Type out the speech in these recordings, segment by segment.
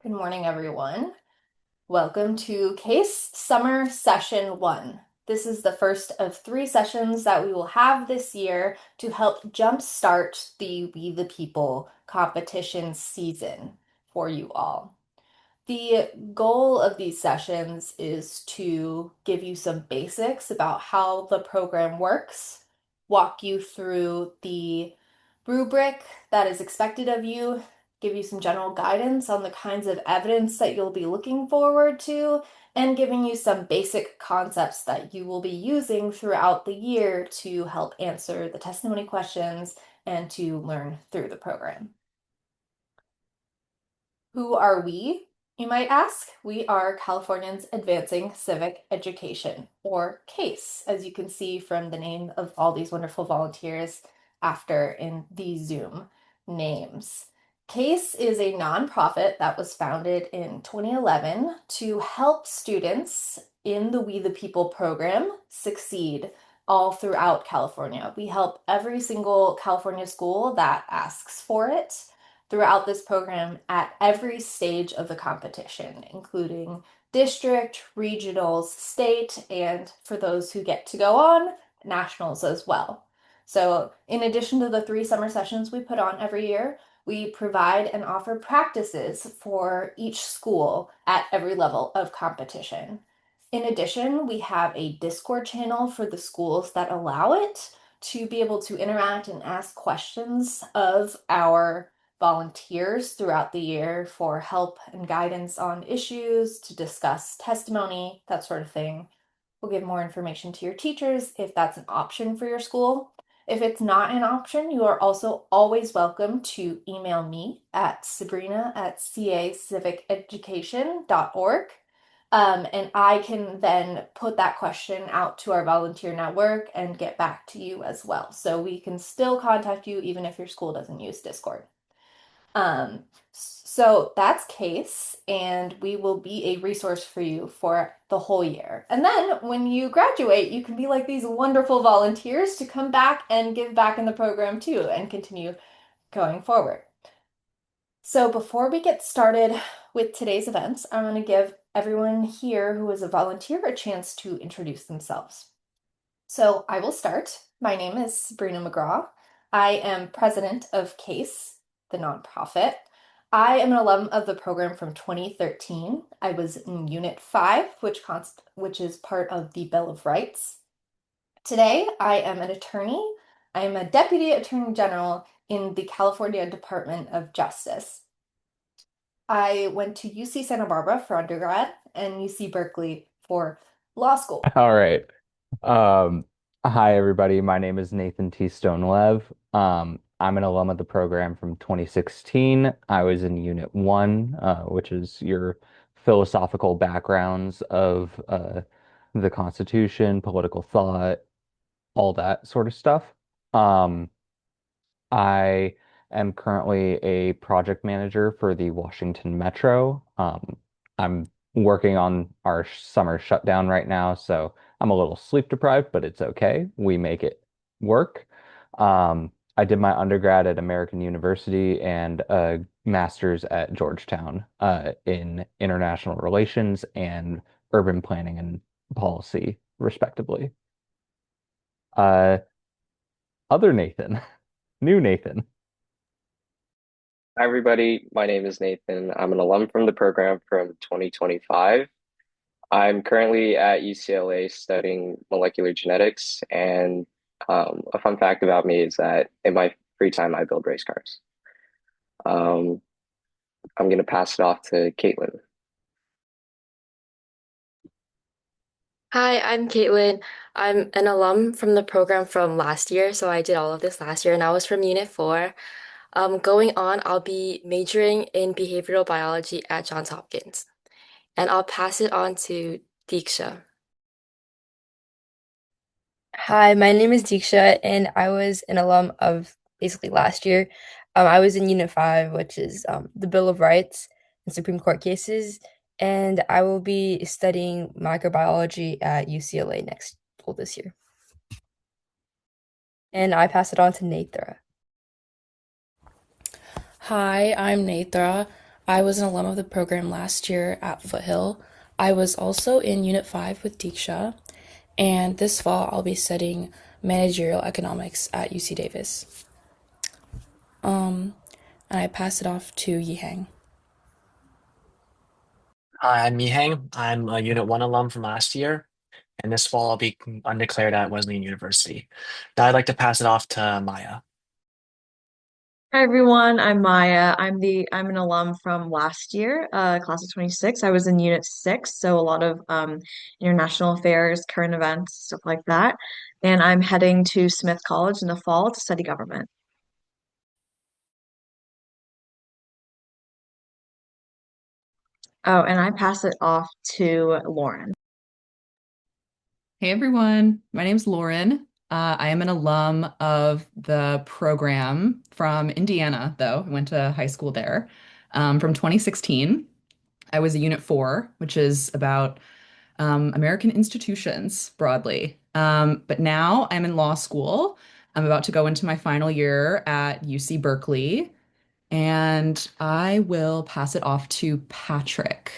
Good morning, everyone. Welcome to CACE Summer Session 1. This is the first of 3 sessions that we will have this year to help jumpstart the We the People competition season for you all. The goal of these sessions is to give you some basics about how the program works, walk you through the rubric that is expected of you, give you some general guidance on the kinds of evidence that you'll be looking forward to, and giving you some basic concepts that you will be using throughout the year to help answer the testimony questions and to learn through the program. Who are we, you might ask? We are Californians Advancing Civic Education, or CACE, as you can see from the name of all these wonderful volunteers after in the Zoom names. CACE is a nonprofit that was founded in 2011 to help students in the We the People program succeed all throughout California. We help every single California school that asks for it throughout this program at every stage of the competition, including district, regionals, state, and for those who get to go on, nationals as well. So, in addition to the 3 summer sessions we put on every year, we provide and offer practices for each school at every level of competition. In addition, we have a Discord channel for the schools that allow it to be able to interact and ask questions of our volunteers throughout the year for help and guidance on issues, to discuss testimony, that sort of thing. We'll give more information to your teachers if that's an option for your school. If it's not an option, you are also always welcome to email me at sabrina@caciviceducation.org. And I can then put that question out to our volunteer network and get back to you as well. So we can still contact you even if your school doesn't use Discord. So that's CASE, and we will be a resource for you for the whole year. And then when you graduate, you can be like these wonderful volunteers to come back and give back in the program too and continue going forward. So before we get started with today's events, I'm going to give everyone here who is a volunteer a chance to introduce themselves. So I will start. My name is Sabrina McGraw. I am president of CASE, the nonprofit. I am an alum of the program from 2013. I was in Unit 5, which is part of the Bill of Rights. Today, I am an attorney. I am a Deputy Attorney General in the California Department of Justice. I went to UC Santa Barbara for undergrad and UC Berkeley for law school. All right. Um, Hi everybody. My name is Nathan T. Stonelev. I'm an alum of the program from 2016. I was in Unit 1, which is your philosophical backgrounds of the Constitution, political thought, all that sort of stuff. Um, I am currently a project manager for the Washington Metro. I'm working on our summer shutdown right now, so I'm a little sleep deprived, but it's okay. We make it work. I did my undergrad at American University and a master's at Georgetown, in international relations and urban planning and policy, respectively. Uh, Other Nathan, new Nathan. Hi, everybody. My name is Nathan. I'm an alum from the program from 2025. I'm currently at UCLA studying molecular genetics, and a fun fact about me is that in my free time, I build race cars. Um, I'm going to pass it off to Caitlin. Hi, I'm Caitlin. I'm an alum from the program from last year, so I did all of this last year, and I was from Unit 4. Going on, I'll be majoring in behavioral biology at Johns Hopkins, and I'll pass it on to Deeksha. Hi, my name is Deeksha, and I was an alum of basically last year. I was in Unit 5, which is the Bill of Rights and Supreme Court cases, and I will be studying microbiology at UCLA this year. And I pass it on to Nathra. Hi, I'm Nathra. I was an alum of the program last year at Foothill. I was also in Unit 5 with Deeksha, and this fall I'll be studying managerial economics at UC Davis. And I pass it off to Yihang. Hi, I'm Mihang. I'm a Unit 1 alum from last year, and this fall I'll be undeclared at Wesleyan University. Now I'd like to pass it off to Maya. Hi everyone, I'm Maya. I'm an alum from last year, class of 26. I was in Unit 6, so a lot of international affairs, current events, stuff like that. And I'm heading to Smith College in the fall to study government. Oh, and I pass it off to Lauren. Hey everyone, my name's Lauren. I am an alum of the program from Indiana, though. I went to high school there from 2016. I was a Unit 4, which is about American institutions broadly. But now I'm in law school. I'm about to go into my final year at UC Berkeley, and I will pass it off to Patrick.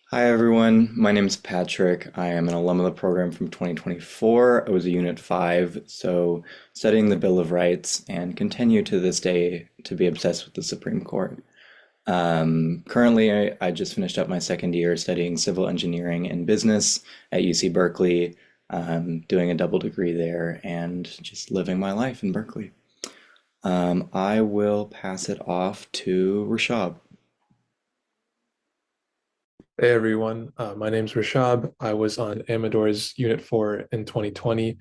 Hi everyone, my name is Patrick. I am an alum of the program from 2024. I was a Unit 5, so studying the Bill of Rights and continue to this day to be obsessed with the Supreme Court. Currently, I just finished up my second year studying civil engineering and business at UC Berkeley, doing a double degree there and just living my life in Berkeley. I will pass it off to Rashab. Hey everyone, my name's Rashab. I was on Amador's Unit 4 in 2020.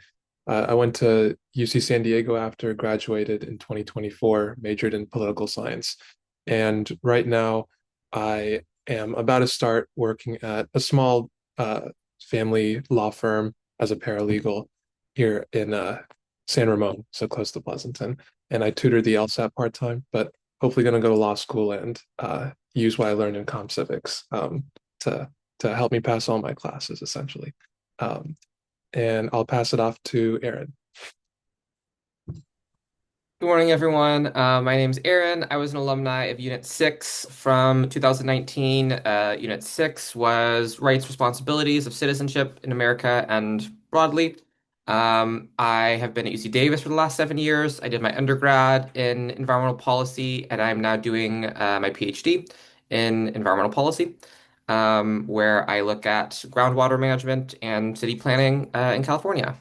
I went to UC San Diego after graduated in 2024, majored in political science. And right now, I am about to start working at a small family law firm as a paralegal here in San Ramon, so close to Pleasanton. And I tutor the LSAT part-time, but hopefully going to go to law school and use what I learned in comp civics to help me pass all my classes essentially. Um, and I'll pass it off to Aaron. Good morning, everyone. My name's Aaron. I was an alumni of Unit 6 from 2019. Unit 6 was Rights, Responsibilities of Citizenship in America and broadly. I have been at UC Davis for the last 7 years. I did my undergrad in environmental policy, and I'm now doing my PhD in environmental policy, where I look at groundwater management and city planning in California.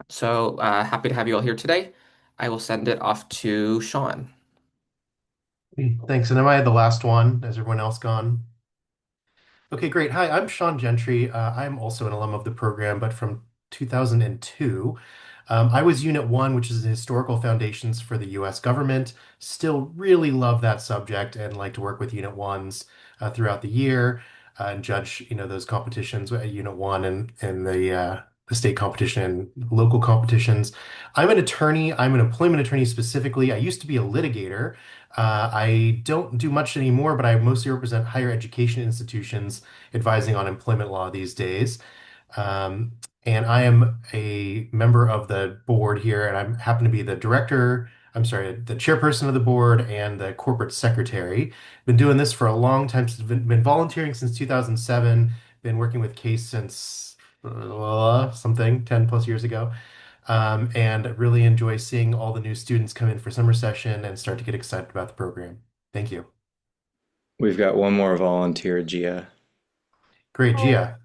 So happy to have you all here today. I will send it off to Sean. Thanks. And am I the last one? Has everyone else gone? Okay, great. Hi, I'm Sean Gentry. I'm also an alum of the program, but from 2002. I was Unit 1, which is the Historical Foundations for the U.S. Government. Still really love that subject and like to work with Unit 1s throughout the year and judge, those competitions at Unit 1 and the state competition and local competitions. I'm an attorney. I'm an employment attorney specifically. I used to be a litigator. I don't do much anymore, but I mostly represent higher education institutions advising on employment law these days. Um, and I am a member of the board here, and I happen to be the director, I'm sorry, the chairperson of the board and the corporate secretary. Been doing this for a long time, been volunteering since 2007, been working with CACE since something 10 plus years ago. And really enjoy seeing all the new students come in for summer session and start to get excited about the program. Thank you. We've got one more volunteer, Gia. Great, Hi, Gia.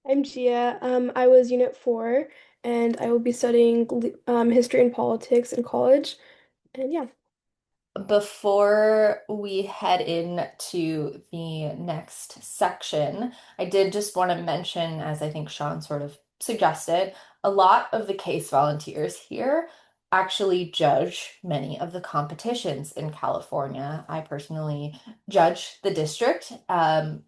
I'm Gia. I was Unit 4, and I will be studying history and politics in college. And yeah. Before we head into the next section, I did just want to mention, as I think Sean sort of suggested, a lot of the CASE volunteers here actually judge many of the competitions in California. I personally judge the district,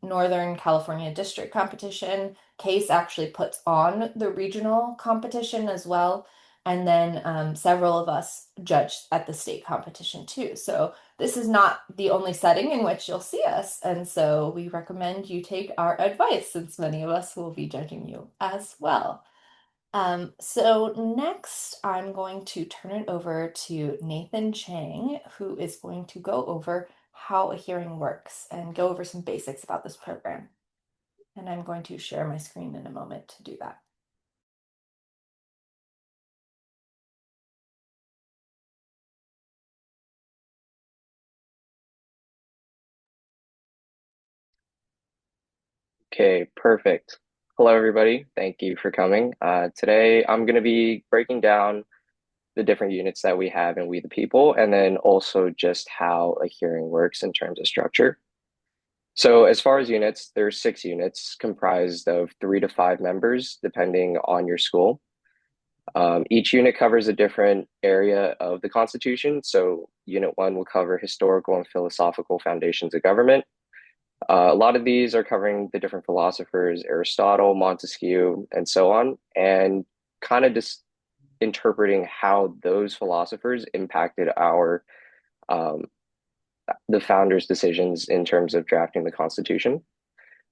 Northern California District competition. CASE actually puts on the regional competition as well. And then several of us judged at the state competition too. So this is not the only setting in which you'll see us. And so we recommend you take our advice since many of us will be judging you as well. So next, I'm going to turn it over to Nathan Chang, who is going to go over how a hearing works and go over some basics about this program. And I'm going to share my screen in a moment to do that. Okay, perfect. Hello, everybody. Thank you for coming. Today, I'm going to be breaking down the different units that we have in We the People, and then also just how a hearing works in terms of structure. So as far as units, there's 6 units comprised of 3 to 5 members, depending on your school. Each unit covers a different area of the Constitution. So Unit 1 will cover historical and philosophical foundations of government. A lot of these are covering the different philosophers, Aristotle, Montesquieu, and so on, and kind of just interpreting how those philosophers impacted um, the founders' decisions in terms of drafting the Constitution.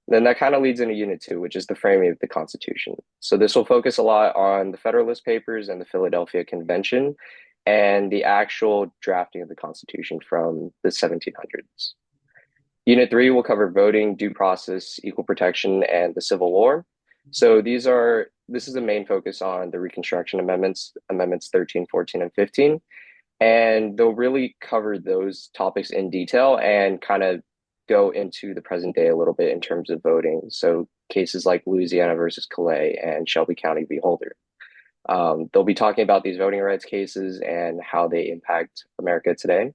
Then that kind of leads into Unit 2, which is the framing of the Constitution. So this will focus a lot on the Federalist Papers and the Philadelphia Convention and the actual drafting of the Constitution from the 1700s. Unit 3 will cover voting, due process, equal protection, and the Civil War. So this is the main focus on the Reconstruction Amendments, Amendments 13, 14, and 15. And they'll really cover those topics in detail and kind of go into the present day a little bit in terms of voting. So cases like Louisiana versus Calais and Shelby County v. Holder. They'll be talking about these voting rights cases and how they impact America today.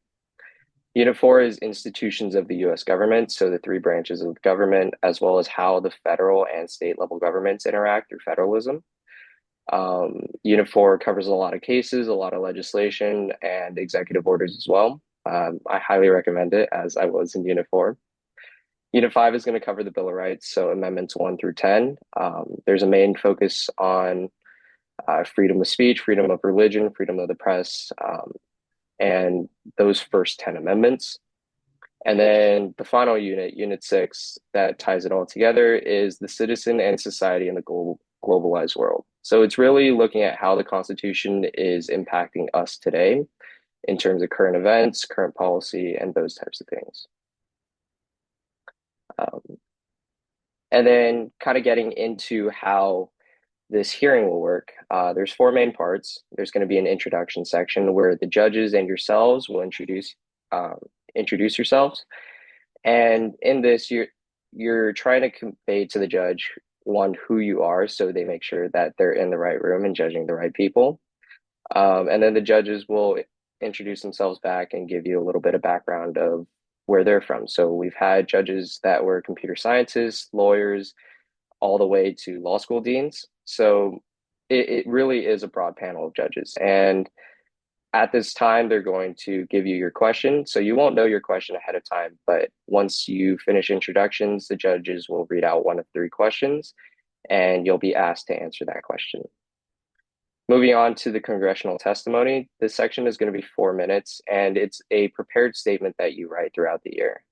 Unit 4 is institutions of the US government, so the 3 branches of government, as well as how the federal and state level governments interact through federalism. Unit 4 covers a lot of cases, a lot of legislation, and executive orders as well. I highly recommend it, as I was in Unit 4. Unit 5 is going to cover the Bill of Rights, so Amendments 1 through 10. There's a main focus on freedom of speech, freedom of religion, freedom of the press, and those first 10 amendments. And then the final unit, Unit 6, that ties it all together is the citizen and society in the globalized world. So it's really looking at how the Constitution is impacting us today in terms of current events, current policy, and those types of things. And then kind of getting into how this hearing will work. There's 4 main parts. There's going to be an introduction section where the judges and yourselves will introduce yourselves. And in this, you're trying to convey to the judge, one, who you are, so they make sure that they're in the right room and judging the right people. And then the judges will introduce themselves back and give you a little bit of background of where they're from. So we've had judges that were computer scientists, lawyers, all the way to law school deans. So it really is a broad panel of judges. And at this time, they're going to give you your question. So you won't know your question ahead of time, but once you finish introductions, the judges will read out 1 of 3 questions, and you'll be asked to answer that question. Moving on to the congressional testimony, this section is going to be 4 minutes, and it's a prepared statement that you write throughout the year.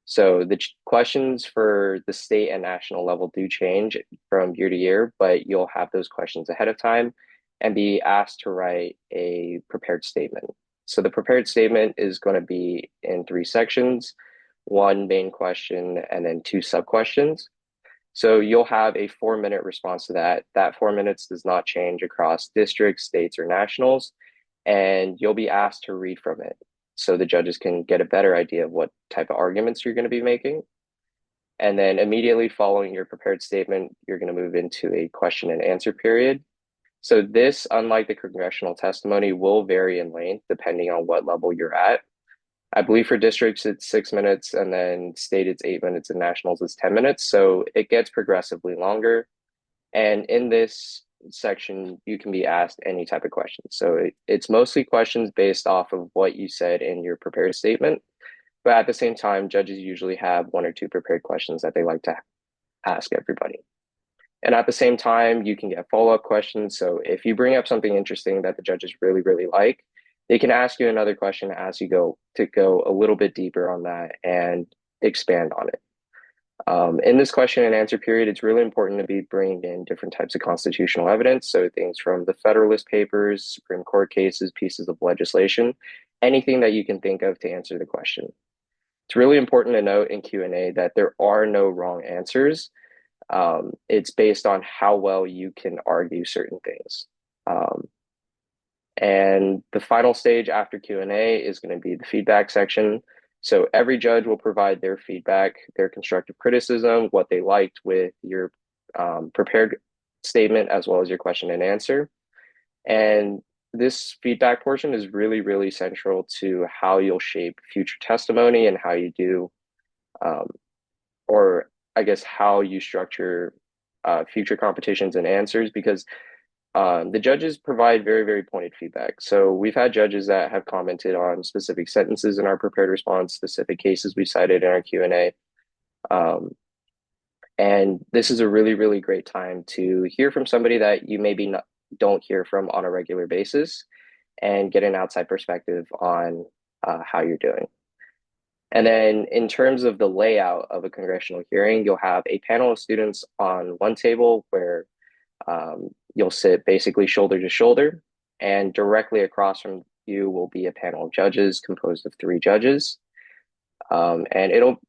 So the questions for the state and national level do change from year to year, but you'll have those questions ahead of time and be asked to write a prepared statement. So the prepared statement is going to be in 3 sections, 1 main question, and then 2 sub questions. So you'll have a 4-minute response to that. That 4 minutes does not change across districts, states, or nationals, and you'll be asked to read from it so the judges can get a better idea of what type of arguments you're going to be making. And then immediately following your prepared statement, you're going to move into a question and answer period. So this, unlike the congressional testimony, will vary in length depending on what level you're at. I believe for districts, it's 6 minutes, and then state, it's 8 minutes, and nationals, it's 10 minutes. So it gets progressively longer. And in this section, you can be asked any type of question. So it's mostly questions based off of what you said in your prepared statement. But at the same time, judges usually have 1 or 2 prepared questions that they like to ask everybody. And at the same time, you can get follow-up questions. So if you bring up something interesting that the judges really, really like, they can ask you another question as you go a little bit deeper on that and expand on it. In this question and answer period, it's really important to be bringing in different types of constitutional evidence. So things from the Federalist Papers, Supreme Court cases, pieces of legislation, anything that you can think of to answer the question. It's really important to note in Q&A that there are no wrong answers. It's based on how well you can argue certain things. Um, and the final stage after Q&A is going to be the feedback section. So every judge will provide their feedback, their constructive criticism, what they liked with your prepared statement, as well as your question and answer. And this feedback portion is really, really central to how you'll shape future testimony and how you do, um, or I guess how you structure future competitions and answers, because the judges provide very, very pointed feedback. So we've had judges that have commented on specific sentences in our prepared response, specific cases we cited in our Q&A. Um, and this is a really, really great time to hear from somebody that you maybe not, don't hear from on a regular basis and get an outside perspective on how you're doing. And then in terms of the layout of a congressional hearing, you'll have a panel of students on one table where you'll sit basically shoulder to shoulder, and directly across from you will be a panel of judges composed of three judges. And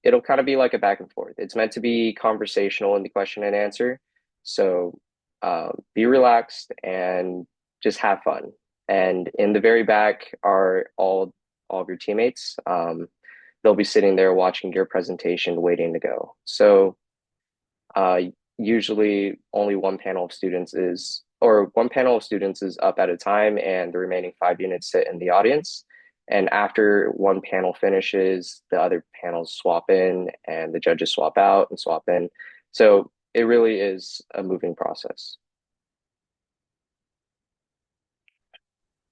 it'll kind of be like a back and forth. It's meant to be conversational in the question and answer. So be relaxed and just have fun. And in the very back are all of your teammates. They'll be sitting there watching your presentation, waiting to go. So uh, usually only one panel of students is up at a time, and the remaining 5 units sit in the audience. And after one panel finishes, the other panels swap in, and the judges swap out and swap in. So it really is a moving process.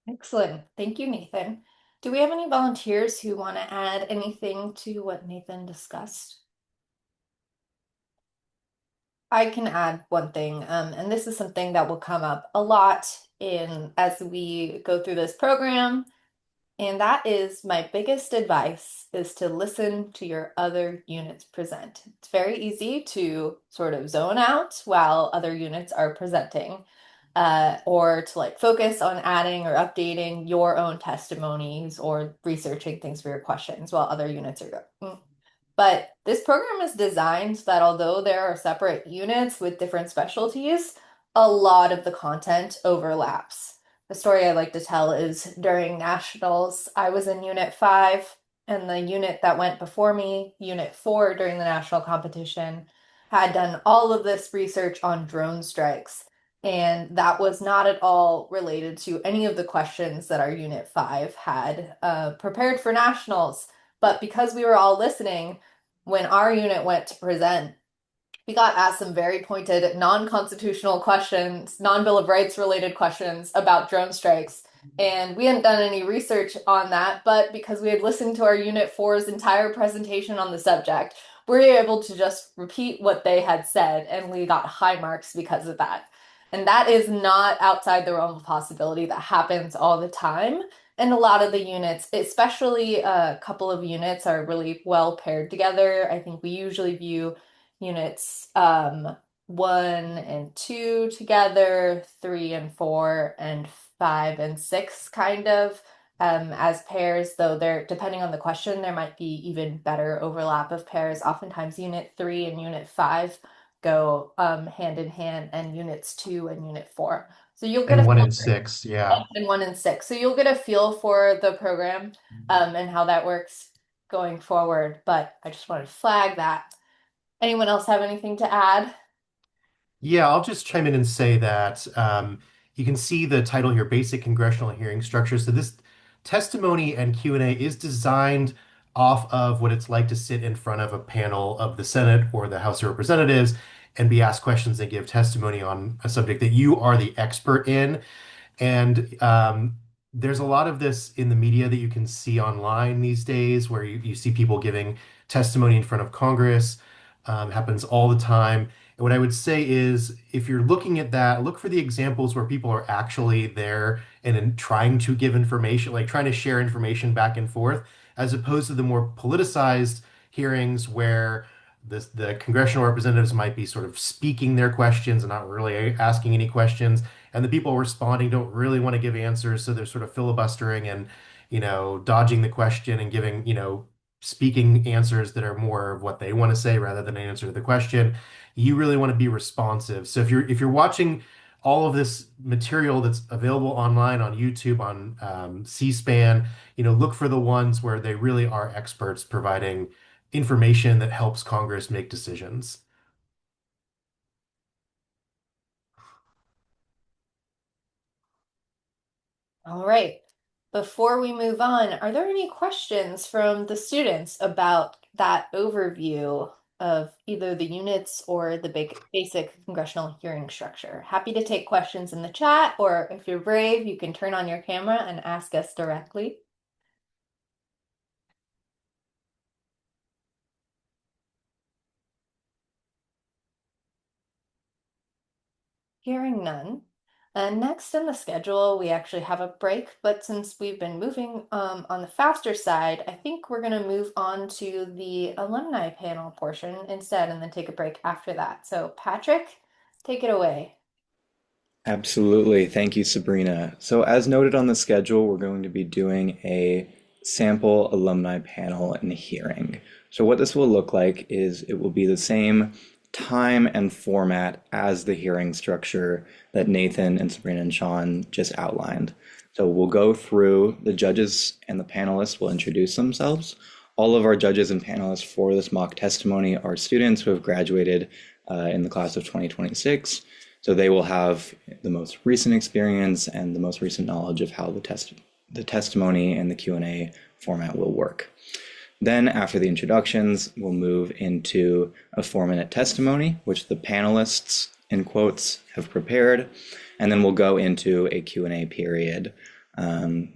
Excellent. Thank you, Nathan. Do we have any volunteers who want to add anything to what Nathan discussed? I can add one thing, and this is something that will come up a lot in as we go through this program, and that is my biggest advice is to listen to your other units present. It's very easy to sort of zone out while other units are presenting, or to like focus on adding or updating your own testimonies or researching things for your questions while other units are going. But this program is designed that although there are separate units with different specialties, a lot of the content overlaps. The story I like to tell is during nationals, I was in Unit 5, and the unit that went before me, Unit 4, during the national competition, had done all of this research on drone strikes. And that was not at all related to any of the questions that our Unit 5 had prepared for nationals. But because we were all listening, when our unit went to present, we got asked some very pointed, non-constitutional questions, non-Bill of Rights related questions about drone strikes. And we hadn't done any research on that, but because we had listened to our Unit 4's entire presentation on the subject, we were able to just repeat what they had said, and we got high marks because of that. And that is not outside the realm of possibility. That happens all the time. And a lot of the units, especially a couple of units, are really well paired together. I think we usually view units 1 and 2 together, 3 and 4, and 5 and 6 kind of as pairs, though they're depending on the question, there might be even better overlap of pairs. Oftentimes, Unit 3 and Unit 5 go hand in hand, and Units 2 and Unit 4. So you'll get And a one feel and for six, yeah. and 1 and 6. So you'll get a feel for the program and how that works going forward. But I just wanted to flag that. Anyone else have anything to add? Yeah, I'll just chime in and say that you can see the title here, Basic Congressional Hearing Structure. So this testimony and Q&A is designed off of what it's like to sit in front of a panel of the Senate or the House of Representatives and be asked questions and give testimony on a subject that you are the expert in. And there's a lot of this in the media that you can see online these days where you see people giving testimony in front of Congress. Happens all the time. And what I would say is if you're looking at that, look for the examples where people are actually there and trying to give information, like trying to share information back and forth, as opposed to the more politicized hearings where the congressional representatives might be sort of speaking their questions and not really asking any questions and the people responding don't really want to give answers, so they're sort of filibustering and, dodging the question and giving, speaking answers that are more of what they want to say rather than an answer to the question. You really want to be responsive. So if you're watching all of this material that's available online on YouTube, on C-SPAN, look for the ones where they really are experts providing information that helps Congress make decisions. All right. Before we move on, are there any questions from the students about that overview of either the units or the basic congressional hearing structure? Happy to take questions in the chat, or if you're brave, you can turn on your camera and ask us directly. Hearing none. And next in the schedule, we actually have a break, but since we've been moving on the faster side, I think we're going to move on to the alumni panel portion instead and then take a break after that. So, Patrick, take it away. Absolutely. Thank you, Sabrina. So, as noted on the schedule, we're going to be doing a sample alumni panel and hearing. So, what this will look like is it will be the same time and format as the hearing structure that Nathan and Sabrina and Sean just outlined. So, we'll go through the judges and the panelists will introduce themselves. All of our judges and panelists for this mock testimony are students who have graduated in the class of 2026. So they will have the most recent experience and the most recent knowledge of how the testimony and the Q&A format will work. Then after the introductions, we'll move into a 4-minute testimony, which the panelists, in quotes, have prepared. And then we'll go into a Q&A period.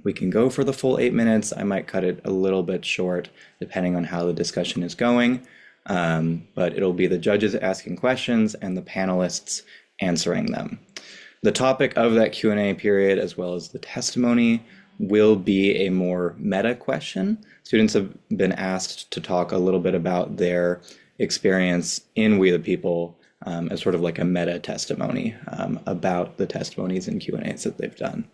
We can go for the full 8 minutes. I might cut it a little bit short, depending on how the discussion is going. But it'll be the judges asking questions and the panelists answering them. The topic of that Q&A period, as well as the testimony, will be a more meta question. Students have been asked to talk a little bit about their experience in We the People as sort of like a meta testimony about the testimonies and Q&As that they've done.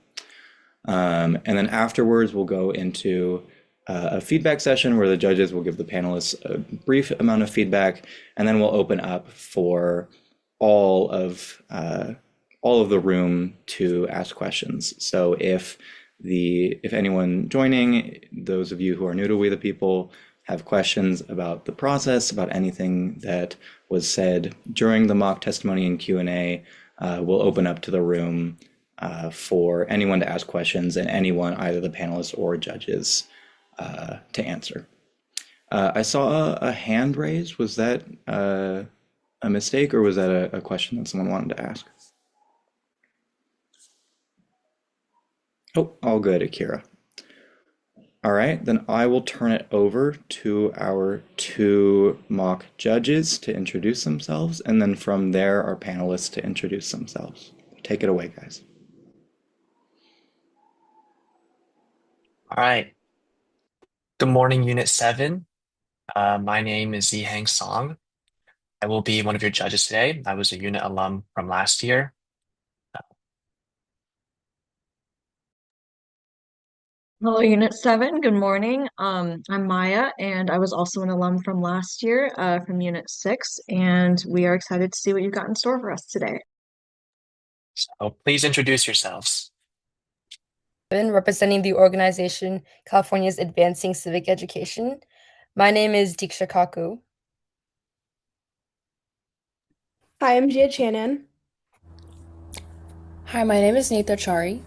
And then afterwards, we'll go into a feedback session where the judges will give the panelists a brief amount of feedback, and then we'll open up for all of the room to ask questions. So if anyone joining, those of you who are new to We the People, have questions about the process, about anything that was said during the mock testimony and Q&A, we'll open up to the room for anyone to ask questions and anyone, either the panelists or judges, to answer. I saw a hand raised. Was that a mistake, or was that a question that someone wanted to ask? Oh, all good, Akira. All right, then I will turn it over to our 2 mock judges to introduce themselves, and then from there, our panelists to introduce themselves. Take it away, guys. All right. Good morning, Unit 7. My name is Zihang Song. I will be one of your judges today. I was a unit alum from last year. Hello, Unit 7. Good morning. I'm Maya, and I was also an alum from last year, from Unit 6, and we are excited to see what you've got in store for us today. So please introduce yourselves. Representing the organization California's Advancing Civic Education. My name is Diksha Kaku. Hi, I'm Jia Chanan. Hi, my name is Neeta Chari.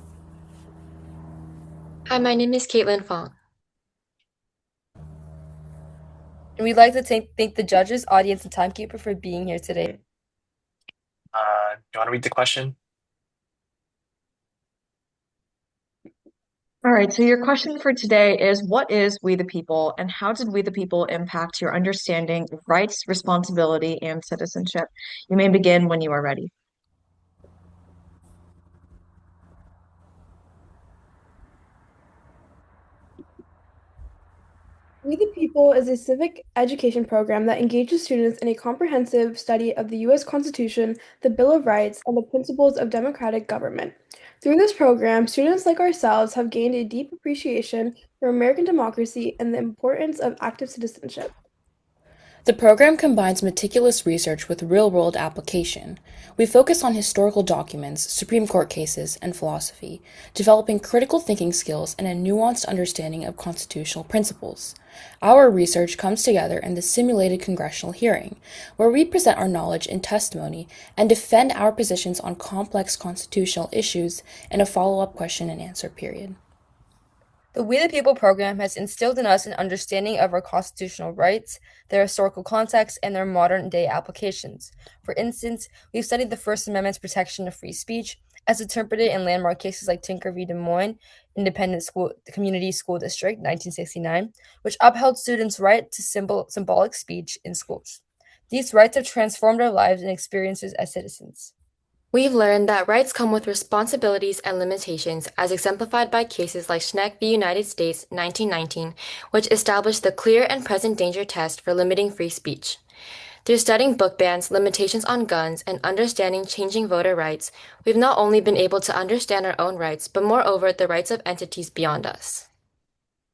Hi, my name is Caitlin Fong. And we'd like to thank the judges, audience, and timekeeper for being here today. Do you want to read the question? All right, so your question for today is, what is We the People, and how did We the People impact your understanding of rights, responsibility, and citizenship? You may begin when you are ready. We the People is a civic education program that engages students in a comprehensive study of the U.S. Constitution, the Bill of Rights, and the principles of democratic government. Through this program, students like ourselves have gained a deep appreciation for American democracy and the importance of active citizenship. The program combines meticulous research with real-world application. We focus on historical documents, Supreme Court cases, and philosophy, developing critical thinking skills and a nuanced understanding of constitutional principles. Our research comes together in the simulated congressional hearing, where we present our knowledge in testimony and defend our positions on complex constitutional issues in a follow-up question and answer period. The We the People program has instilled in us an understanding of our constitutional rights, their historical context, and their modern day applications. For instance, we've studied the First Amendment's protection of free speech, as interpreted in landmark cases like Tinker v. Des Moines Independent School Community School District, 1969, which upheld students' right to symbolic speech in schools. These rights have transformed our lives and experiences as citizens. We've learned that rights come with responsibilities and limitations, as exemplified by cases like Schneck v. United States, 1919, which established the clear and present danger test for limiting free speech. Through studying book bans, limitations on guns, and understanding changing voter rights, we've not only been able to understand our own rights, but moreover, the rights of entities beyond us.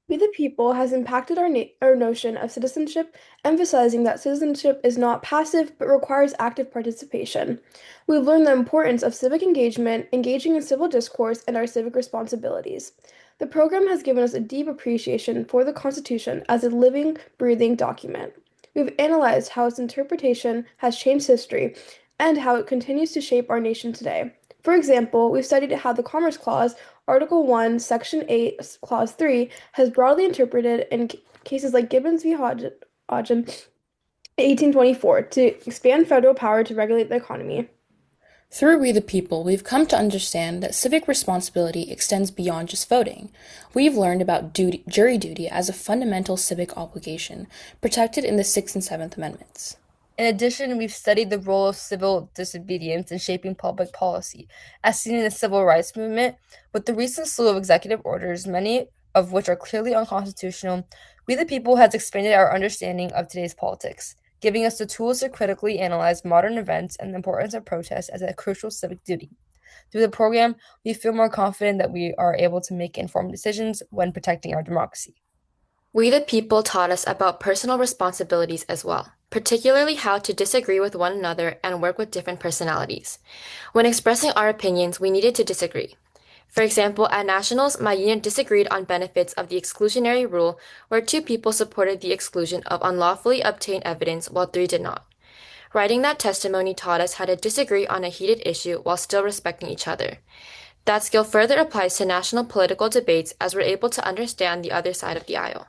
We the People has impacted our notion of citizenship, emphasizing that citizenship is not passive but requires active participation. We've learned the importance of civic engagement, engaging in civil discourse, and our civic responsibilities. The program has given us a deep appreciation for the Constitution as a living, breathing document. We've analyzed how its interpretation has changed history and how it continues to shape our nation today. For example, we've studied how the Commerce Clause, Article 1, Section 8, Clause 3, has broadly interpreted in cases like Gibbons v. Hodgin 1824 to expand federal power to regulate the economy. Through We the People, we've come to understand that civic responsibility extends beyond just voting. We've learned about jury duty as a fundamental civic obligation, protected in the Sixth and Seventh Amendments. In addition, we've studied the role of civil disobedience in shaping public policy, as seen in the civil rights movement. With the recent slew of executive orders, many of which are clearly unconstitutional, We the People has expanded our understanding of today's politics, giving us the tools to critically analyze modern events and the importance of protest as a crucial civic duty. Through the program, we feel more confident that we are able to make informed decisions when protecting our democracy. We the People taught us about personal responsibilities as well, particularly how to disagree with one another and work with different personalities. When expressing our opinions, we needed to disagree. For example, at Nationals, my unit disagreed on benefits of the exclusionary rule, where 2 people supported the exclusion of unlawfully obtained evidence while 3 did not. Writing that testimony taught us how to disagree on a heated issue while still respecting each other. That skill further applies to national political debates as we're able to understand the other side of the aisle.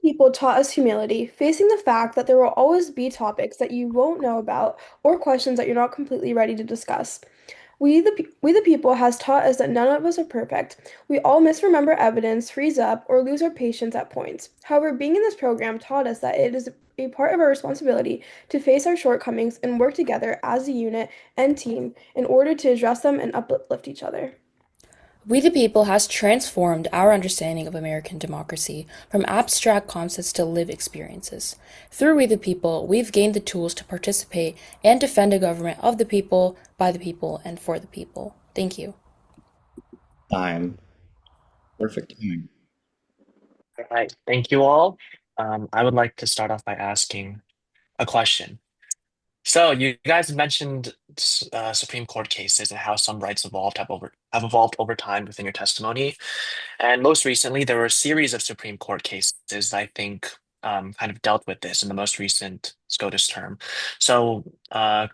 People taught us humility, facing the fact that there will always be topics that you won't know about or questions that you're not completely ready to discuss. We the People has taught us that none of us are perfect. We all misremember evidence, freeze up, or lose our patience at points. However, being in this program taught us that it is a part of our responsibility to face our shortcomings and work together as a unit and team in order to address them and uplift each other. We the People has transformed our understanding of American democracy from abstract concepts to lived experiences. Through We the People, we've gained the tools to participate and defend a government of the people, by the people, and for the people. Thank you. Time. Perfect timing. All right, thank you all. I would like to start off by asking a question. So you guys mentioned Supreme Court cases and how some rights have evolved over time within your testimony. And most recently, there were a series of Supreme Court cases that I think kind of dealt with this in the most recent SCOTUS term. So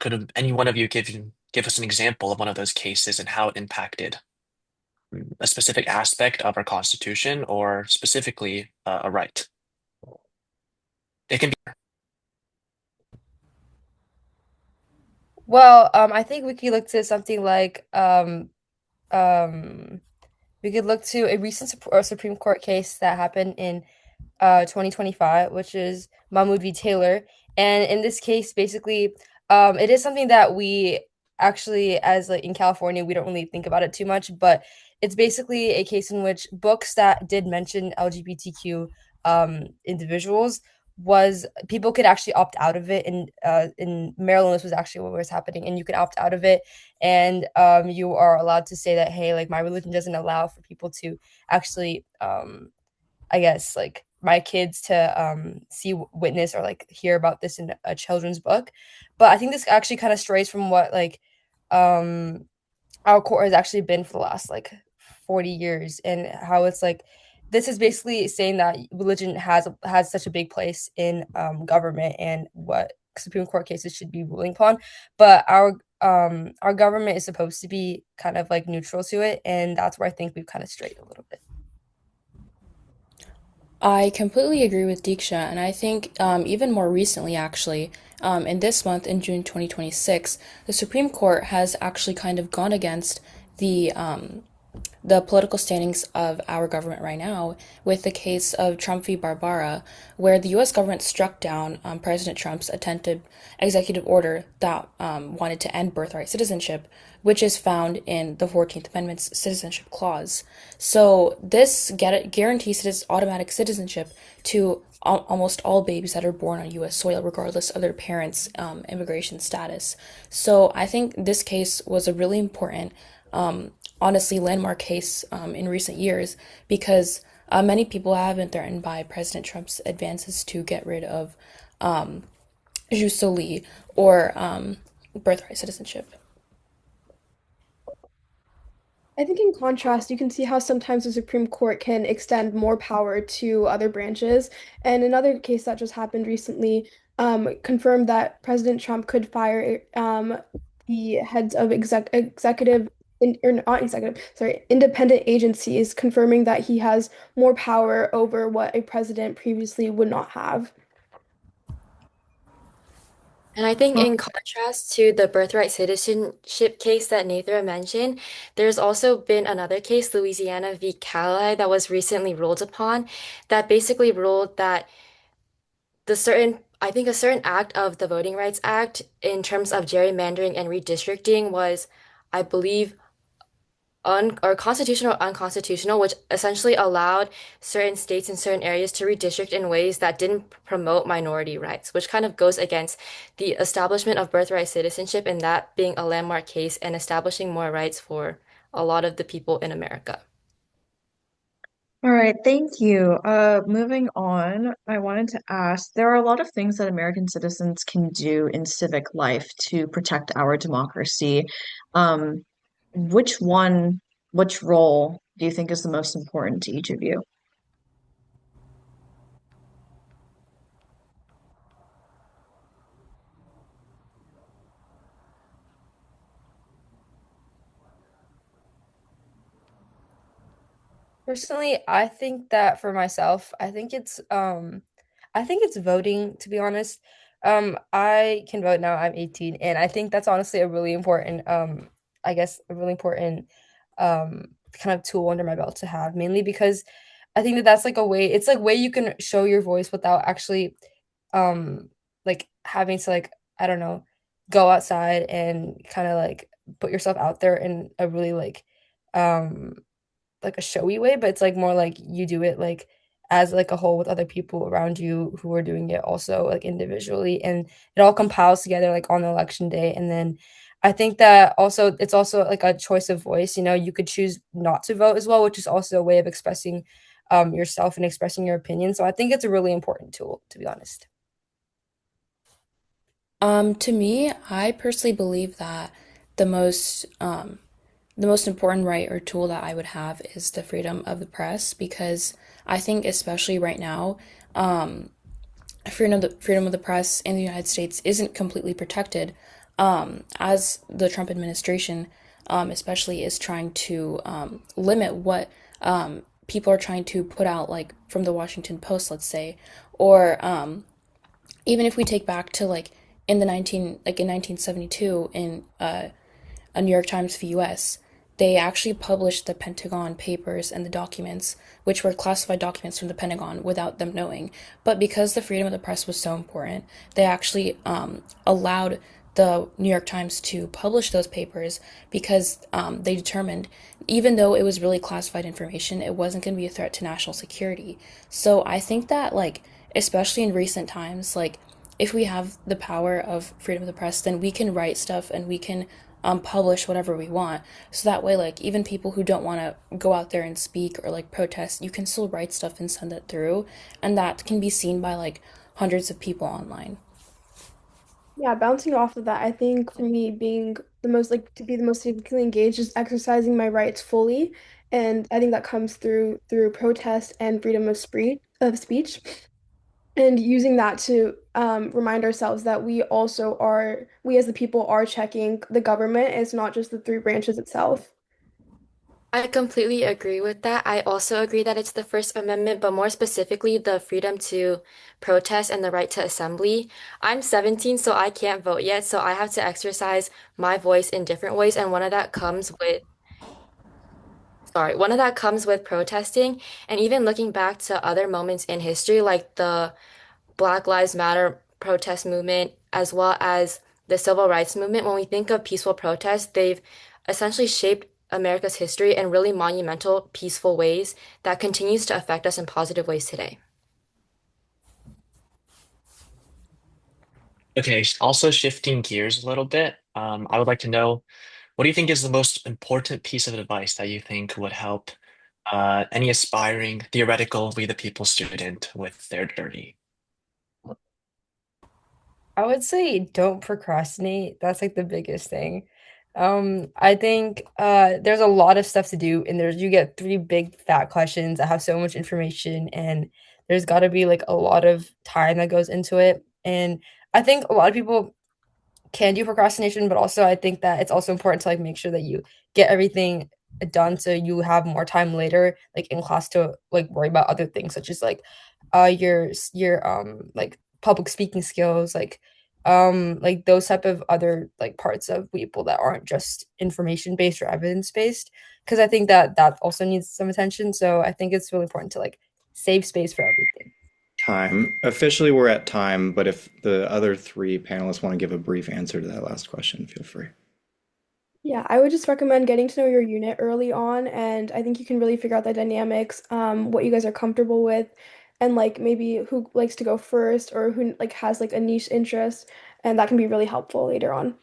could any one of you give us an example of one of those cases and how it impacted a specific aspect of our Constitution or specifically a right? It can be. Well, I think we could look to something like um, we could look to a recent Supreme Court case that happened in 2025, which is Mahmoud v. Taylor. And in this case, basically, it is something that we actually, as like in California, we don't really think about it too much, but it's basically a case in which books that did mention LGBTQ individuals was people could actually opt out of it. In Maryland, this was actually what was happening, and you could opt out of it, and you are allowed to say that, hey, like my religion doesn't allow for people to actually I guess like my kids to see witness or like hear about this in a children's book. But I think this actually kind of strays from what like um our court has actually been for the last like 40 years, and how it's like this is basically saying that religion has such a big place in government and what Supreme Court cases should be ruling upon. But our government is supposed to be kind of like neutral to it, and that's where I think we've kind of strayed a little bit. I completely agree with Diksha, and I think even more recently, actually, in this month, in June 2026, the Supreme Court has actually kind of gone against the political standings of our government right now with the case of Trump v. Barbara, where the US government struck down President Trump's attempted executive order that wanted to end birthright citizenship, which is found in the 14th Amendment's Citizenship Clause. So this guarantees automatic citizenship to almost all babies that are born on US soil, regardless of their parents' immigration status. So I think this case was a really important honestly landmark case in recent years because many people have been threatened by President Trump's advances to get rid of jus soli or birthright citizenship. I think in contrast, you can see how sometimes the Supreme Court can extend more power to other branches. And another case that just happened recently confirmed that President Trump could fire the heads of or not executive, sorry, independent agencies, confirming that he has more power over what a president previously would not have. And I think in contrast to the birthright citizenship case that Nathan mentioned, there's also been another case, Louisiana v. Cali, that was recently ruled upon, that basically ruled that I think a certain act of the Voting Rights Act in terms of gerrymandering and redistricting was, I believe, constitutional or unconstitutional, which essentially allowed certain states and certain areas to redistrict in ways that didn't promote minority rights, which kind of goes against the establishment of birthright citizenship and that being a landmark case and establishing more rights for a lot of the people in America. All right, thank you. Moving on, I wanted to ask, there are a lot of things that American citizens can do in civic life to protect our democracy. Um, which one, which role do you think is the most important to each of you? Personally, I think that for myself, I think it's voting, to be honest. I can vote now, I'm 18, and I think that's honestly a really important I guess a really important kind of tool under my belt to have, mainly because I think that that's like a way it's like way you can show your voice without actually like having to like I don't know, go outside and kind of like put yourself out there in a really um like a showy way, but it's like more like you do it like as like a whole with other people around you who are doing it also like individually, and it all compiles together like on election day. And then I think that also it's also like a choice of voice. You know, you could choose not to vote as well, which is also a way of expressing yourself and expressing your opinion. So I think it's a really important tool, to be honest. To me, I personally believe that the most the most important right or tool that I would have is the freedom of the press because I think especially right now, freedom of the press in the United States isn't completely protected, as the Trump administration, especially, is trying to limit what people are trying to put out, like from the Washington Post, let's say, or even if we take back to in 1972 in a New York Times for US, they actually published the Pentagon Papers and the documents, which were classified documents from the Pentagon without them knowing. But because the freedom of the press was so important, they actually allowed the New York Times to publish those papers because they determined, even though it was really classified information, it wasn't going to be a threat to national security. So I think that, like, especially in recent times, like, if we have the power of freedom of the press, then we can write stuff and we can publish whatever we want. So that way, like, even people who don't want to go out there and speak or like protest, you can still write stuff and send it through, and that can be seen by like hundreds of people online. Yeah, bouncing off of that, I think for me being the most like to be the most civically engaged is exercising my rights fully. And I think that comes through protest and freedom of speech. And using that to remind ourselves that we as the people are checking the government. It's not just the three branches itself. I completely agree with that. I also agree that it's the First Amendment, but more specifically, the freedom to protest and the right to assembly. I'm 17, so I can't vote yet, so I have to exercise my voice in different ways, and one of that comes with protesting, and even looking back to other moments in history, like the Black Lives Matter protest movement, as well as the civil rights movement. When we think of peaceful protests, they've essentially shaped America's history in really monumental, peaceful ways that continues to affect us in positive ways today. Okay, also shifting gears a little bit, I would like to know what do you think is the most important piece of advice that you think would help any aspiring theoretical We the People student with their journey? I would say don't procrastinate. That's like the biggest thing. I think there's a lot of stuff to do, and there's you get three big fat questions that have so much information, and there's got to be like a lot of time that goes into it. And I think a lot of people can do procrastination, but also I think that it's also important to like make sure that you get everything done so you have more time later, like in class, to like worry about other things such as like your like public speaking skills, like those type of other like parts of people that aren't just information based or evidence based, because I think that that also needs some attention. So I think it's really important to like save space for everything. Time. Officially, we're at time, but if the other three panelists want to give a brief answer to that last question, feel free. Yeah, I would just recommend getting to know your unit early on, and I think you can really figure out the dynamics, what you guys are comfortable with, and like maybe who likes to go first or who like has like a niche interest, and that can be really helpful later on.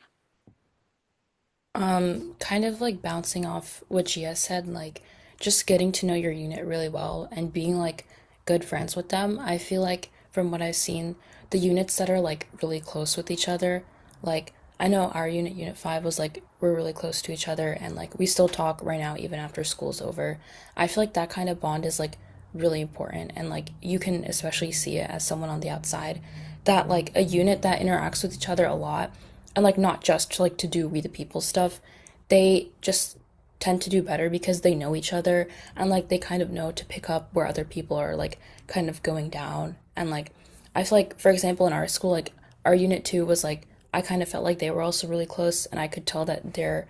Kind of like bouncing off what Gia said, like just getting to know your unit really well and being like good friends with them. I feel like from what I've seen, the units that are like really close with each other, like I know our unit, Unit 5, was like we're really close to each other and like we still talk right now even after school's over. I feel like that kind of bond is like really important, and like you can especially see it as someone on the outside that like a unit that interacts with each other a lot, and like not just like to do we the people stuff, they just tend to do better because they know each other, and like they kind of know to pick up where other people are like kind of going down. And like I feel like, for example, in our school, like our unit 2 was like I kind of felt like they were also really close, and I could tell that they're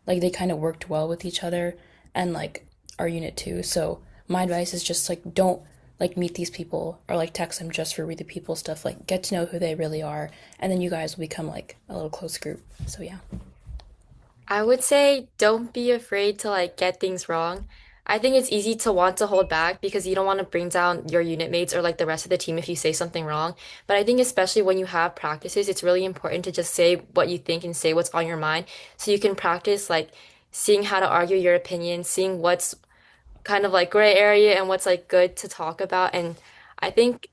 like they kind of worked well with each other, and like our unit 2. So my advice is just like don't like meet these people or like text them just for read the people stuff. Like get to know who they really are, and then you guys will become like a little close group. So yeah. I would say don't be afraid to like get things wrong. I think it's easy to want to hold back because you don't want to bring down your unit mates or like the rest of the team if you say something wrong. But I think especially when you have practices, it's really important to just say what you think and say what's on your mind so you can practice like seeing how to argue your opinion, seeing what's kind of like gray area and what's like good to talk about. And I think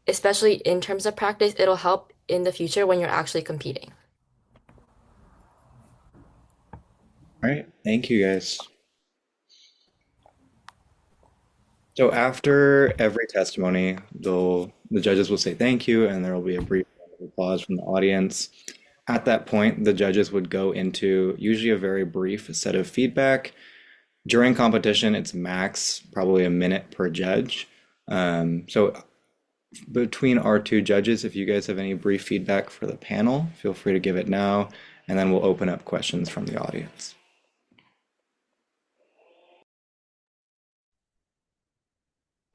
especially in terms of practice, it'll help in the future when you're actually competing. All right, thank you guys. So after every testimony, the judges will say thank you, and there will be a brief round of applause from the audience. At that point, the judges would go into usually a very brief set of feedback. During competition, it's max probably a minute per judge. So between our two judges, if you guys have any brief feedback for the panel, feel free to give it now, and then we'll open up questions from the audience.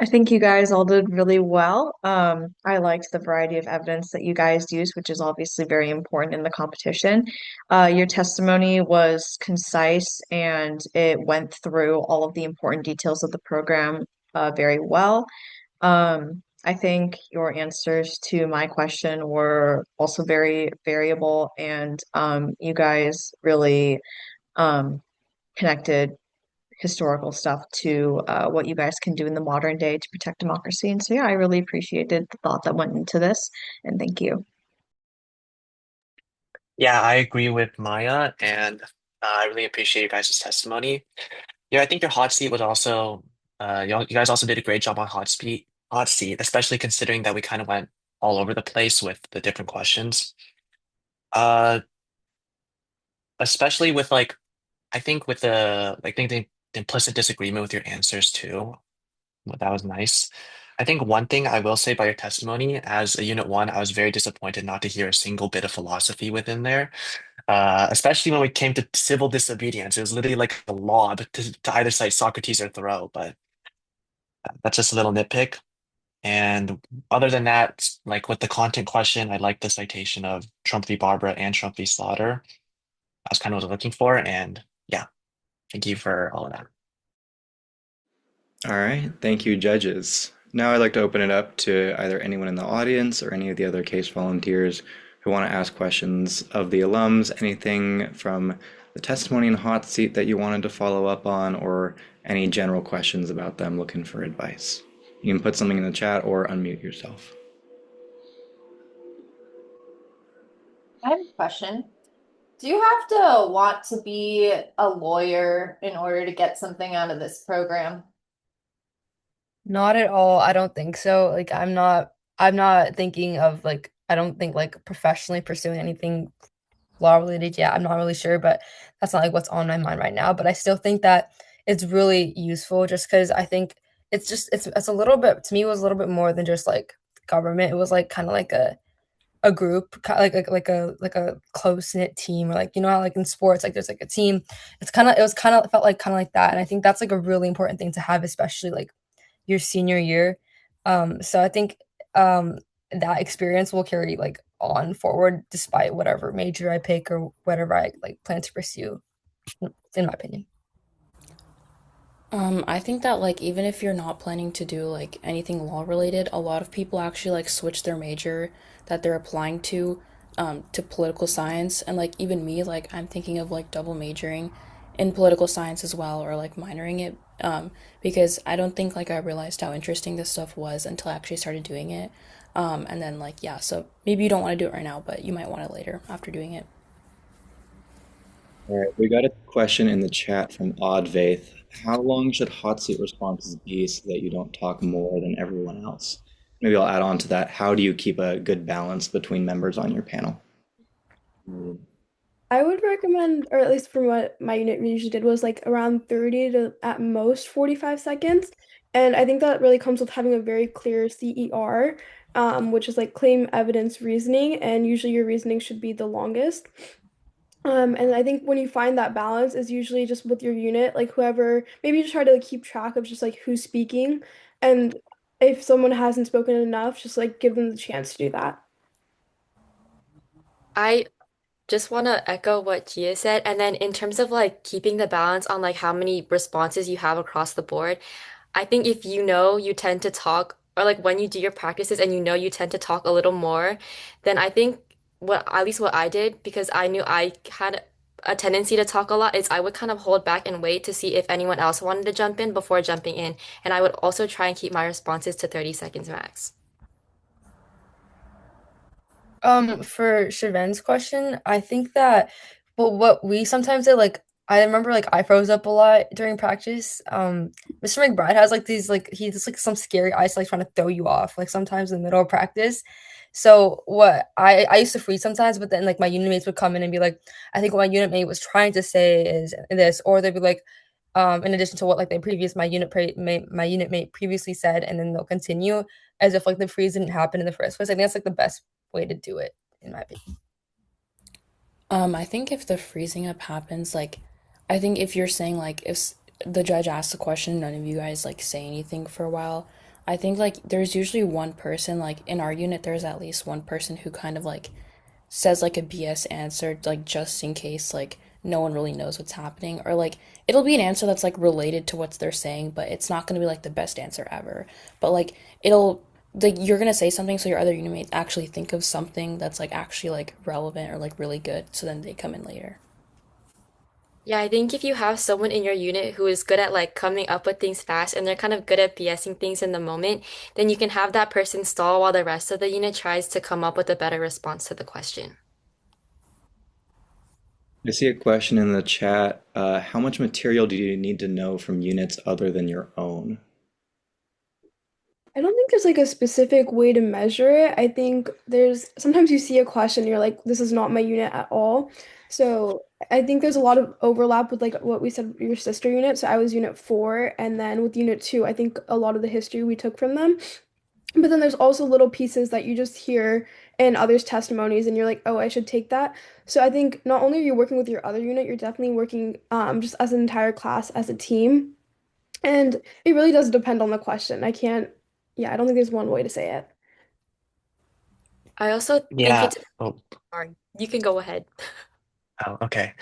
I think you guys all did really well. I liked the variety of evidence that you guys used, which is obviously very important in the competition. Your testimony was concise and it went through all of the important details of the program very well. I think your answers to my question were also very variable, and you guys really um, connected historical stuff to what you guys can do in the modern day to protect democracy. And so, yeah, I really appreciated the thought that went into this, and thank you. Yeah, I agree with Maya, and I really appreciate you guys' testimony. Yeah, I think your hot seat was also, you guys also did a great job on hot seat, especially considering that we kind of went all over the place with the different questions. Uh, Especially with like, I think with the implicit disagreement with your answers too. Well, that was nice. I think one thing I will say about your testimony as a Unit 1, I was very disappointed not to hear a single bit of philosophy within there. Especially when we came to civil disobedience. It was literally like a lob to either cite Socrates or Thoreau, but that's just a little nitpick. And other than that, like with the content question, I like the citation of Trump v. Barbara and Trump v. Slaughter. That's kind of what I was looking for. And yeah, thank you for all of that. All right, thank you, judges. Now I'd like to open it up to either anyone in the audience or any of the other CASE volunteers who want to ask questions of the alums, anything from the testimony and hot seat that you wanted to follow up on, or any general questions about them looking for advice. You can put something in the chat or unmute yourself. I have a question. Do you have to want to be a lawyer in order to get something out of this program? Not at all. I don't think so. Like I'm not thinking of like I don't think like professionally pursuing anything law related yet. I'm not really sure, but that's not like what's on my mind right now. But I still think that it's really useful just because I think it's a little bit to me it was a little bit more than just like government. It was like kind of like a group, like a close knit team, or like you know how like in sports like there's like a team. It felt like kind of like that, and I think that's like a really important thing to have, especially like your senior year. So I think that experience will carry like on forward despite whatever major I pick or whatever I like plan to pursue, in my opinion. I think that like even if you're not planning to do like anything law related, a lot of people actually like switch their major that they're applying to political science. And like even me, like I'm thinking of like double majoring in political science as well, or like minoring it, because I don't think like I realized how interesting this stuff was until I actually started doing it. And then like yeah, so maybe you don't want to do it right now, but you might want it later after doing it. All right, we got a question in the chat from Odd Vaith. How long should hot seat responses be so that you don't talk more than everyone else? Maybe I'll add on to that. How do you keep a good balance between members on your panel? I would recommend, or at least from what my unit usually did, was like around 30 to at most 45 seconds. And I think that really comes with having a very clear CER, which is like claim evidence reasoning, and usually your reasoning should be the longest. And I think when you find that balance is usually just with your unit, like whoever, maybe you just try to like keep track of just like who's speaking. And if someone hasn't spoken enough, just like give them the chance to do that. I just want to echo what Gia said. And then in terms of like keeping the balance on like how many responses you have across the board, I think if you know you tend to talk, or like when you do your practices and you know you tend to talk a little more, then I think what at least what I did, because I knew I had a tendency to talk a lot, is I would kind of hold back and wait to see if anyone else wanted to jump in before jumping in. And I would also try and keep my responses to 30 seconds max. For Shiven's question, I think that well, what we sometimes did, like I remember like I froze up a lot during practice. Mr. McBride has like these like he just like some scary eyes like trying to throw you off like sometimes in the middle of practice. So what I used to freeze sometimes, but then like my unit mates would come in and be like, I think what my unit mate was trying to say is this, or they'd be like, in addition to what like my unit mate previously said, and then they'll continue as if like the freeze didn't happen in the first place. I think that's like the best way to do it, in my opinion. I think if the freezing up happens, like, I think if you're saying like if the judge asks a question, none of you guys like say anything for a while. I think like there's usually one person, like in our unit, there's at least one person who kind of like says like a BS answer, like just in case like no one really knows what's happening, or like it'll be an answer that's like related to what they're saying, but it's not gonna be like the best answer ever. But like it'll like you're gonna say something so your other unit mates actually think of something that's like actually like relevant or like really good, so then they come in later. Yeah, I think if you have someone in your unit who is good at like coming up with things fast and they're kind of good at BSing things in the moment, then you can have that person stall while the rest of the unit tries to come up with a better response to the question. I see a question in the chat. How much material do you need to know from units other than your own? I don't think there's like a specific way to measure it. I think there's sometimes you see a question, you're like, this is not my unit at all. So I think there's a lot of overlap with like what we said, your sister unit. So I was unit 4, and then with unit 2, I think a lot of the history we took from them. But then there's also little pieces that you just hear in others' testimonies, and you're like, oh, I should take that. So I think not only are you working with your other unit, you're definitely working just as an entire class, as a team. And it really does depend on the question. Yeah, I don't think there's one way to say it. I also think Yeah. it's Oh, hard. You can go ahead. oh, okay.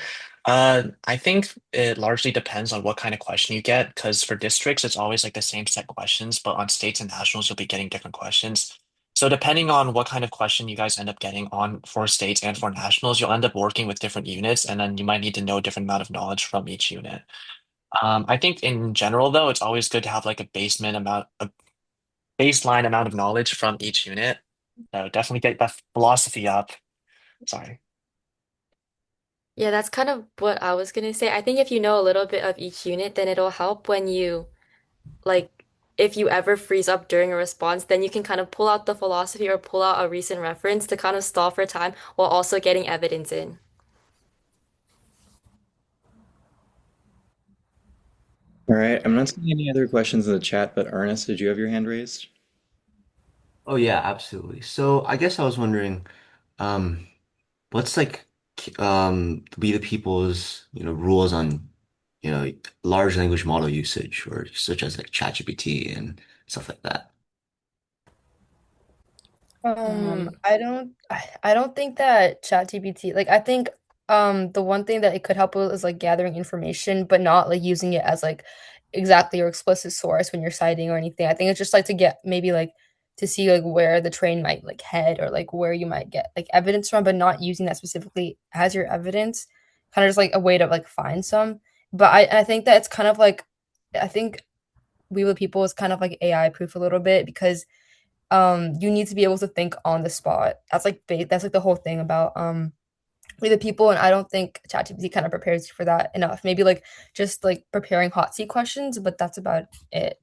I think it largely depends on what kind of question you get, because for districts, it's always like the same set questions, but on states and nationals, you'll be getting different questions. So depending on what kind of question you guys end up getting on for states and for nationals, you'll end up working with different units, and then you might need to know a different amount of knowledge from each unit. I think in general, though, it's always good to have like a baseline amount of knowledge from each unit. So definitely get that philosophy up. Sorry. Yeah, that's kind of what I was gonna say. I think if you know a little bit of each unit, then it'll help when you like if you ever freeze up during a response, then you can kind of pull out the philosophy or pull out a recent reference to kind of stall for time while also getting evidence in. All right, I'm not seeing any other questions in the chat, but Ernest, did you have your hand raised? Oh yeah, absolutely. So I guess I was wondering, um, what's like we the people's, rules on, large language model usage or such as like ChatGPT and stuff like that. Um, I don't think that ChatGPT, like I think the one thing that it could help with is like gathering information, but not like using it as like exactly your explicit source when you're citing or anything. I think it's just like to get maybe like to see like where the train might like head or like where you might get like evidence from, but not using that specifically as your evidence. Kind of just like a way to like find some. But I think that it's kind of like I think We Will People is kind of like AI proof a little bit because you need to be able to think on the spot. That's like the whole thing about We the People, and I don't think ChatGPT kind of prepares you for that enough. Maybe like just like preparing hot seat questions, but that's about it.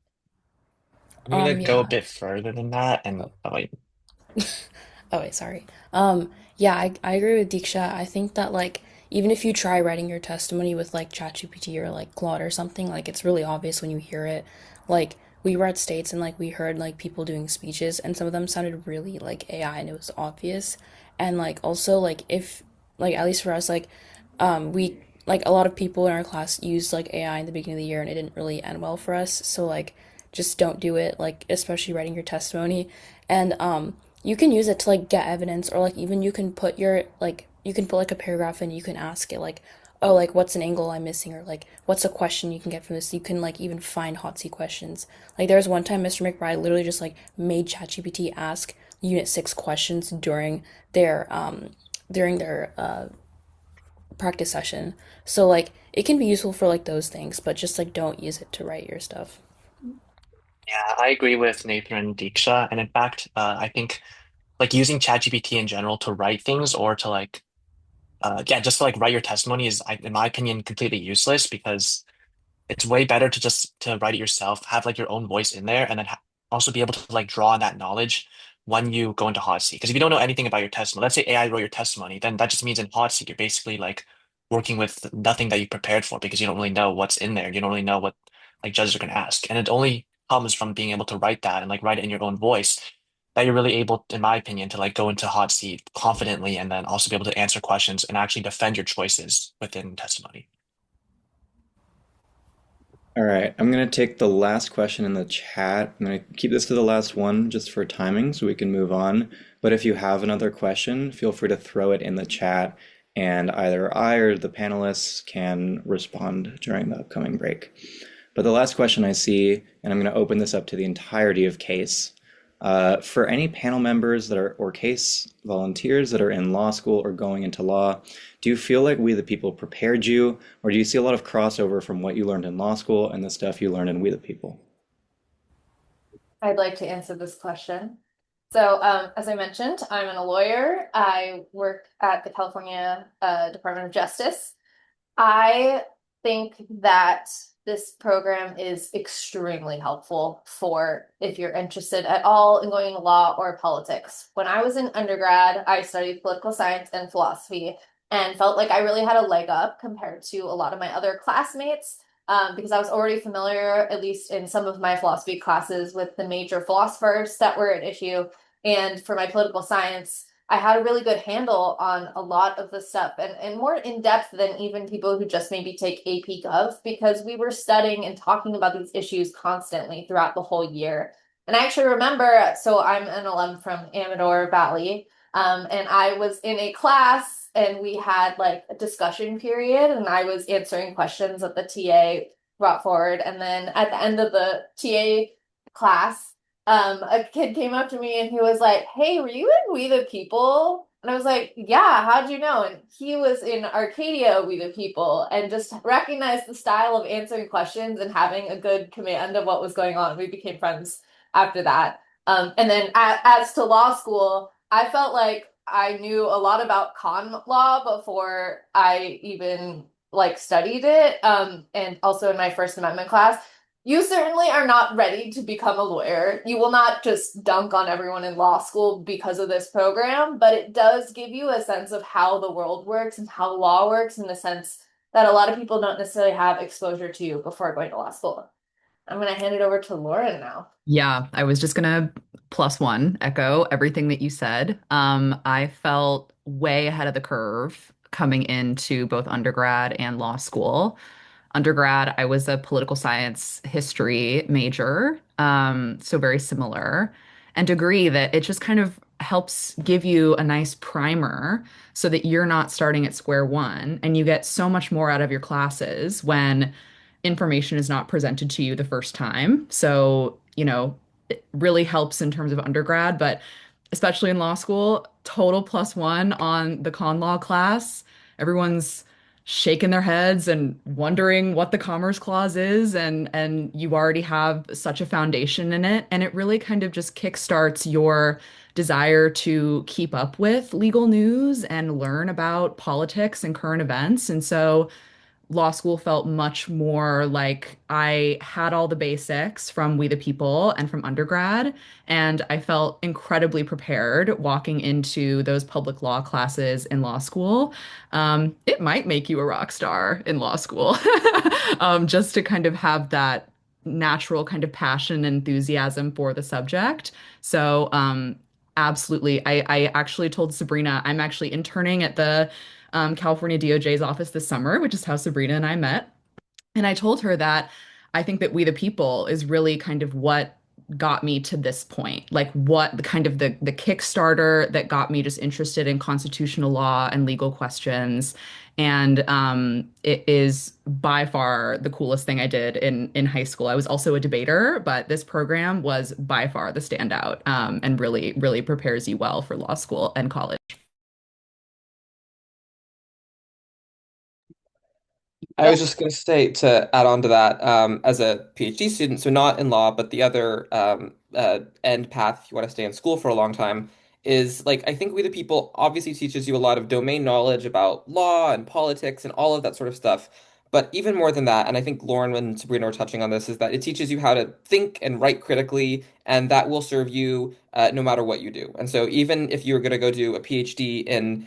I'm gonna go a yeah. bit further than that, and oh, wait. Oh wait, sorry. Yeah, I agree with Diksha. I think that like even if you try writing your testimony with like ChatGPT or like Claude or something, like it's really obvious when you hear it. Like we were at States and like we heard like people doing speeches and some of them sounded really like AI and it was obvious. And like also like if like at least for us we like a lot of people in our class used like AI in the beginning of the year and it didn't really end well for us. So like just don't do it, like especially writing your testimony. And you can use it to like get evidence or like even you can put like a paragraph and you can ask it like, oh, like what's an angle I'm missing or like what's a question you can get from this. You can like even find hot seat questions. Like there was one time Mr. McBride literally just like made ChatGPT ask Unit 6 questions during their practice session. So like it can be useful for like those things, but just like don't use it to write your stuff. Yeah, I agree with Nathan and Diksha. And in fact, I think like using ChatGPT in general to write things or to like yeah, just to like write your testimony is, in my opinion, completely useless because it's way better to just to write it yourself, have like your own voice in there, and then also be able to like draw on that knowledge when you go into hot seat. Because if you don't know anything about your testimony, let's say AI wrote your testimony, then that just means in hot seat you're basically like working with nothing that you prepared for because you don't really know what's in there. You don't really know what like judges are going to ask, and it only comes from being able to write that and like write it in your own voice that you're really able, in my opinion, to like go into hot seat confidently and then also be able to answer questions and actually defend your choices within testimony. All right, I'm gonna take the last question in the chat. I'm gonna keep this to the last one just for timing so we can move on. But if you have another question, feel free to throw it in the chat and either I or the panelists can respond during the upcoming break. But the last question I see, and I'm gonna open this up to the entirety of CASE. For any panel members that are, or CASE volunteers that are in law school or going into law, do you feel like We the People prepared you, or do you see a lot of crossover from what you learned in law school and the stuff you learned in We the People? I'd like to answer this question. So, as I mentioned, I'm a lawyer. I work at the California Department of Justice. I think that this program is extremely helpful for if you're interested at all in going into law or politics. When I was in undergrad, I studied political science and philosophy and felt like I really had a leg up compared to a lot of my other classmates because I was already familiar, at least in some of my philosophy classes, with the major philosophers that were at issue. And for my political science, I had a really good handle on a lot of the stuff and more in depth than even people who just maybe take AP Gov because we were studying and talking about these issues constantly throughout the whole year. And I actually remember, so I'm an alum from Amador Valley, and I was in a class and we had like a discussion period and I was answering questions that the TA brought forward. And then at the end of the TA class, a kid came up to me and he was like, "Hey, were you in We the People?" And I was like, "Yeah, how'd you know?" And he was in Arcadia We the People and just recognized the style of answering questions and having a good command of what was going on. We became friends after that. And then as to law school, I felt like I knew a lot about con law before I even like studied it. And also in my First Amendment class. You certainly are not ready to become a lawyer. You will not just dunk on everyone in law school because of this program, but it does give you a sense of how the world works and how law works in the sense that a lot of people don't necessarily have exposure to before going to law school. I'm going to hand it over to Lauren now. Yeah, I was just gonna plus one echo everything that you said. I felt way ahead of the curve coming into both undergrad and law school. Undergrad, I was a political science history major, so very similar, and agree that it just kind of helps give you a nice primer so that you're not starting at square one and you get so much more out of your classes when information is not presented to you the first time. So, it really helps in terms of undergrad, but especially in law school, total plus one on the con law class. Everyone's shaking their heads and wondering what the Commerce Clause is, and you already have such a foundation in it, and it really kind of just kickstarts your desire to keep up with legal news and learn about politics and current events. And so law school felt much more like I had all the basics from We the People and from undergrad, and I felt incredibly prepared walking into those public law classes in law school. It might make you a rock star in law school, just to kind of have that natural kind of passion and enthusiasm for the subject. So, absolutely. I actually told Sabrina I'm actually interning at the California DOJ's office this summer, which is how Sabrina and I met. And I told her that I think that We the People is really kind of what got me to this point, like what the kind of the Kickstarter that got me just interested in constitutional law and legal questions. And it is by far the coolest thing I did in high school. I was also a debater, but this program was by far the standout, and really, really prepares you well for law school and college. I was just going to say to add on to that, as a PhD student, so not in law, but the other end path, if you want to stay in school for a long time, is like I think We the People obviously teaches you a lot of domain knowledge about law and politics and all of that sort of stuff. But even more than that, and I think Lauren and Sabrina were touching on this, is that it teaches you how to think and write critically, and that will serve you no matter what you do. And so even if you're going to go do a PhD in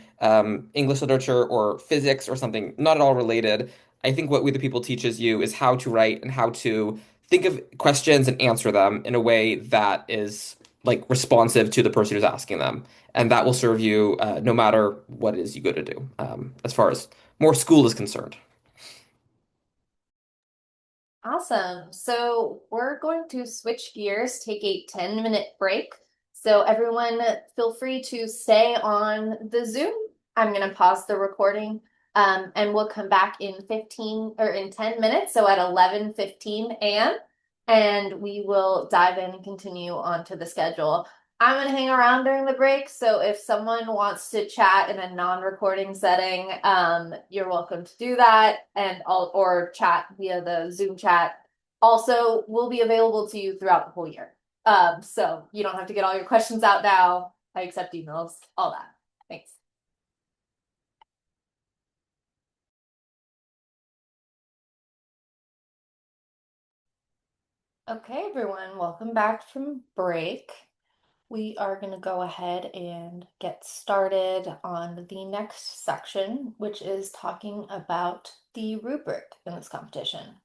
English literature or physics or something not at all related, I think what We the People teaches you is how to write and how to think of questions and answer them in a way that is like responsive to the person who's asking them. And that will serve you no matter what it is you go to do, as far as more school is concerned. Awesome. So we're going to switch gears, take a 10-minute break. So everyone feel free to stay on the Zoom. I'm going to pause the recording and we'll come back in 15 or in 10 minutes. So at 11:15 a.m. and we will dive in and continue on to the schedule. I'm going to hang around during the break, so if someone wants to chat in a non-recording setting, you're welcome to do that, or chat via the Zoom chat. Also, will be available to you throughout the whole year. So you don't have to get all your questions out now. I accept emails, all that. Thanks. Okay, everyone, welcome back from break. We are going to go ahead and get started on the next section, which is talking about the rubric in this competition.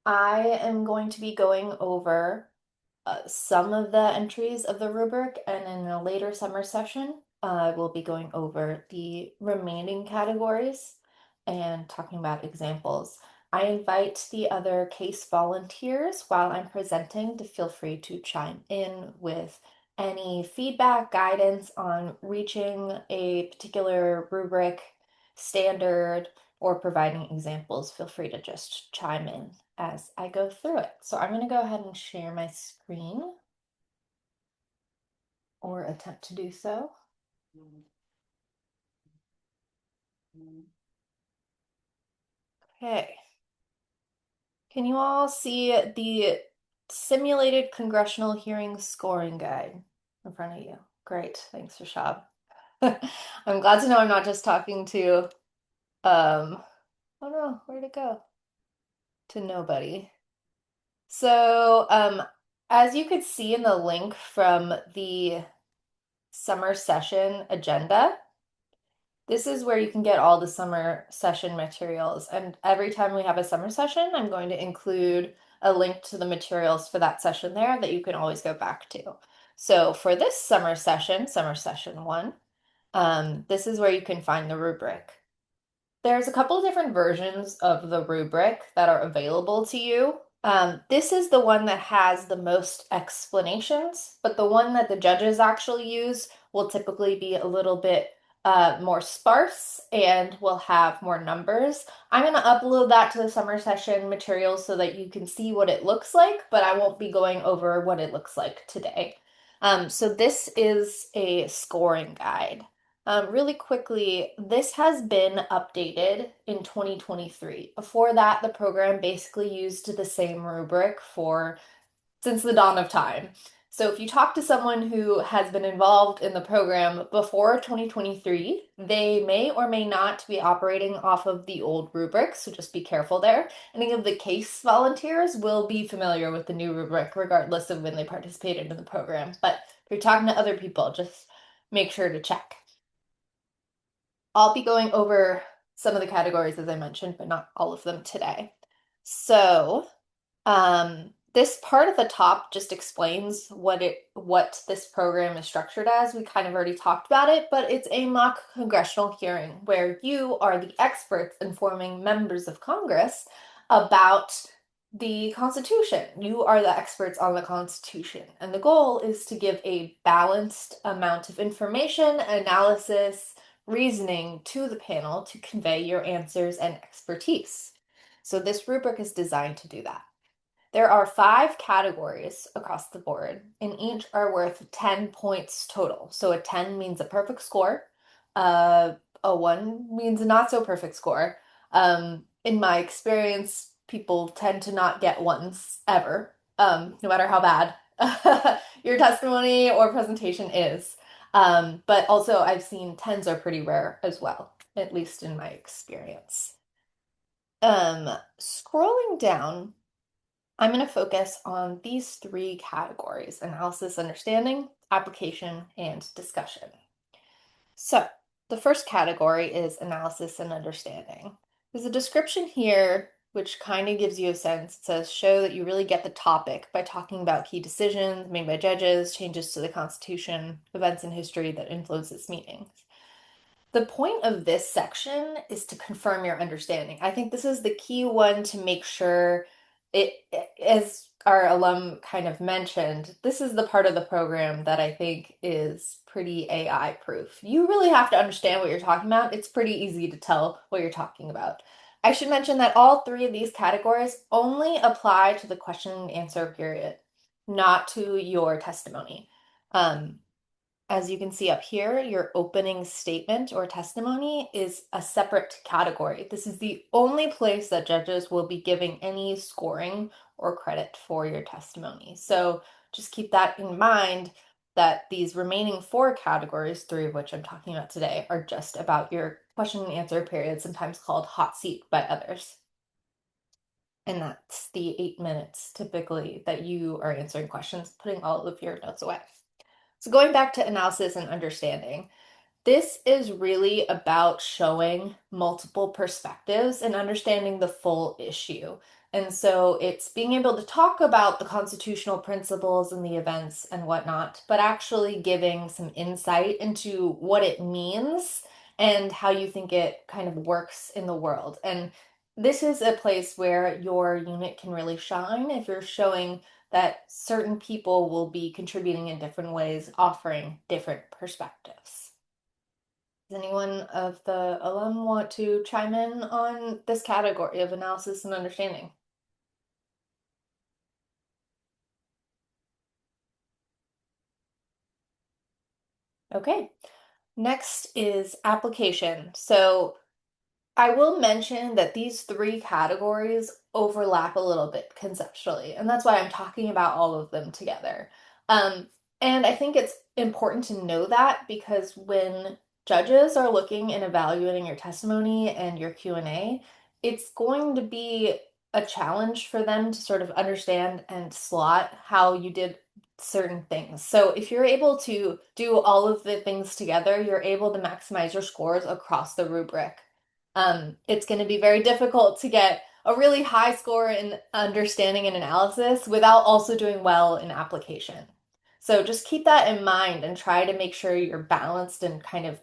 I am going to be going over some of the entries of the rubric, and in a later summer session, I will be going over the remaining categories and talking about examples. I invite the other CACE volunteers while I'm presenting to feel free to chime in with any feedback, guidance on reaching a particular rubric standard or providing examples. Feel free to just chime in as I go through it. So I'm going to go ahead and share my screen or attempt to do so. Okay. Can you all see the simulated congressional hearing scoring guide in front of you? Great. Thanks, Rashab. I'm glad to know I'm not just talking to, oh no, where'd it go? To nobody. So, as you could see in the link from the summer session agenda, this is where you can get all the summer session materials. And every time we have a summer session, I'm going to include a link to the materials for that session there that you can always go back to. So for this summer session 1, this is where you can find the rubric. There's a couple different versions of the rubric that are available to you. This is the one that has the most explanations, but the one that the judges actually use will typically be a little bit more sparse and will have more numbers. I'm going to upload that to the summer session materials so that you can see what it looks like, but I won't be going over what it looks like today. So this is a scoring guide. Really quickly, this has been updated in 2023. Before that, the program basically used the same rubric for since the dawn of time. So if you talk to someone who has been involved in the program before 2023, they may or may not be operating off of the old rubric, so just be careful there. Any of the CASE volunteers will be familiar with the new rubric regardless of when they participated in the program. But if you're talking to other people, just make sure to check. I'll be going over some of the categories as I mentioned, but not all of them today. So, this part at the top just explains what this program is structured as. We kind of already talked about it, but it's a mock congressional hearing where you are the experts informing members of Congress about the Constitution. You are the experts on the Constitution, and the goal is to give a balanced amount of information, analysis, reasoning to the panel to convey your answers and expertise. So this rubric is designed to do that. There are 5 categories across the board, and each are worth 10 points total. So a 10 means a perfect score. A 1 means a not so perfect score. In my experience, people tend to not get ones ever, no matter how bad your testimony or presentation is. But also I've seen 10s are pretty rare as well, at least in my experience. Scrolling down, I'm going to focus on these 3 categories: analysis, understanding, application, and discussion. So, the first category is analysis and understanding. There's a description here which kind of gives you a sense. It says, show that you really get the topic by talking about key decisions made by judges, changes to the Constitution, events in history that influence its meanings. the point of this section is to confirm your understanding. I think this is the key one to make sure it, as our alum kind of mentioned, this is the part of the program that I think is pretty AI proof. You really have to understand what you're talking about. It's pretty easy to tell what you're talking about. I should mention that all three of these categories only apply to the question and answer period, not to your testimony. As you can see up here, your opening statement or testimony is a separate category. This is the only place that judges will be giving any scoring or credit for your testimony. So just keep that in mind that these remaining four categories, three of which I'm talking about today, are just about your question and answer period, sometimes called hot seat by others. And that's the 8 minutes typically that you are answering questions, putting all of your notes away. So going back to analysis and understanding, this is really about showing multiple perspectives and understanding the full issue. And so it's being able to talk about the constitutional principles and the events and whatnot, but actually giving some insight into what it means and how you think it kind of works in the world. And this is a place where your unit can really shine if you're showing that certain people will be contributing in different ways, offering different perspectives. Does anyone of the alum want to chime in on this category of analysis and understanding? Okay, next is application. So I will mention that these three categories overlap a little bit conceptually, and that's why I'm talking about all of them together. Um, and I think it's important to know that because when judges are looking and evaluating your testimony and your Q&A, it's going to be a challenge for them to sort of understand and slot how you did certain things. So if you're able to do all of the things together, you're able to maximize your scores across the rubric. It's going to be very difficult to get a really high score in understanding and analysis without also doing well in application. So just keep that in mind and try to make sure you're balanced and kind of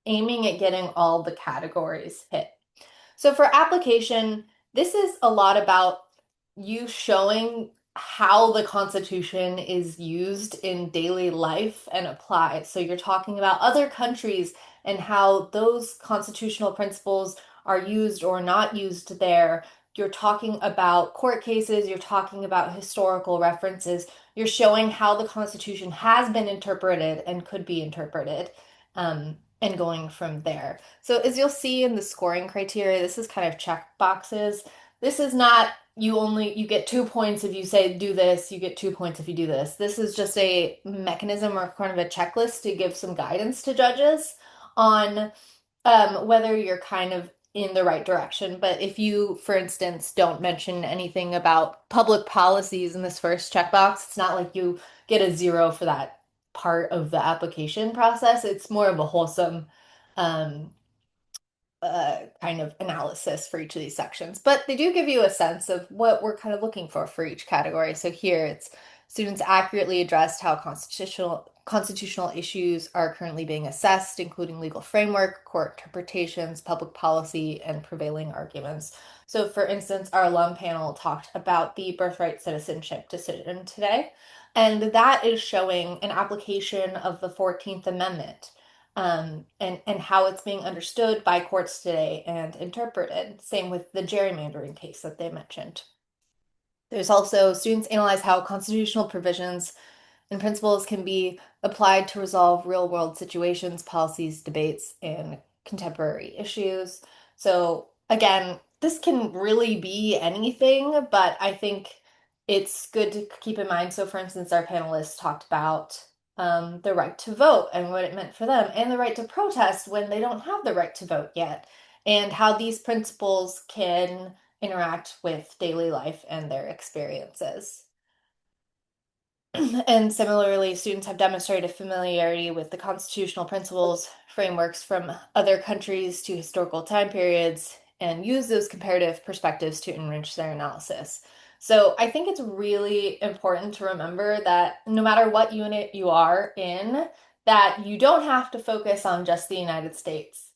aiming at getting all the categories hit. So for application, this is a lot about you showing how the Constitution is used in daily life and applied. So you're talking about other countries and how those constitutional principles are used or not used there. You're talking about court cases, you're talking about historical references, you're showing how the Constitution has been interpreted and could be interpreted. And going from there. So as you'll see in the scoring criteria, this is kind of check boxes. This is not you get 2 points if you say do this, you get 2 points if you do this. This is just a mechanism or kind of a checklist to give some guidance to judges on whether you're kind of in the right direction. But if you, for instance, don't mention anything about public policies in this first checkbox, it's not like you get a 0 for that part of the application process. It's more of a wholesome um, kind of analysis for each of these sections. But they do give you a sense of what we're kind of looking for each category. So here it's students accurately addressed how constitutional issues are currently being assessed, including legal framework, court interpretations, public policy, and prevailing arguments. So for instance, our alum panel talked about the birthright citizenship decision today, and that is showing an application of the 14th Amendment and how it's being understood by courts today and interpreted. Same with the gerrymandering case that they mentioned. There's also students analyze how constitutional provisions and principles can be applied to resolve real-world situations, policies, debates, and contemporary issues. So again, this can really be anything, but I think it's good to keep in mind. So for instance, our panelists talked about the right to vote and what it meant for them, and the right to protest when they don't have the right to vote yet, and how these principles can interact with daily life and their experiences. And similarly, students have demonstrated familiarity with the constitutional principles, frameworks from other countries to historical time periods, and use those comparative perspectives to enrich their analysis. So I think it's really important to remember that no matter what unit you are in, that you don't have to focus on just the United States.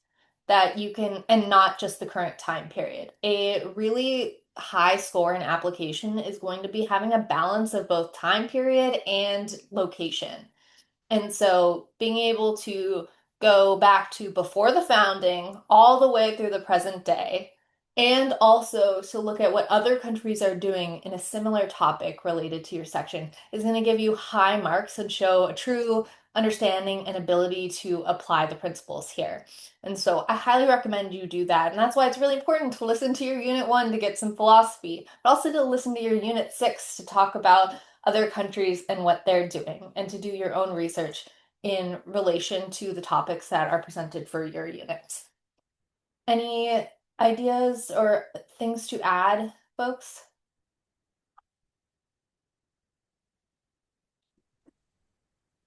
that you can, and not just the current time period. A really high score in application is going to be having a balance of both time period and location. And so being able to go back to before the founding all the way through the present day, and also to look at what other countries are doing in a similar topic related to your section is going to give you high marks and show a true understanding and ability to apply the principles here. And so I highly recommend you do that. And that's why it's really important to listen to your Unit 1 to get some philosophy, but also to listen to your Unit 6 to talk about other countries and what they're doing, and to do your own research in relation to the topics that are presented for your units. Any ideas or things to add, folks?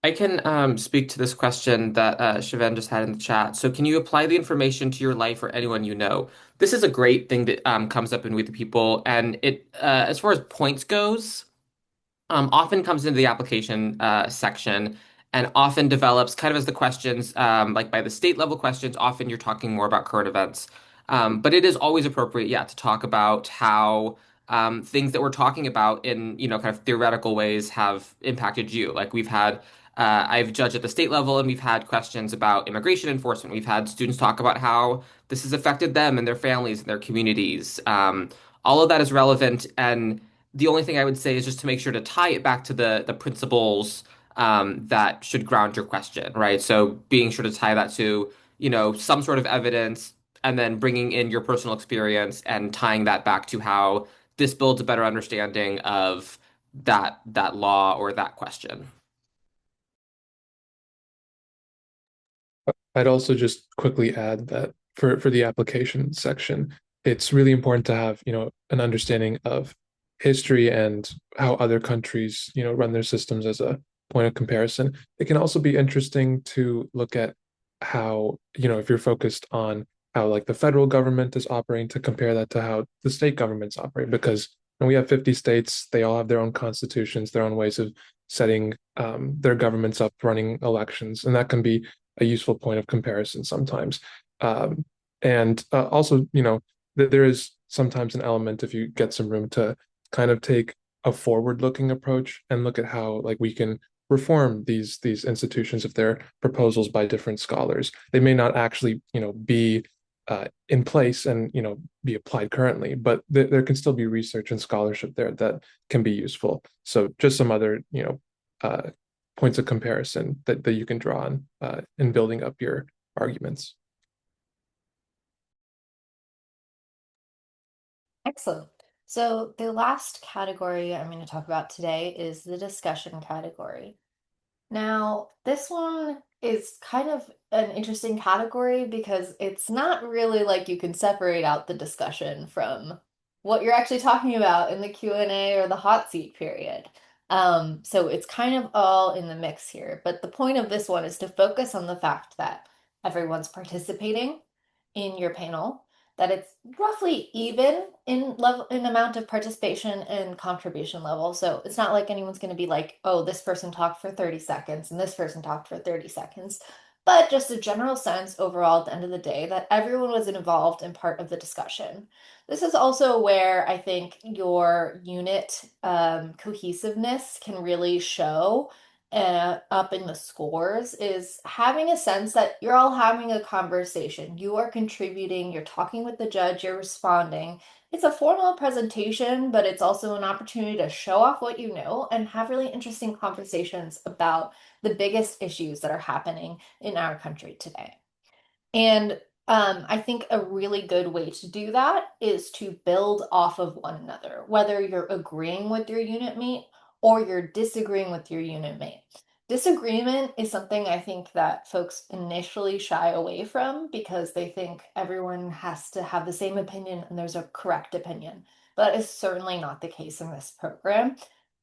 I can speak to this question that Shiven just had in the chat. So, can you apply the information to your life or anyone you know? This is a great thing that comes up in We the People, and it as far as points goes, often comes into the application section and often develops kind of as the questions, like by the state level questions, often you're talking more about current events. But it is always appropriate, yeah, to talk about how things that we're talking about in, kind of theoretical ways have impacted you. Like I've judged at the state level and we've had questions about immigration enforcement. We've had students talk about how this has affected them and their families and their communities. All of that is relevant, and the only thing I would say is just to make sure to tie it back to the principles that should ground your question, right? So being sure to tie that to, some sort of evidence, and then bringing in your personal experience and tying that back to how this builds a better understanding of that law or that question. I'd also just quickly add that for the application section, it's really important to have, an understanding of history and how other countries, run their systems as a point of comparison. It can also be interesting to look at how, if you're focused on how like the federal government is operating, to compare that to how the state governments operate, because we have 50 states, they all have their own constitutions, their own ways of setting their governments up, running elections, and that can be a useful point of comparison sometimes. And also, there is sometimes an element, if you get some room, to kind of take a forward-looking approach and look at how like we can reform these institutions if they're proposals by different scholars. They may not actually, be in place and be applied currently, but there can still be research and scholarship there that can be useful. So just some other uh, points of comparison that you can draw on in building up your arguments. Excellent. So the last category I'm going to talk about today is the discussion category. Now, this one is kind of an interesting category because it's not really like you can separate out the discussion from what you're actually talking about in the Q&A or the hot seat period. So it's kind of all in the mix here. But the point of this one is to focus on the fact that everyone's participating in your panel, that it's roughly even in level in amount of participation and contribution level. So it's not like anyone's going to be like, oh, this person talked for 30 seconds and this person talked for 30 seconds, but just a general sense overall at the end of the day that everyone was involved in part of the discussion. This is also where I think your unit cohesiveness can really show up in the scores, is having a sense that you're all having a conversation. You are contributing, you're talking with the judge, you're responding. It's a formal presentation, but it's also an opportunity to show off what you know and have really interesting conversations about the biggest issues that are happening in our country today. And I think a really good way to do that is to build off of one another, whether you're agreeing with your unit mate or you're disagreeing with your unit mate. Disagreement is something I think that folks initially shy away from because they think everyone has to have the same opinion and there's a correct opinion. But that is certainly not the case in this program.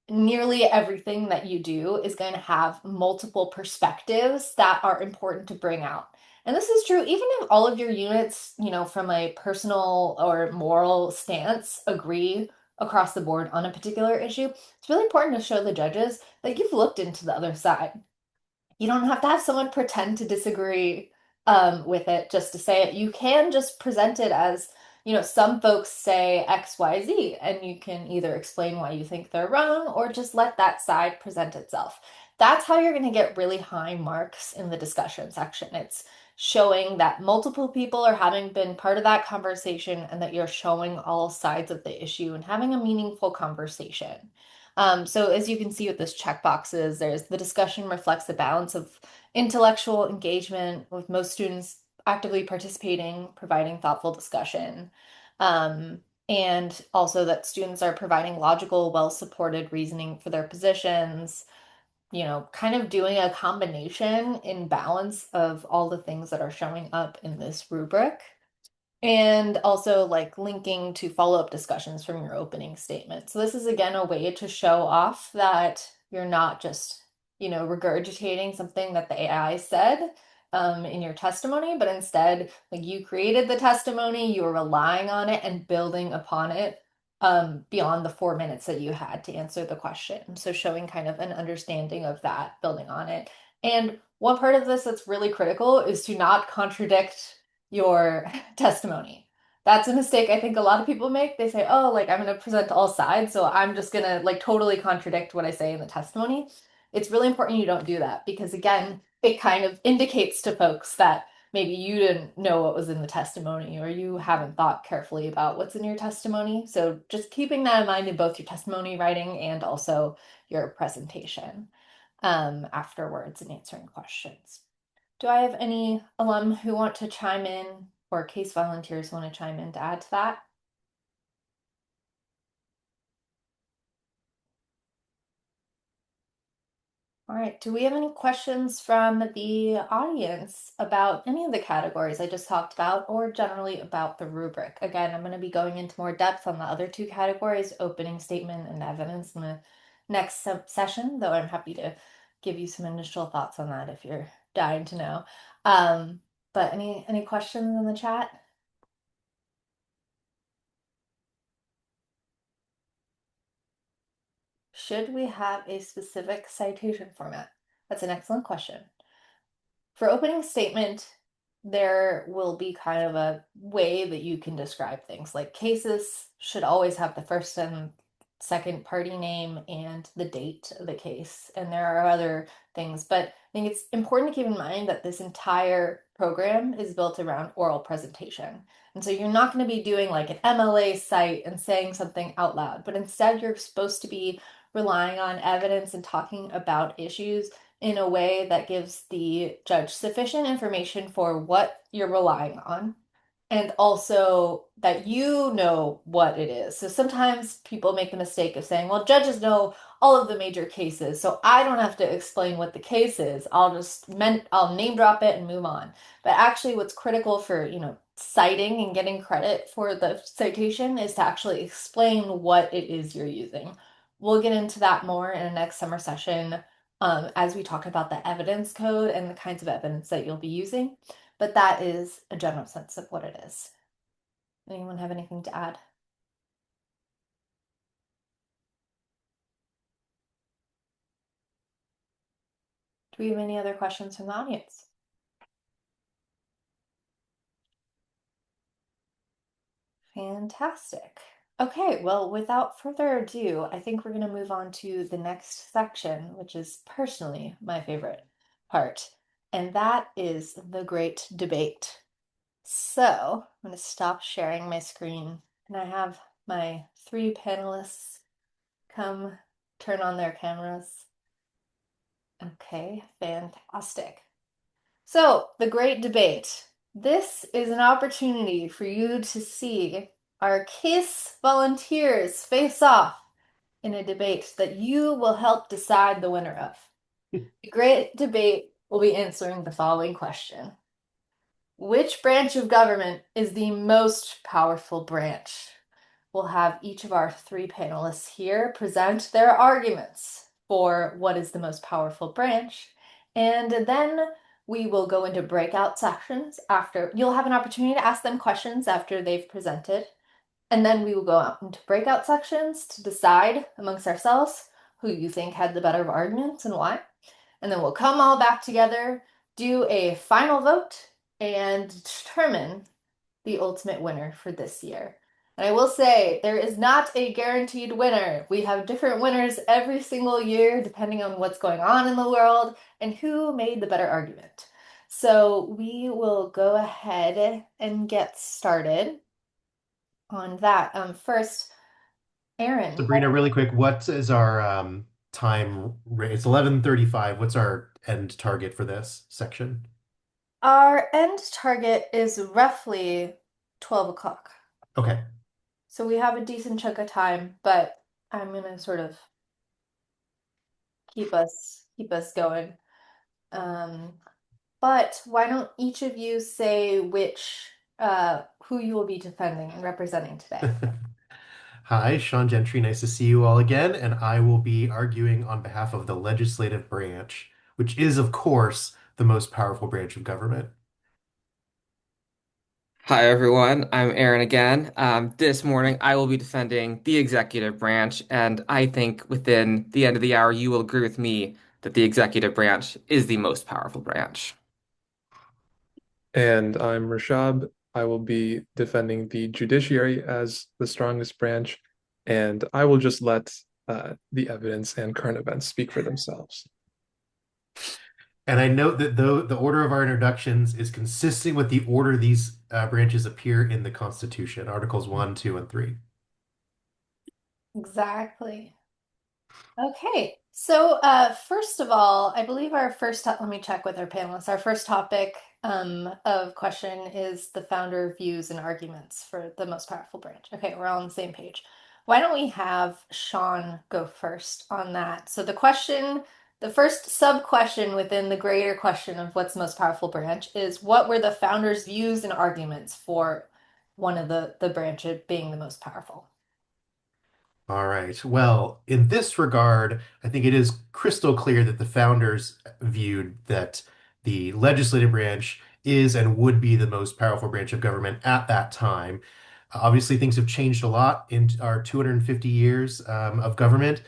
Nearly everything that you do is going to have multiple perspectives that are important to bring out. And this is true even if all of your units, from a personal or moral stance, agree across the board on a particular issue. It's really important to show the judges that you've looked into the other side. You don't have to have someone pretend to disagree with it just to say it. You can just present it as, some folks say X, Y, Z, and you can either explain why you think they're wrong or just let that side present itself. That's how you're going to get really high marks in the discussion section. It's showing that multiple people are having been part of that conversation and that you're showing all sides of the issue and having a meaningful conversation. So as you can see with this checkboxes, there's the discussion reflects the balance of intellectual engagement with most students actively participating, providing thoughtful discussion, and also that students are providing logical, well-supported reasoning for their positions, kind of doing a combination in balance of all the things that are showing up in this rubric. And also like linking to follow-up discussions from your opening statement. So this is again a way to show off that you're not just, regurgitating something that the AI said in your testimony, but instead, like you created the testimony, you were relying on it and building upon it beyond the 4 minutes that you had to answer the question. So showing kind of an understanding of that, building on it. And one part of this that's really critical is to not contradict your testimony. That's a mistake I think a lot of people make. They say, oh, like I'm going to present all sides, so I'm just going to like totally contradict what I say in the testimony. It's really important you don't do that because, again, it kind of indicates to folks that maybe you didn't know what was in the testimony or you haven't thought carefully about what's in your testimony. So just keeping that in mind in both your testimony writing and also your presentation afterwards and answering questions. Do I have any alum who want to chime in or CACE volunteers who want to chime in to add to that? All right, do we have any questions from the audience about any of the categories I just talked about or generally about the rubric? Again, I'm going to be going into more depth on the other two categories, opening statement and evidence in the next session, though I'm happy to give you some initial thoughts on that if you're dying to know. But any questions in the chat? Should we have a specific citation format? That's an excellent question. For opening statement, there will be kind of a way that you can describe things. Like cases should always have the first and second party name and the date of the case. And there are other things, but I think it's important to keep in mind that this entire program is built around oral presentation. And so you're not going to be doing like an MLA site and saying something out loud, but instead you're supposed to be relying on evidence and talking about issues in a way that gives the judge sufficient information for what you're relying on and also that you know what it is. So sometimes people make the mistake of saying, well, judges know all of the major cases, so I don't have to explain what the case is. I'll name drop it and move on. But actually what's critical for, citing and getting credit for the citation is to actually explain what it is you're using. We'll get into that more in a next summer session as we talk about the evidence code and the kinds of evidence that you'll be using. But that is a general sense of what it is. Anyone have anything to add? Do we have any other questions from the audience? Fantastic. Okay, well, without further ado, I think we're going to move on to the next section, which is personally my favorite part, and that is the great debate. So I'm going to stop sharing my screen, and I have my three panelists come turn on their cameras. Okay, fantastic. So, the great debate. This is an opportunity for you to see our CACE volunteers face off in a debate that you will help decide the winner of. The great debate will be answering the following question. Which branch of government is the most powerful branch? We'll have each of our three panelists here present their arguments for what is the most powerful branch. And then we will go into breakout sessions after. You'll have an opportunity to ask them questions after they've presented. And then we will go out into breakout sections to decide amongst ourselves who you think had the better arguments and why. And then we'll come all back together, do a final vote, and determine the ultimate winner for this year. And I will say, there is not a guaranteed winner. We have different winners every single year, depending on what's going on in the world and who made the better argument. So we will go ahead and get started on that. First, Aaron, Sabrina, really quick, what is our time? It's 11:35. What's our end target for this section? our end target is roughly 12 o'clock. Okay. So we have a decent chunk of time, but I'm gonna sort of keep us going. Um, but why don't each of you say which who you will be defending and representing today? Hi, Sean Gentry. Nice to see you all again. And I will be arguing on behalf of the legislative branch, which is, of course, the most powerful branch of government. Hi, everyone. I'm Aaron again. This morning, I will be defending the executive branch, and I think within the end of the hour, you will agree with me that the executive branch is the most powerful branch. And I'm Rashab. I will be defending the judiciary as the strongest branch, and I will just let the evidence and current events speak for themselves. And I note that though the order of our introductions is consistent with the order these branches appear in the Constitution, Articles 1, 2, and 3. Exactly. Okay, so first of all, I believe our first let me check with our panelists. Our first topic of question is the founder views and arguments for the most powerful branch. Okay, we're all on the same page. Why don't we have Sean go first on that? So the question, the first sub question within the greater question of what's the most powerful branch is what were the founders' views and arguments for one of the branch being the most powerful? All right. Well, in this regard, I think it is crystal clear that the founders viewed that the legislative branch is and would be the most powerful branch of government at that time. Obviously, things have changed a lot in our 250 years of government,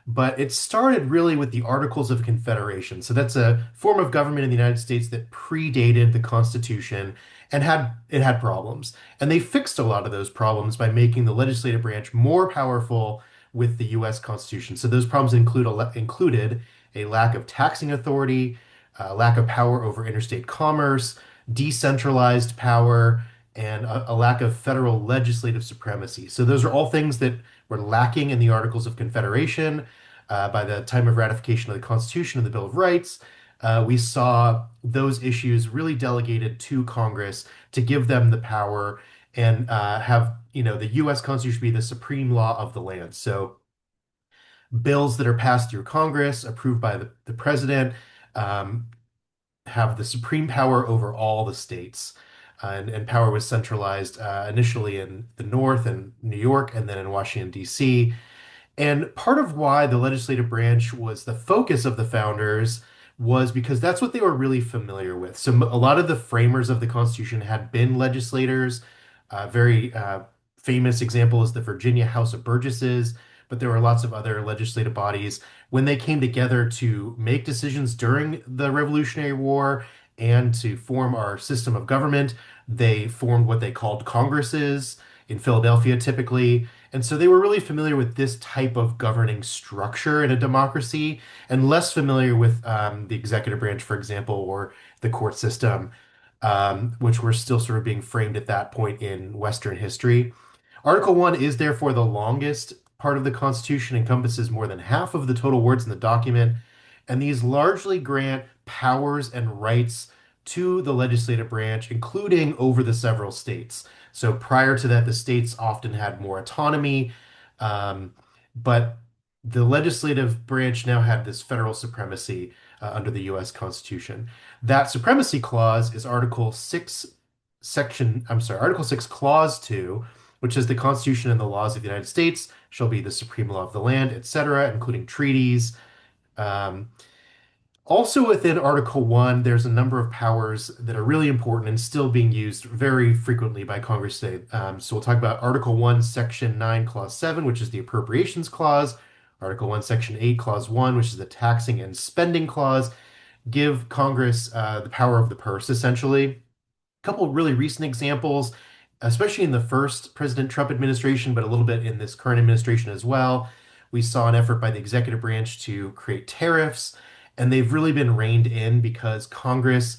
but it started really with the Articles of Confederation. So that's a form of government in the United States that predated the Constitution and had problems. And they fixed a lot of those problems by making the legislative branch more powerful with the U.S. Constitution. So those problems included a lack of taxing authority, lack of power over interstate commerce, decentralized power, and a lack of federal legislative supremacy. So those are all things that were lacking in the Articles of Confederation. By the time of ratification of the Constitution and the Bill of Rights, we saw those issues really delegated to Congress to give them the power and have, the U.S. Constitution be the supreme law of the land. So bills that are passed through Congress, approved by the president, um, have the supreme power over all the states. And power was centralized initially in the North and New York, and then in Washington, D.C. And part of why the legislative branch was the focus of the founders was because that's what they were really familiar with. So a lot of the framers of the Constitution had been legislators. A very famous example is the Virginia House of Burgesses, but there were lots of other legislative bodies. When they came together to make decisions during the Revolutionary War and to form our system of government, they formed what they called Congresses in Philadelphia, typically. And so they were really familiar with this type of governing structure in a democracy and less familiar with the executive branch, for example, or the court system, which were still sort of being framed at that point in Western history. Article 1 is therefore the longest part of the Constitution, encompasses more than half of the total words in the document, and these largely grant powers and rights to the legislative branch, including over the several states. So prior to that, the states often had more autonomy, but the legislative branch now had this federal supremacy under the U.S. Constitution. That supremacy clause is Article 6, Clause 2, which says the Constitution and the laws of the United States shall be the supreme law of the land, etc., including treaties. Um, Also within Article 1, there's a number of powers that are really important and still being used very frequently by Congress today. So we'll talk about Article 1, Section 9, Clause 7, which is the Appropriations Clause. Article 1, Section 8, Clause 1, which is the Taxing and Spending Clause, give Congress the power of the purse, essentially. couple of really recent examples, especially in the first President Trump administration, but a little bit in this current administration as well. We saw an effort by the executive branch to create tariffs, and they've really been reined in because Congress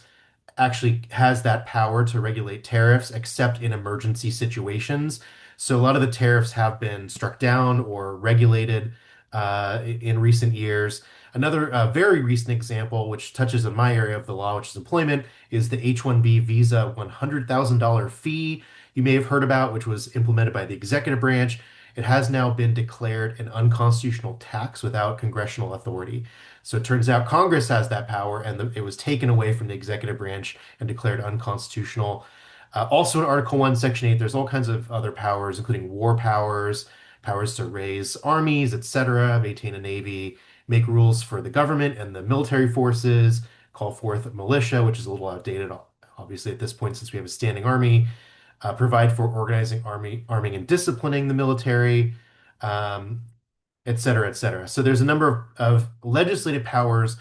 actually has that power to regulate tariffs, except in emergency situations. So a lot of the tariffs have been struck down or regulated in recent years. Another very recent example, which touches on my area of the law, which is employment, is the H-1B visa $100,000 fee you may have heard about, which was implemented by the executive branch. It has now been declared an unconstitutional tax without congressional authority. So it turns out Congress has that power, and it was taken away from the executive branch and declared unconstitutional. Also, in Article 1, Section 8, there's all kinds of other powers, including war powers, powers to raise armies, etc., maintain a navy, make rules for the government and the military forces, call forth a militia, which is a little outdated, obviously, at this point, since we have a standing army, provide for organizing arming and disciplining the military, um, et cetera, et cetera. So there's a number of legislative powers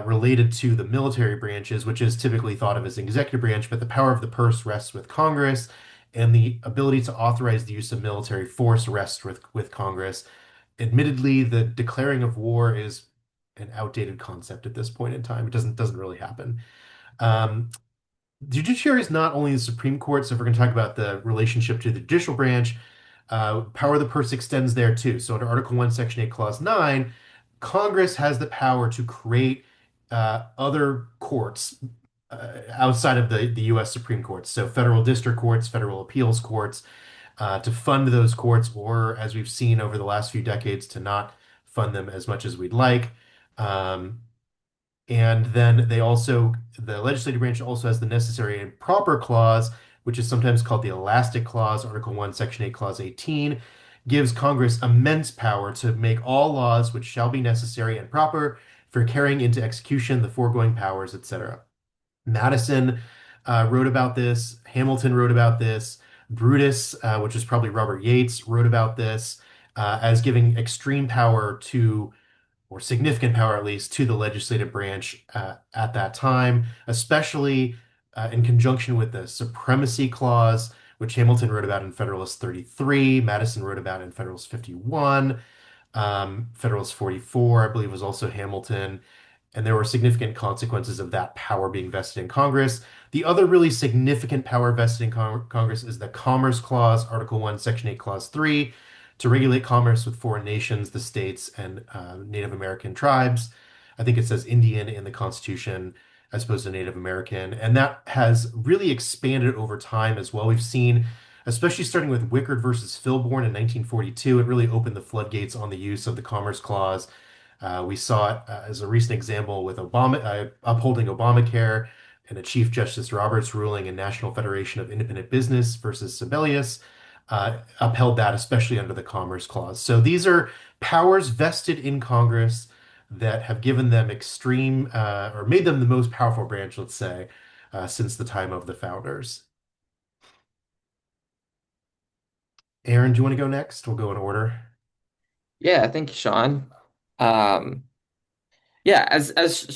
related to the military branches, which is typically thought of as the executive branch, but the power of the purse rests with Congress, and the ability to authorize the use of military force rests with Congress. Admittedly, the declaring of war is an outdated concept at this point in time. It doesn't really happen. Um, Judiciary is not only the Supreme Court, so if we're going to talk about the relationship to the judicial branch, power of the purse extends there too. So under Article 1, Section 8, Clause 9, Congress has the power to create other courts outside of the U.S. Supreme Court. So federal district courts, federal appeals courts, to fund those courts, or as we've seen over the last few decades, to not fund them as much as we'd like. Um, and then the legislative branch also has the necessary and proper clause, which is sometimes called the elastic clause, Article 1, Section 8, Clause 18, gives Congress immense power to make all laws which shall be necessary and proper for carrying into execution the foregoing powers, etc. Madison wrote about this, Hamilton wrote about this, Brutus, which is probably Robert Yates, wrote about this as giving extreme power to or significant power at least to the legislative branch at that time, especially in conjunction with the Supremacy Clause, which Hamilton wrote about in Federalist 33, Madison wrote about in Federalist 51, Federalist 44, I believe, was also Hamilton. And there were significant consequences of that power being vested in Congress. The other really significant power vested in Congress is the Commerce Clause, Article 1, Section 8, Clause 3, to regulate commerce with foreign nations, the states, and Native American tribes. I think it says Indian in the Constitution as opposed to Native American. And that has really expanded over time as well. We've seen, especially starting with Wickard versus Filborn in 1942, it really opened the floodgates on the use of the Commerce Clause. We saw it as a recent example with Obama upholding Obamacare and a Chief Justice Roberts ruling in National Federation of Independent Business versus Sebelius upheld that, especially under the Commerce Clause. So these are powers vested in Congress that have given them extreme or made them the most powerful branch, let's say, since the time of the founders. Aaron, do you want to go next? We'll go in order. Yeah, thank you, Sean. Um, Yeah, as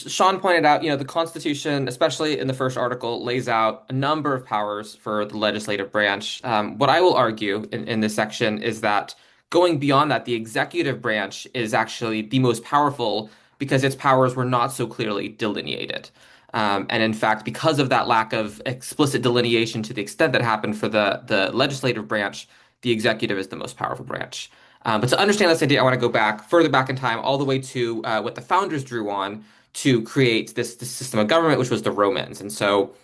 Sean pointed out, the Constitution, especially in the first article, lays out a number of powers for the legislative branch. What I will argue in this section is that going beyond that, the executive branch is actually the most powerful because its powers were not so clearly delineated. And in fact, because of that lack of explicit delineation to the extent that happened for the legislative branch, the executive is the most powerful branch. But to understand this idea, I want to go back further back in time, all the way to what the founders drew on to create this system of government, which was the Romans. And so,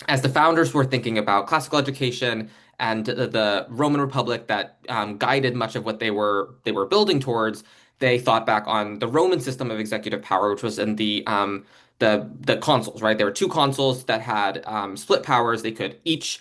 as the founders were thinking about classical education and the Roman Republic that guided much of what they were building towards, they thought back on the Roman system of executive power, which was in the consuls, right? There were two consuls that had split powers. They could each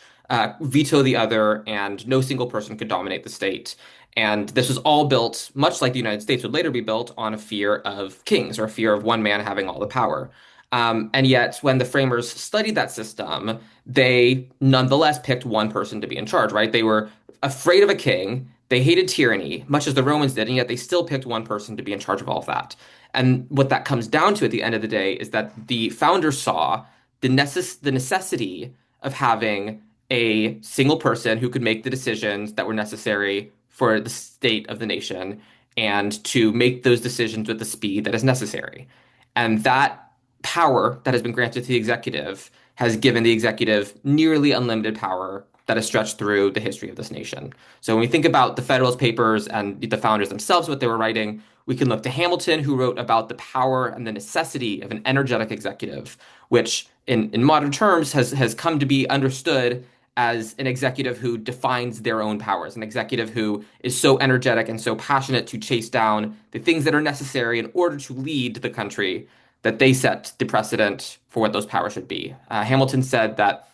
veto the other, and no single person could dominate the state. And this was all built, much like the United States would later be built, on a fear of kings or a fear of one man having all the power. And yet, when the framers studied that system, they nonetheless picked one person to be in charge, right? They were afraid of a king. They hated tyranny, much as the Romans did, and yet they still picked one person to be in charge of all of that. And what that comes down to at the end of the day is that the founders saw the necessity of having a single person who could make the decisions that were necessary for the state of the nation and to make those decisions with the speed that is necessary. And that power that has been granted to the executive has given the executive nearly unlimited power that has stretched through the history of this nation. So when we think about the Federalist Papers and the founders themselves, what they were writing, we can look to Hamilton, who wrote about the power and the necessity of an energetic executive, which in modern terms has come to be understood as an executive who defines their own powers, an executive who is so energetic and so passionate to chase down the things that are necessary in order to lead the country that they set the precedent for what those powers should be. Hamilton said that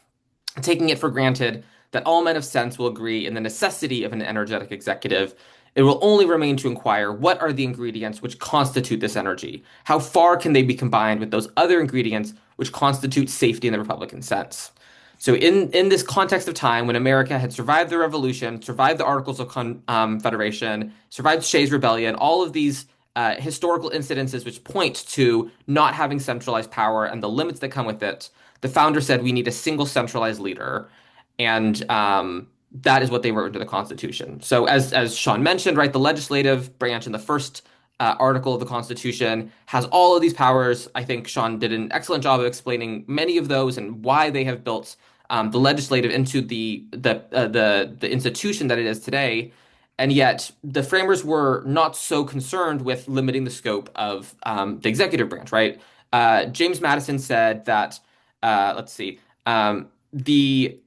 taking it for granted that all men of sense will agree in the necessity of an energetic executive, it will only remain to inquire what are the ingredients which constitute this energy? How far can they be combined with those other ingredients which constitute safety in the Republican sense? So, in this context of time, when America had survived the Revolution, survived the Articles of Confederation, survived Shays' Rebellion, all of these historical incidences which point to not having centralized power and the limits that come with it, the founder said we need a single centralized leader, and that is what they wrote into the Constitution. So, as Sean mentioned, right, the legislative branch in the first article of the Constitution has all of these powers. I think Sean did an excellent job of explaining many of those and why they have built the legislative into the institution that it is today. And yet, the framers were not so concerned with limiting the scope of the executive branch, right? James Madison said that, let's see, the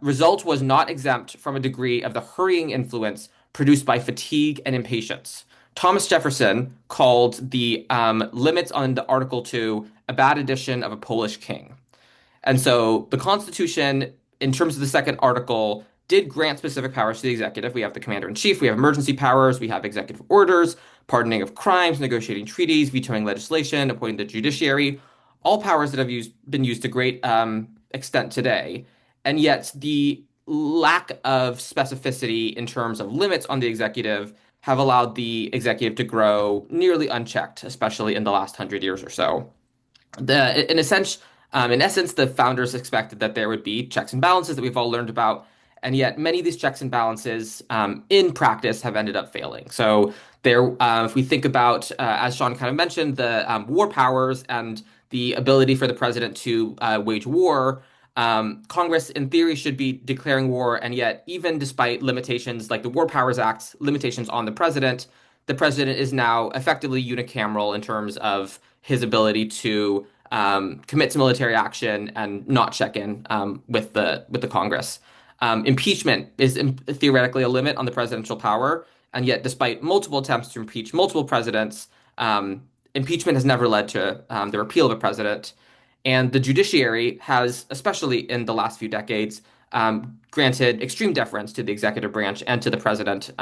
result was not exempt from a degree of the hurrying influence produced by fatigue and impatience. Thomas Jefferson called the limits on the Article 2 a bad edition of a Polish king. And so the Constitution, in terms of the second article, did grant specific powers to the executive. We have the commander in chief, we have emergency powers, we have executive orders, pardoning of crimes, negotiating treaties, vetoing legislation, appointing the judiciary, all powers that have been used to great extent today. And yet the lack of specificity in terms of limits on the executive have allowed the executive to grow nearly unchecked, especially in the last 100 years or so. In essence, the founders expected that there would be checks and balances that we've all learned about, and yet many of these checks and balances, in practice, have ended up failing. So if we think about, as Sean kind of mentioned, the war powers and the ability for the president to wage war. Congress, in theory, should be declaring war, and yet, even despite limitations like the War Powers Act, limitations on the president is now effectively unicameral in terms of his ability to commit to military action and not check in with the Congress. Impeachment is theoretically a limit on the presidential power, and yet, despite multiple attempts to impeach multiple presidents, impeachment has never led to the repeal of a president. And the judiciary has, especially in the last few decades, granted extreme deference to the executive branch and to the president,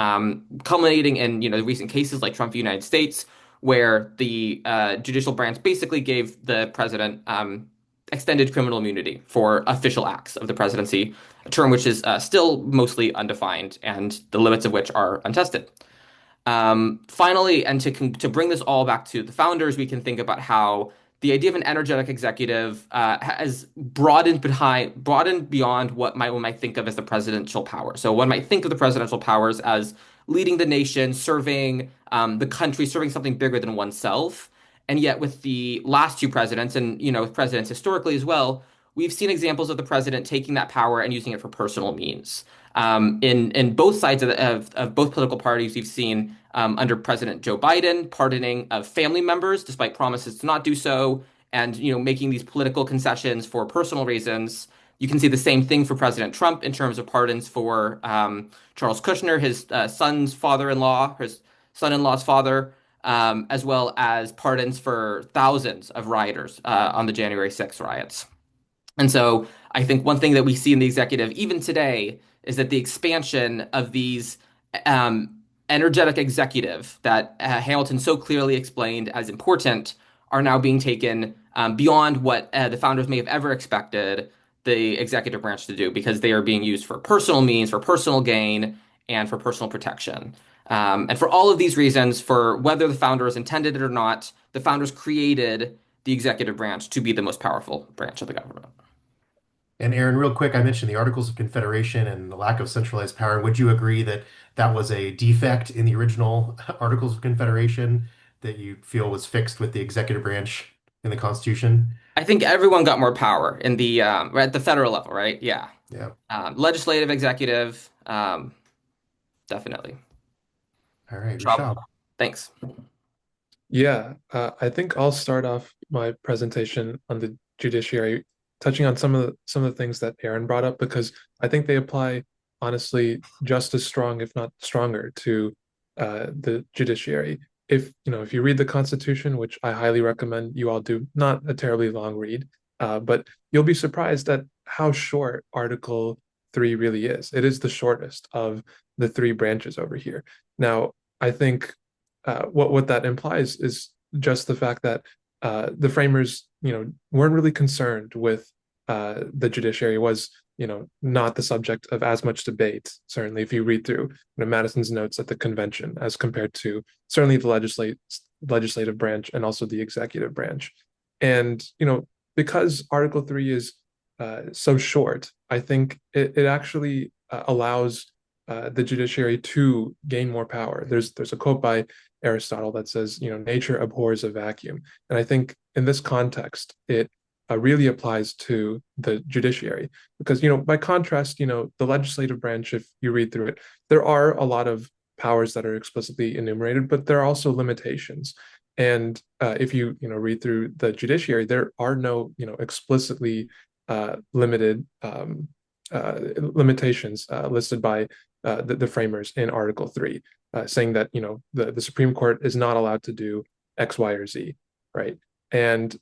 culminating in recent cases like Trump v. United States, where the judicial branch basically gave the president extended criminal immunity for official acts of the presidency, a term which is still mostly undefined and the limits of which are untested. Finally, and to bring this all back to the founders, we can think about how the idea of an energetic executive has broadened beyond what one might think of as the presidential power. So one might think of the presidential powers as leading the nation, serving the country, serving something bigger than oneself. And yet, with the last two presidents, and with presidents historically as well, we've seen examples of the president taking that power and using it for personal means. In both sides of both political parties, we've seen under President Joe Biden pardoning of family members despite promises to not do so, and making these political concessions for personal reasons. You can see the same thing for President Trump in terms of pardons for Charles Kushner, his son's father-in-law, his son-in-law's father, as well as pardons for thousands of rioters on the January 6th riots. And so I think one thing that we see in the executive, even today, is that the expansion of these energetic executive that Hamilton so clearly explained as important are now being taken beyond what the founders may have ever expected the executive branch to do, because they are being used for personal means, for personal gain, and for personal protection. And for all of these reasons, for whether the founders intended it or not, the founders created the executive branch to be the most powerful branch of the government. And Aaron, real quick, I mentioned the Articles of Confederation and the lack of centralized power. Would you agree that that was a defect in the original Articles of Confederation that you feel was fixed with the executive branch in the Constitution? I think everyone got more power in the at the federal level, right? Yeah. Yeah. Legislative, executive, definitely. All right, Rob, Rashab. thanks. Yeah, I think I'll start off my presentation on the judiciary, touching on some of the things that Aaron brought up, because I think they apply honestly just as strong, if not stronger, to the judiciary. If you read the Constitution, which I highly recommend you all do, not a terribly long read, but you'll be surprised at how short Article 3 really is. It is the shortest of the three branches over here. Now, I think what that implies is just the fact that the framers, weren't really concerned with the judiciary was, not the subject of as much debate. Certainly, if you read through, Madison's notes at the convention, as compared to certainly the legislative branch and also the executive branch, and because Article 3 is so short, I think it actually allows the judiciary to gain more power. There's a quote by Aristotle that says, nature abhors a vacuum. And I think in this context, it really applies to the judiciary because, by contrast, the legislative branch, if you read through it, there are a lot of powers that are explicitly enumerated, but there are also limitations. And if read through the judiciary, there are no, explicitly limited limitations listed by the framers in Article 3, saying that the Supreme Court is not allowed to do X, Y, or Z, right? And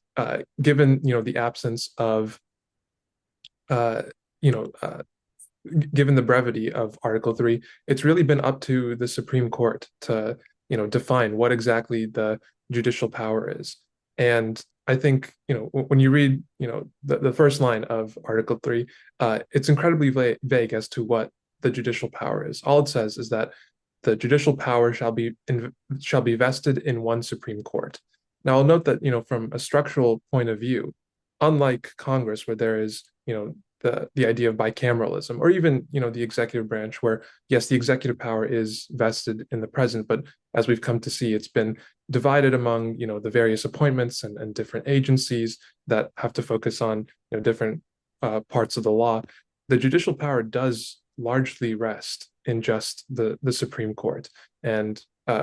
given the absence of uh, you know given the brevity of Article 3, it's really been up to the Supreme Court to define what exactly the judicial power is. And I think when you read the first line of Article 3, it's incredibly vague as to what the judicial power is. All it says is that the judicial power shall be vested in one Supreme Court. Now, I'll note that from a structural point of view, unlike Congress, where there is the idea of bicameralism, or even the executive branch, where yes, the executive power is vested in the president, but as we've come to see, it's been divided among the various appointments and different agencies that have to focus on different parts of the law. The judicial power does largely rest in just the Supreme Court, and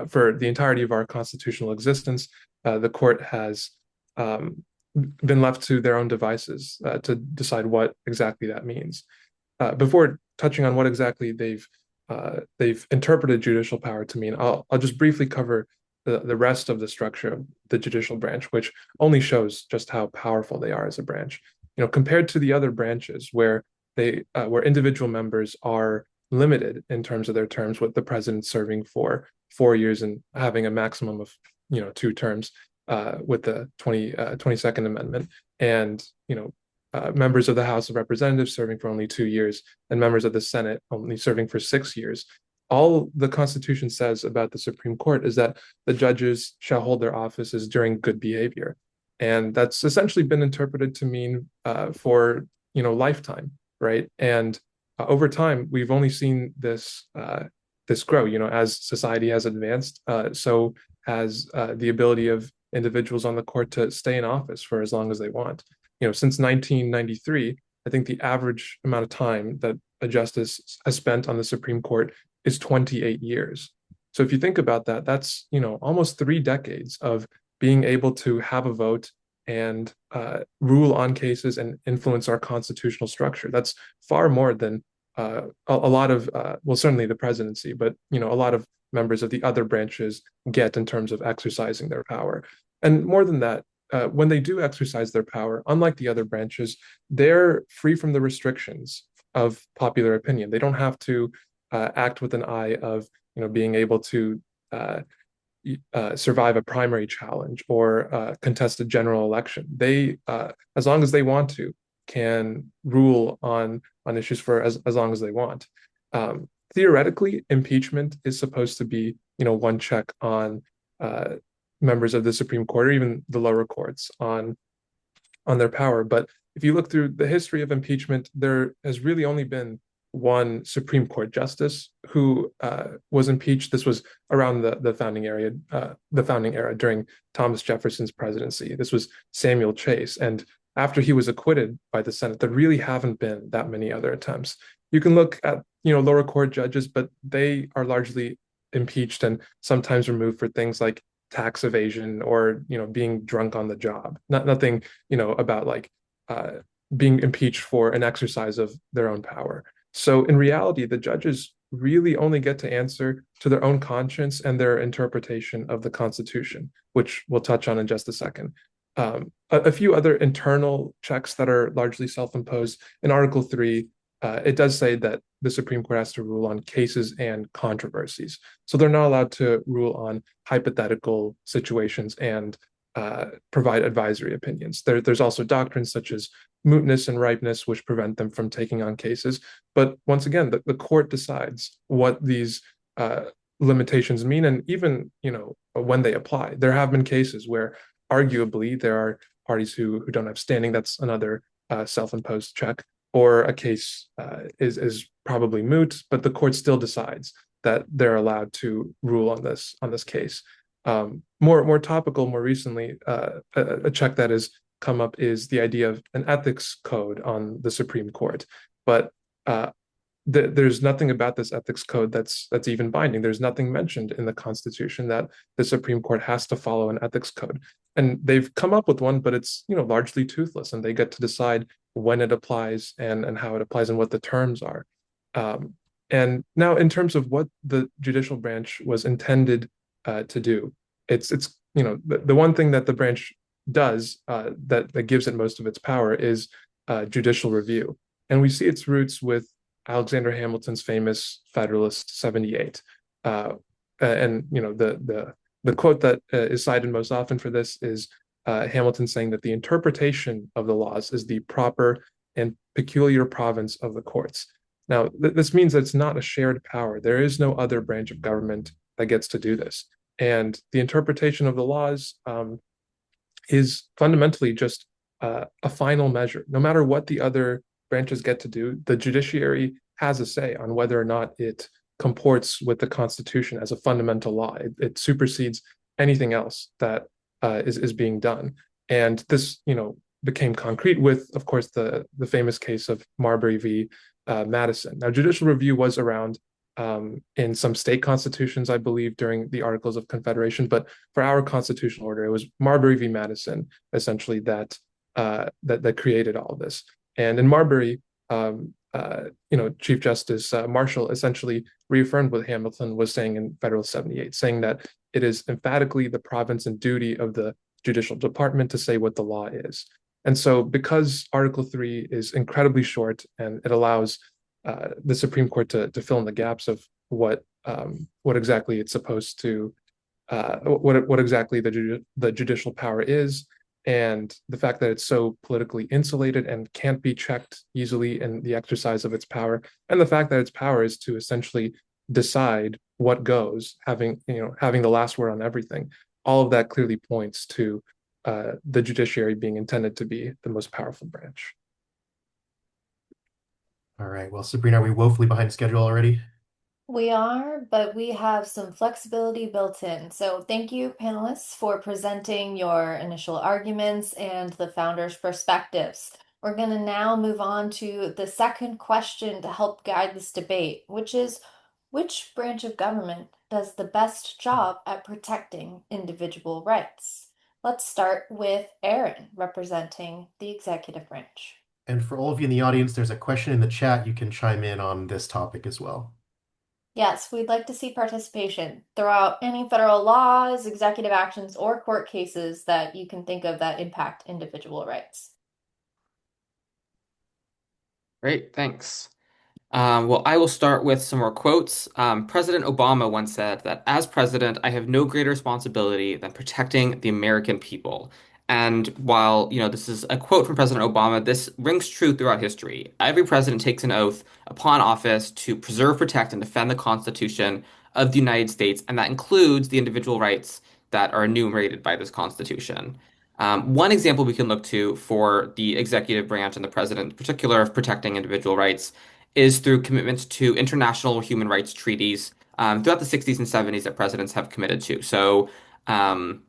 for the entirety of our constitutional existence, the court has been left to their own devices to decide what exactly that means. Before touching on what exactly they've interpreted judicial power to mean, I'll just briefly cover the rest of the structure of the judicial branch, which only shows just how powerful they are as a branch. Compared to the other branches where individual members are limited in terms of their terms, with the president serving for 4 years and having a maximum of 2 terms with the 22nd Amendment, and members of the House of Representatives serving for only 2 years, and members of the Senate only serving for 6 years. All the Constitution says about the Supreme Court is that the judges shall hold their offices during good behavior, and that's essentially been interpreted to mean for lifetime, right? And over time, we've only seen this grow. As society has advanced, so has the ability of individuals on the court to stay in office for as long as they want. Since 1993, I think the average amount of time that a justice has spent on the Supreme Court is 28 years. So if you think about that, that's almost 3 decades of being able to have a vote and rule on cases and influence our constitutional structure. That's far more than a lot of well, certainly the presidency, but a lot of members of the other branches get in terms of exercising their power. And more than that, when they do exercise their power, unlike the other branches, they're free from the restrictions of popular opinion. They don't have to act with an eye of being able to survive a primary challenge or contest a general election. They, as long as they want to, can rule on issues for as long as they want. Theoretically, impeachment is supposed to be one check on members of the Supreme Court or even the lower courts on on their power. But if you look through the history of impeachment, there has really only been one Supreme Court justice who was impeached. This was around the founding era during Thomas Jefferson's presidency. This was Samuel Chase, and after he was acquitted by the Senate, there really haven't been that many other attempts. You can look at lower court judges, but they are largely impeached and sometimes removed for things like tax evasion or being drunk on the job. Nothing about like uh, being impeached for an exercise of their own power. So in reality, the judges really only get to answer to their own conscience and their interpretation of the Constitution, which we'll touch on in just a second. A few other internal checks that are largely self-imposed. In Article 3, it does say that the Supreme Court has to rule on cases and controversies. So they're not allowed to rule on hypothetical situations and provide advisory opinions. There's also doctrines such as mootness and ripeness, which prevent them from taking on cases. But once again, the court decides what these limitations mean, and even when they apply. There have been cases where arguably there are parties who don't have standing. That's another self-imposed check, or a case is probably moot, but the court still decides that they're allowed to rule on this case. More topical, more recently, a check that has come up is the idea of an ethics code on the Supreme Court. But there's nothing about this ethics code that's even binding. There's nothing mentioned in the Constitution that the Supreme Court has to follow an ethics code. And they've come up with one, but it's largely toothless, and they get to decide when it applies and how it applies and what the terms are. And now, in terms of what the judicial branch was intended to do, it's the one thing that the branch does that gives it most of its power is judicial review, and we see its roots with Alexander Hamilton's famous Federalist 78. And the quote that is cited most often for this is Hamilton saying that the interpretation of the laws is the proper and peculiar province of the courts. Now, this means that it's not a shared power. There is no other branch of government that gets to do this. And the interpretation of the laws is fundamentally just a final measure. No matter what the other branches get to do, the judiciary has a say on whether or not it comports with the Constitution as a fundamental law. It supersedes anything else that is being done. And this, became concrete with, of course, the famous case of Marbury v. Madison. Now, judicial review was around in some state constitutions, I believe, during the Articles of Confederation. But for our constitutional order, it was Marbury v. Madison, essentially, that created all of this. And in Marbury, Chief Justice Marshall essentially reaffirmed what Hamilton was saying in Federal 78, saying that it is emphatically the province and duty of the judicial department to say what the law is. And so, because Article 3 is incredibly short and it allows the Supreme Court to fill in the gaps of what exactly it's supposed to, what exactly the judicial power is, and the fact that it's so politically insulated and can't be checked easily in the exercise of its power, and the fact that its power is to essentially decide what goes, having the last word on everything. All of that clearly points to the judiciary being intended to be the most powerful branch. All right. Well, Sabrina, are we woefully behind schedule already? We are, but we have some flexibility built in. So thank you, panelists, for presenting your initial arguments and the founders' perspectives. We're going to now move on to the second question to help guide this debate, which is, which branch of government does the best job at protecting individual rights? Let's start with Aaron, representing the executive branch. And for all of you in the audience, there's a question in the chat. You can chime in on this topic as well. Yes, we'd like to see participation. Throw out any federal laws, executive actions, or court cases that you can think of that impact individual rights. Great, thanks. Well, I will start with some more quotes. President Obama once said that as president, I have no greater responsibility than protecting the American people. And while, this is a quote from President Obama, this rings true throughout history. Every president takes an oath upon office to preserve, protect, and defend the Constitution of the United States, and that includes the individual rights that are enumerated by this Constitution. One example we can look to for the executive branch and the president in particular of protecting individual rights is through commitments to international human rights treaties throughout the 60s and 70s that presidents have committed to. So, um,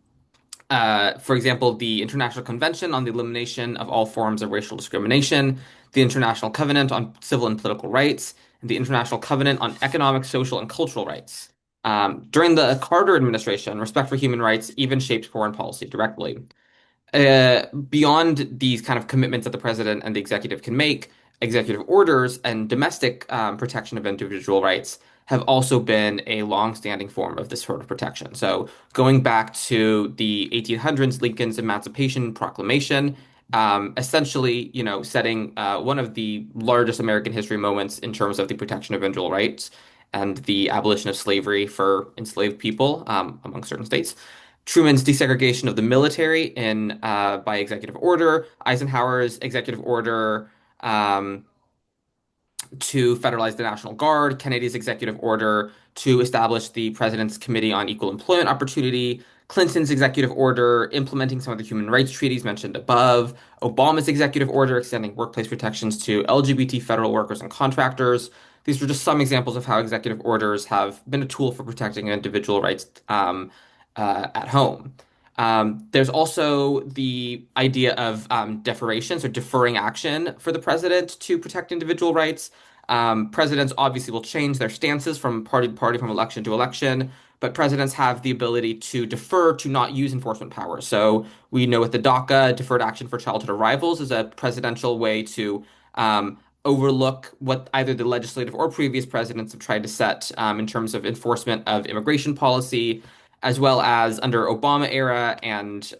for example, the International Convention on the Elimination of All Forms of Racial Discrimination, the International Covenant on Civil and Political Rights, and the International Covenant on Economic, Social, and Cultural Rights. During the Carter administration, respect for human rights even shaped foreign policy directly. Beyond these kind of commitments that the president and the executive can make, executive orders and domestic protection of individual rights have also been a long-standing form of this sort of protection. So going back to the 1800s, Lincoln's Emancipation Proclamation, essentially, setting one of the largest American history moments in terms of the protection of individual rights and the abolition of slavery for enslaved people among certain states. Truman's desegregation of the military in by executive order, Eisenhower's executive order um, to federalize the National Guard, Kennedy's executive order to establish the President's Committee on Equal Employment Opportunity, Clinton's executive order implementing some of the human rights treaties mentioned above, Obama's executive order extending workplace protections to LGBT federal workers and contractors. These were just some examples of how executive orders have been a tool for protecting individual rights at home. There's also the idea of deferration, so deferring action for the president to protect individual rights. Presidents obviously will change their stances from party to party, from election to election, but presidents have the ability to defer to not use enforcement power. So we know with the DACA, deferred action for childhood arrivals is a presidential way to overlook what either the legislative or previous presidents have tried to set in terms of enforcement of immigration policy, as well as under Obama era and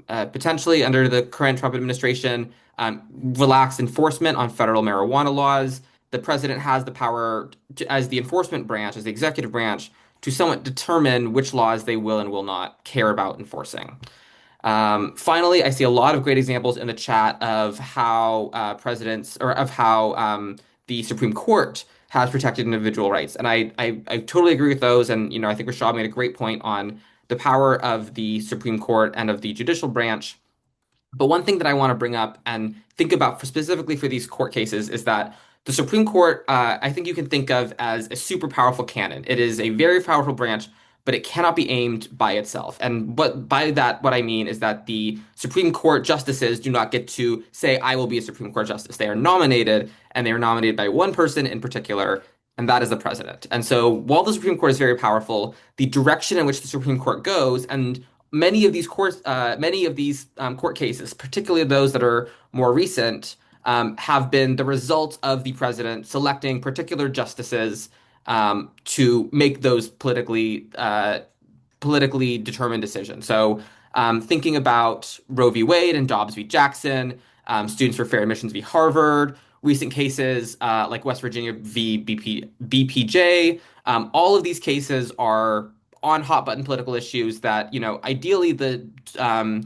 potentially under the current Trump administration, relaxed enforcement on federal marijuana laws. The president has the power to, as the enforcement branch, as the executive branch, to somewhat determine which laws they will and will not care about enforcing. Finally, I see a lot of great examples in the chat of how presidents or of how the Supreme Court has protected individual rights, and I totally agree with those. And I think Rashad made a great point on the power of the Supreme Court and of the judicial branch. But one thing that I want to bring up and think about specifically for these court cases is that the Supreme Court, I think you can think of as a super powerful cannon. It is a very powerful branch, but it cannot be aimed by itself. And by that, what I mean is that the Supreme Court justices do not get to say, I will be a Supreme Court justice. They are nominated, and they are nominated by one person in particular, and that is the president. And so while the Supreme Court is very powerful, the direction in which the Supreme Court goes and many of these court cases, particularly those that are more recent, have been the result of the president selecting particular justices to make those politically determined decisions. So, thinking about Roe v. Wade and Dobbs v. Jackson, Students for Fair Admissions v. Harvard, recent cases like West Virginia v. BPJ, all of these cases are on hot button political issues that, ideally the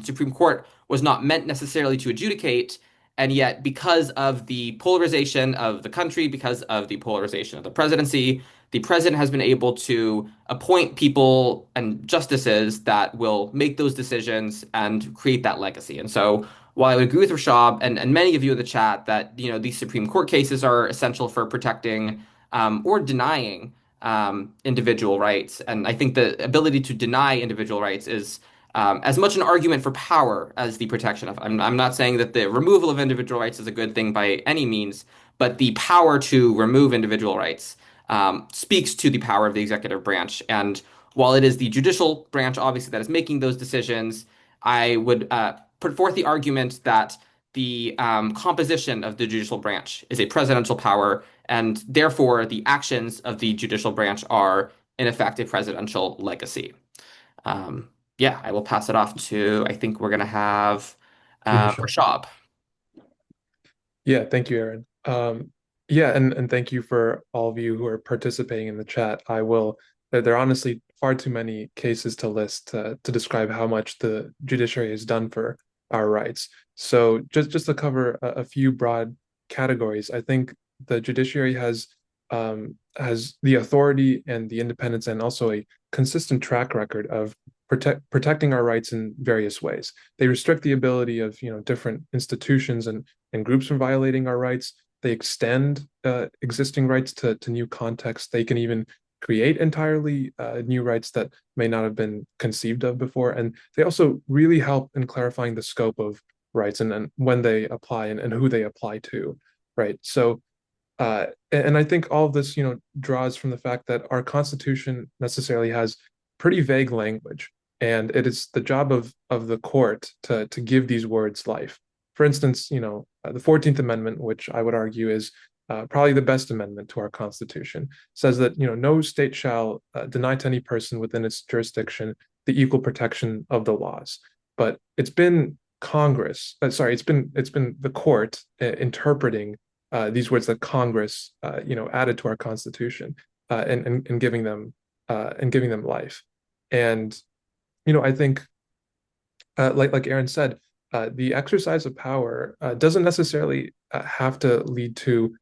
Supreme Court was not meant necessarily to adjudicate. And yet, because of the polarization of the country, because of the polarization of the presidency, the president has been able to appoint people and justices that will make those decisions and create that legacy. And so, while I would agree with Rashab and many of you in the chat that these Supreme Court cases are essential for protecting or denying individual rights, and I think the ability to deny individual rights is as much an argument for power as the protection of. I'm not saying that the removal of individual rights is a good thing by any means, but the power to remove individual rights speaks to the power of the executive branch. And while it is the judicial branch, obviously, that is making those decisions, I would put forth the argument that the composition of the judicial branch is a presidential power, and therefore the actions of the judicial branch are, in effect, a presidential legacy. Yeah, I will pass it off to, I think we're going to have Rashad. Rashab. Yeah, thank you, Aaron. Yeah, and thank you for all of you who are participating in the chat. There are honestly far too many cases to list to describe how much the judiciary has done for our rights. So just to cover a few broad categories, I think the judiciary has the authority and the independence and also a consistent track record of protecting our rights in various ways. They restrict the ability of different institutions and groups from violating our rights. They extend existing rights to new contexts. They can even create entirely new rights that may not have been conceived of before. And they also really help in clarifying the scope of rights and when they apply and who they apply to, right? So and I think all of this, draws from the fact that our Constitution necessarily has pretty vague language, and it is the job of the court to give these words life. For instance, the 14th Amendment, which I would argue is probably the best amendment to our Constitution, says that no state shall deny to any person within its jurisdiction the equal protection of the laws. But it's been Congress, it's been the court interpreting these words that Congress, added to our Constitution, and giving them life. And I think, like Aaron said, the exercise of power doesn't necessarily have to lead to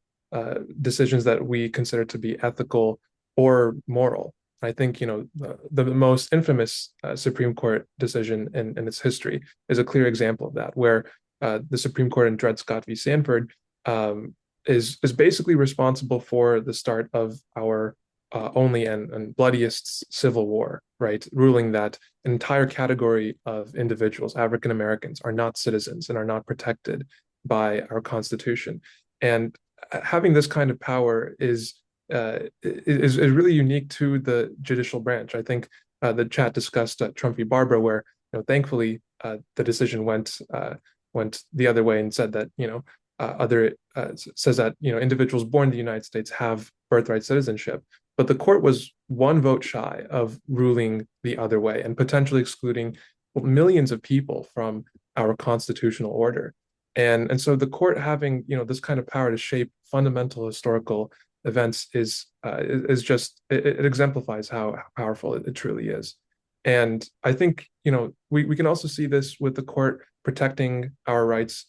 decisions that we consider to be ethical or moral. I think the most infamous Supreme Court decision in its history is a clear example of that, where the Supreme Court in Dred Scott v. Sanford is basically responsible for the start of our only and bloodiest civil war, right? Ruling that an entire category of individuals, African Americans, are not citizens and are not protected by our Constitution. And having this kind of power is really unique to the judicial branch. I think the chat discussed Trump v. Barbara, where thankfully the decision went the other way and said that other says that individuals born in the United States have birthright citizenship, but the court was one vote shy of ruling the other way and potentially excluding millions of people from our constitutional order. And so the court having this kind of power to shape fundamental historical events is just it exemplifies how powerful it truly is. And I think we can also see this with the court protecting our rights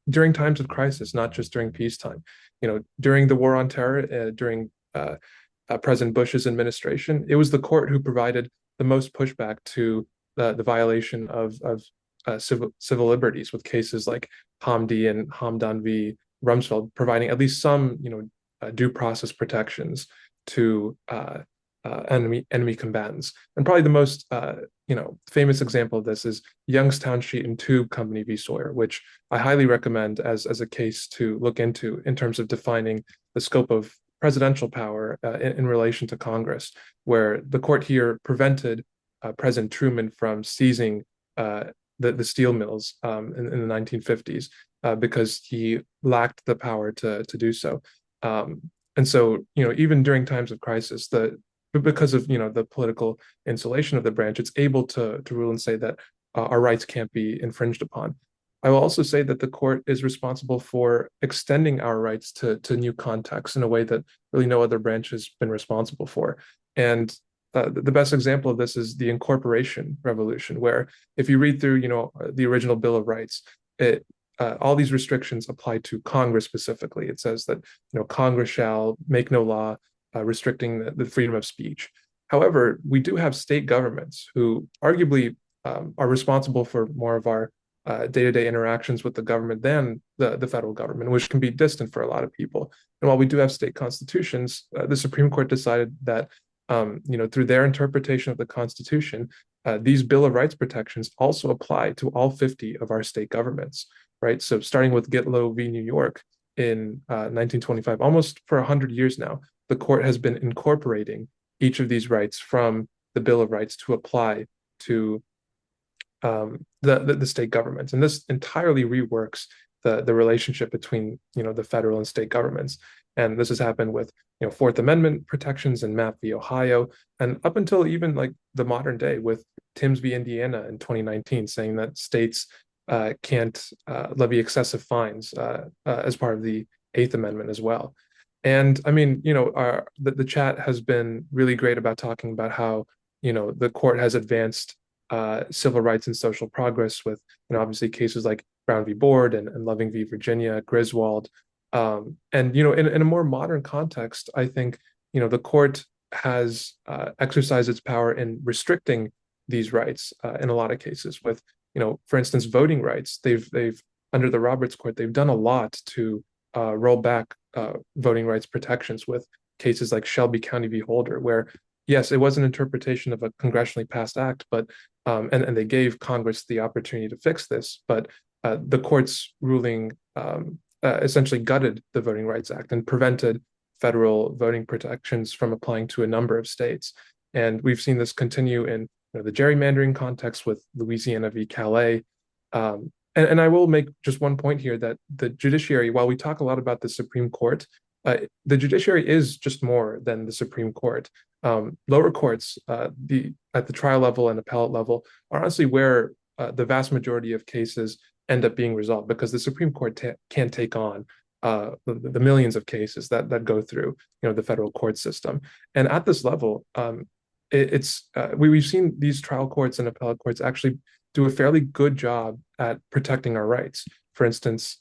during times of crisis, not just during peacetime. During the war on terror, during President Bush's administration, it was the court who provided the most pushback to the violation of civil liberties, with cases like Hamdi and Hamdan v. Rumsfeld providing at least some due process protections to enemy combatants. And probably the most famous example of this is Youngstown Sheet and Tube Company v. Sawyer, which I highly recommend as a case to look into in terms of defining the scope of presidential power in relation to Congress, where the court here prevented President Truman from seizing the steel mills in the 1950s because he lacked the power to do so. And so, even during times of crisis, because of the political insulation of the branch, it's able to rule and say that our rights can't be infringed upon. I will also say that the court is responsible for extending our rights to new contexts in a way that really no other branch has been responsible for. And the best example of this is the incorporation revolution, where if you read through, the original Bill of Rights, all these restrictions apply to Congress specifically. It says that Congress shall make no law restricting the freedom of speech. However, we do have state governments who arguably are responsible for more of our day-to-day interactions with the government than the federal government, which can be distant for a lot of people. And while we do have state constitutions, the Supreme Court decided that through their interpretation of the Constitution, these Bill of Rights protections also apply to all 50 of our state governments, right? So starting with Gitlow v. New York in 1925, almost for 100 years now, the court has been incorporating each of these rights from the Bill of Rights to apply to the state governments. And this entirely reworks the relationship between the federal and state governments. And this has happened with Fourth Amendment protections in Mapp v. Ohio, and up until even like the modern day with Timms v. Indiana in 2019, saying that states can't levy excessive fines as part of the Eighth Amendment as well. And I mean, the chat has been really great about talking about how the court has advanced civil rights and social progress with obviously cases like Brown v. Board and Loving v. Virginia, Griswold. And in a more modern context, I think the court has exercised its power in restricting these rights in a lot of cases. With, for instance, voting rights, they've under the Roberts Court, they've done a lot to roll back voting rights protections with cases like Shelby County v. Holder, where yes, it was an interpretation of a congressionally passed act, but and they gave Congress the opportunity to fix this, but the court's ruling essentially gutted the Voting Rights Act and prevented federal voting protections from applying to a number of states. And we've seen this continue in the gerrymandering context with Louisiana v. Calais. And I will make just one point here that the judiciary, while we talk a lot about the Supreme Court, the judiciary is just more than the Supreme Court. Lower courts, at the trial level and appellate level, are honestly where the vast majority of cases end up being resolved because the Supreme Court can't take on the millions of cases that go through the federal court system. And at this level, we've seen these trial courts and appellate courts actually do a fairly good job at protecting our rights. For instance,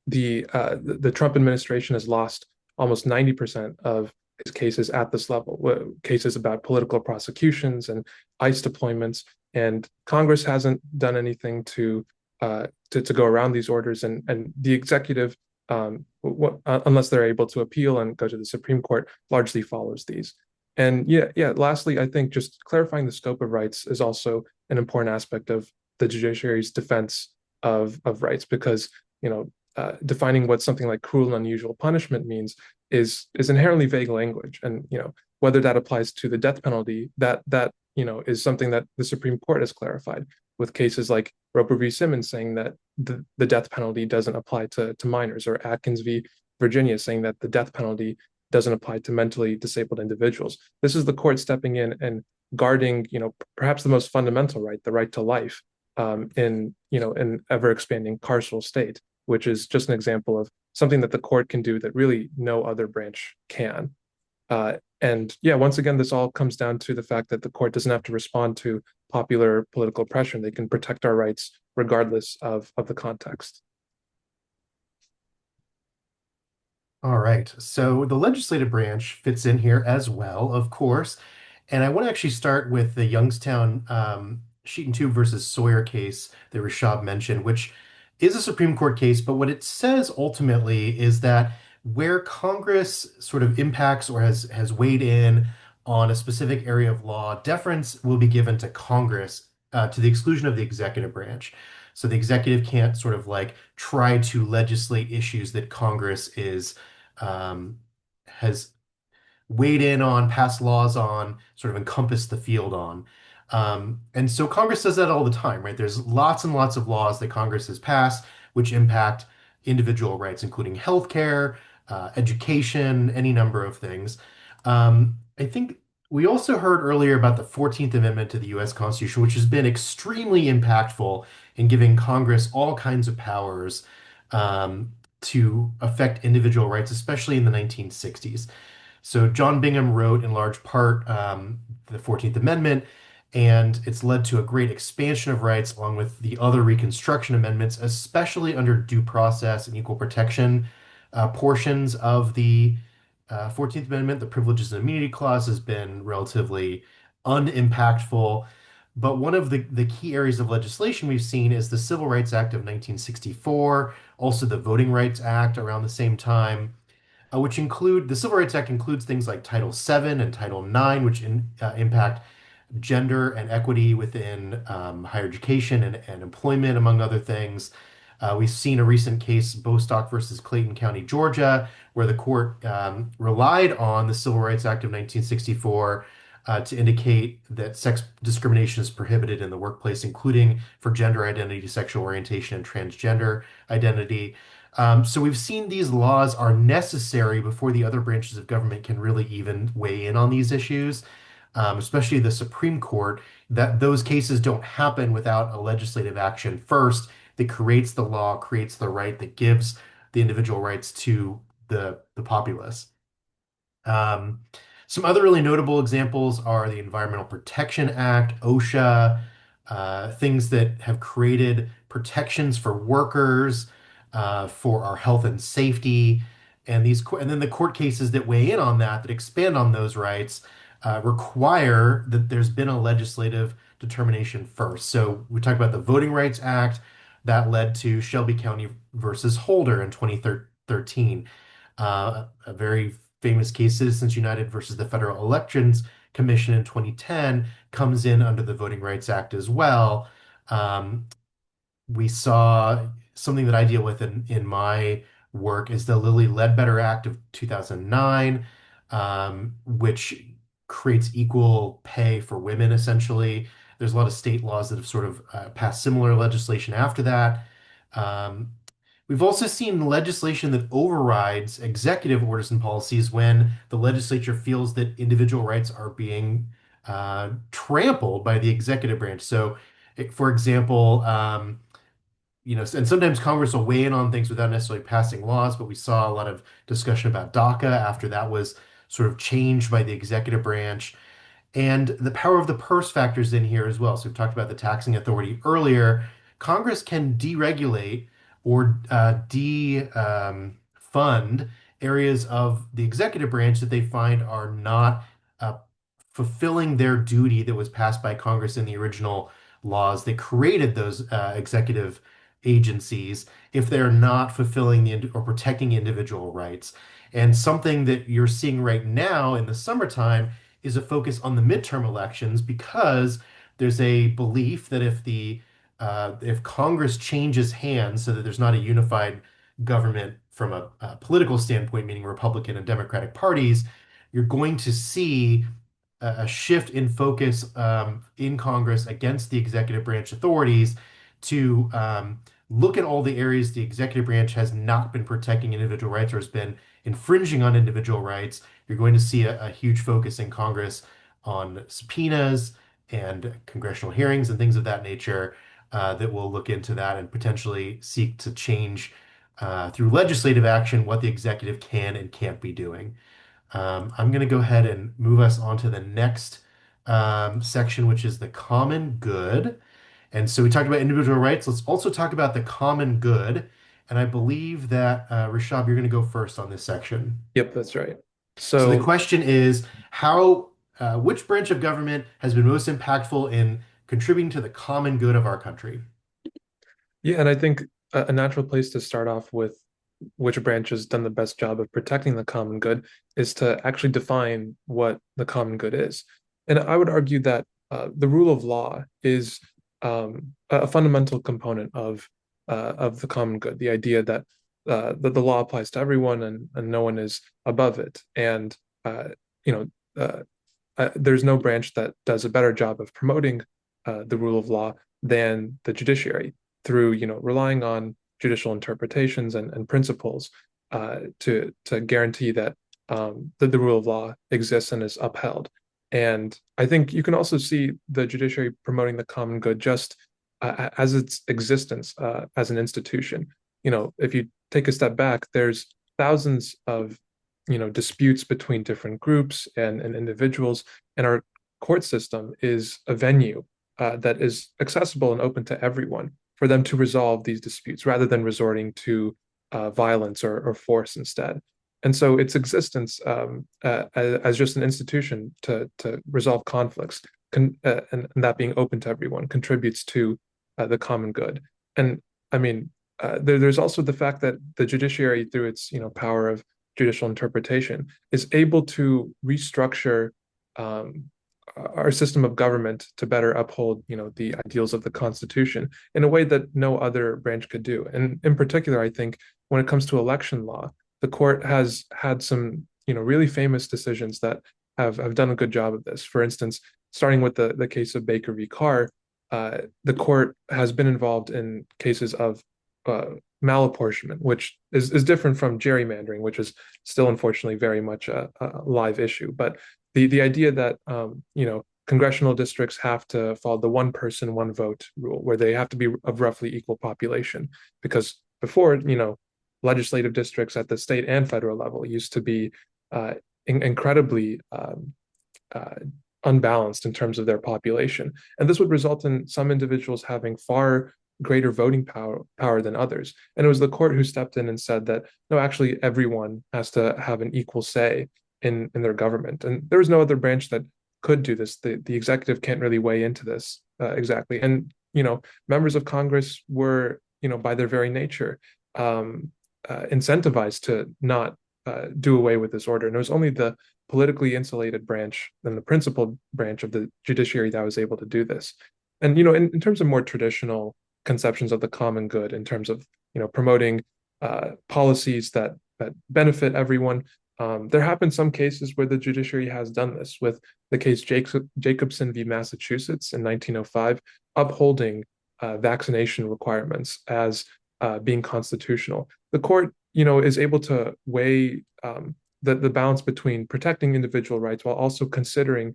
the Trump administration has lost almost 90% of its cases at this level, cases about political prosecutions and ICE deployments, and Congress hasn't done anything to go around these orders, and the executive, unless they're able to appeal and go to the Supreme Court, largely follows these. And lastly, I think just clarifying the scope of rights is also an important aspect of the judiciary's defense of rights, because defining what something like cruel and unusual punishment means is inherently vague language, and whether that applies to the death penalty, that is something that the Supreme Court has clarified with cases like Roper v. Simmons saying that the death penalty doesn't apply to minors, or Atkins v. Virginia saying that the death penalty doesn't apply to mentally disabled individuals. This is the court stepping in and guarding, perhaps the most fundamental right, the right to life, in an ever expanding carceral state, which is just an example of something that the court can do that really no other branch can. And once again, this all comes down to the fact that the court doesn't have to respond to popular political pressure. They can protect our rights regardless of the context. All right. So the legislative branch fits in here as well, of course. And I want to actually start with the Youngstown sheet and tube versus Sawyer case that Rashab mentioned, which is a Supreme Court case. But what it says ultimately is that where Congress sort of impacts or has weighed in on a specific area of law, deference will be given to Congress to the exclusion of the executive branch. So the executive can't sort of like try to legislate issues that Congress has weighed in on, passed laws on, sort of encompassed the field on. And so Congress does that all the time, right? There's lots and lots of laws that Congress has passed which impact individual rights, including healthcare, education, any number of things. I think we also heard earlier about the 14th Amendment to the US Constitution, which has been extremely impactful in giving Congress all kinds of powers to affect individual rights, especially in the 1960s. So John Bingham wrote in large part the 14th Amendment, and it's led to a great expansion of rights along with the other Reconstruction amendments, especially under due process and equal protection portions of the 14th Amendment. The Privileges and Immunity Clause has been relatively unimpactful. But one of the key areas of legislation we've seen is the Civil Rights Act of 1964, also the Voting Rights Act around the same time, which include the Civil Rights Act includes things like Title VII and Title IX, which impact gender and equity within higher education and employment, among other things. We've seen a recent case, Bostock versus Clayton County, Georgia, where the court relied on the Civil Rights Act of 1964 to indicate that sex discrimination is prohibited in the workplace, including for gender identity, sexual orientation, and transgender identity. So we've seen these laws are necessary before the other branches of government can really even weigh in on these issues, especially the Supreme Court, that those cases don't happen without a legislative action first that creates the law, creates the right, that gives the individual rights to the populace. Some other really notable examples are the Environmental Protection Act, OSHA, things that have created protections for workers, for our health and safety, and then the court cases that weigh in on that expand on those rights, require that there's been a legislative determination first. So we talked about the Voting Rights Act that led to Shelby County versus Holder in 2013. A very famous case, Citizens United versus the Federal Elections Commission in 2010, comes in under the Voting Rights Act as well. We saw something that I deal with in my work is the Lilly Ledbetter Act of 2009, which creates equal pay for women, essentially. There's a lot of state laws that have sort of passed similar legislation after that. Um, we've also seen legislation that overrides executive orders and policies when the legislature feels that individual rights are being trampled by the executive branch. So, for example, and sometimes Congress will weigh in on things without necessarily passing laws, but we saw a lot of discussion about DACA after that was sort of changed by the executive branch. And the power of the purse factors in here as well. So we've talked about the taxing authority earlier. Congress can deregulate or fund areas of the executive branch that they find are not uh, fulfilling their duty that was passed by Congress in the original laws that created those executive agencies if they're not fulfilling or protecting individual rights. And something that you're seeing right now in the summertime is a focus on the midterm elections because there's a belief that if Congress changes hands so that there's not a unified government from a political standpoint, meaning Republican and Democratic parties, you're going to see a shift in focus in Congress against the executive branch authorities to look at all the areas the executive branch has not been protecting individual rights or has been infringing on individual rights. You're going to see a huge focus in Congress on subpoenas and congressional hearings and things of that nature that will look into that and potentially seek to change through legislative action what the executive can and can't be doing. I'm going to go ahead and move us on to the next section, which is the common good. And so we talked about individual rights. Let's also talk about the common good. And I believe that Rishab, you're going to go first on this section. Yep, that's right. So the So question is which branch of government has been most impactful in contributing to the common good of our country? yeah, and I think a natural place to start off with which branch has done the best job of protecting the common good is to actually define what the common good is. And I would argue that the rule of law is a fundamental component of the common good, the idea that the law applies to everyone and no one is above it. And you know, there's no branch that does a better job of promoting the rule of law than the judiciary through, relying on judicial interpretations and principles to guarantee that the rule of law exists and is upheld. And I think you can also see the judiciary promoting the common good just as its existence as an institution. If you take a step back, there's thousands of disputes between different groups and individuals, and our court system is a venue that is accessible and open to everyone for them to resolve these disputes rather than resorting to violence or force instead. And so its existence as just an institution to resolve conflicts and that being open to everyone contributes to the common good. And I mean, there's also the fact that the judiciary, through its power of judicial interpretation, is able to restructure um, our system of government to better uphold the ideals of the Constitution in a way that no other branch could do. And in particular, I think when it comes to election law, the court has had some really famous decisions that have done a good job of this. For instance, starting with the case of Baker v. Carr, the court has been involved in cases of uh, malapportionment, which is different from gerrymandering, which is still unfortunately very much a live issue. But the idea that congressional districts have to follow the one person, one vote rule, where they have to be of roughly equal population, because before legislative districts at the state and federal level used to be incredibly uh, unbalanced in terms of their population. And this would result in some individuals having far greater voting power than others. And it was the court who stepped in and said that, no, actually, everyone has to have an equal say in their government. And there was no other branch that could do this. The executive can't really weigh into this exactly. And, members of Congress were, by their very nature, incentivized to not do away with this order. And it was only the politically insulated branch and the principal branch of the judiciary that was able to do this. And, in terms of more traditional conceptions of the common good, in terms of, promoting policies that benefit everyone, there have been some cases where the judiciary has done this, with the case Jacobson v. Massachusetts in 1905, upholding vaccination requirements as being constitutional. The court, is able to weigh the balance between protecting individual rights while also considering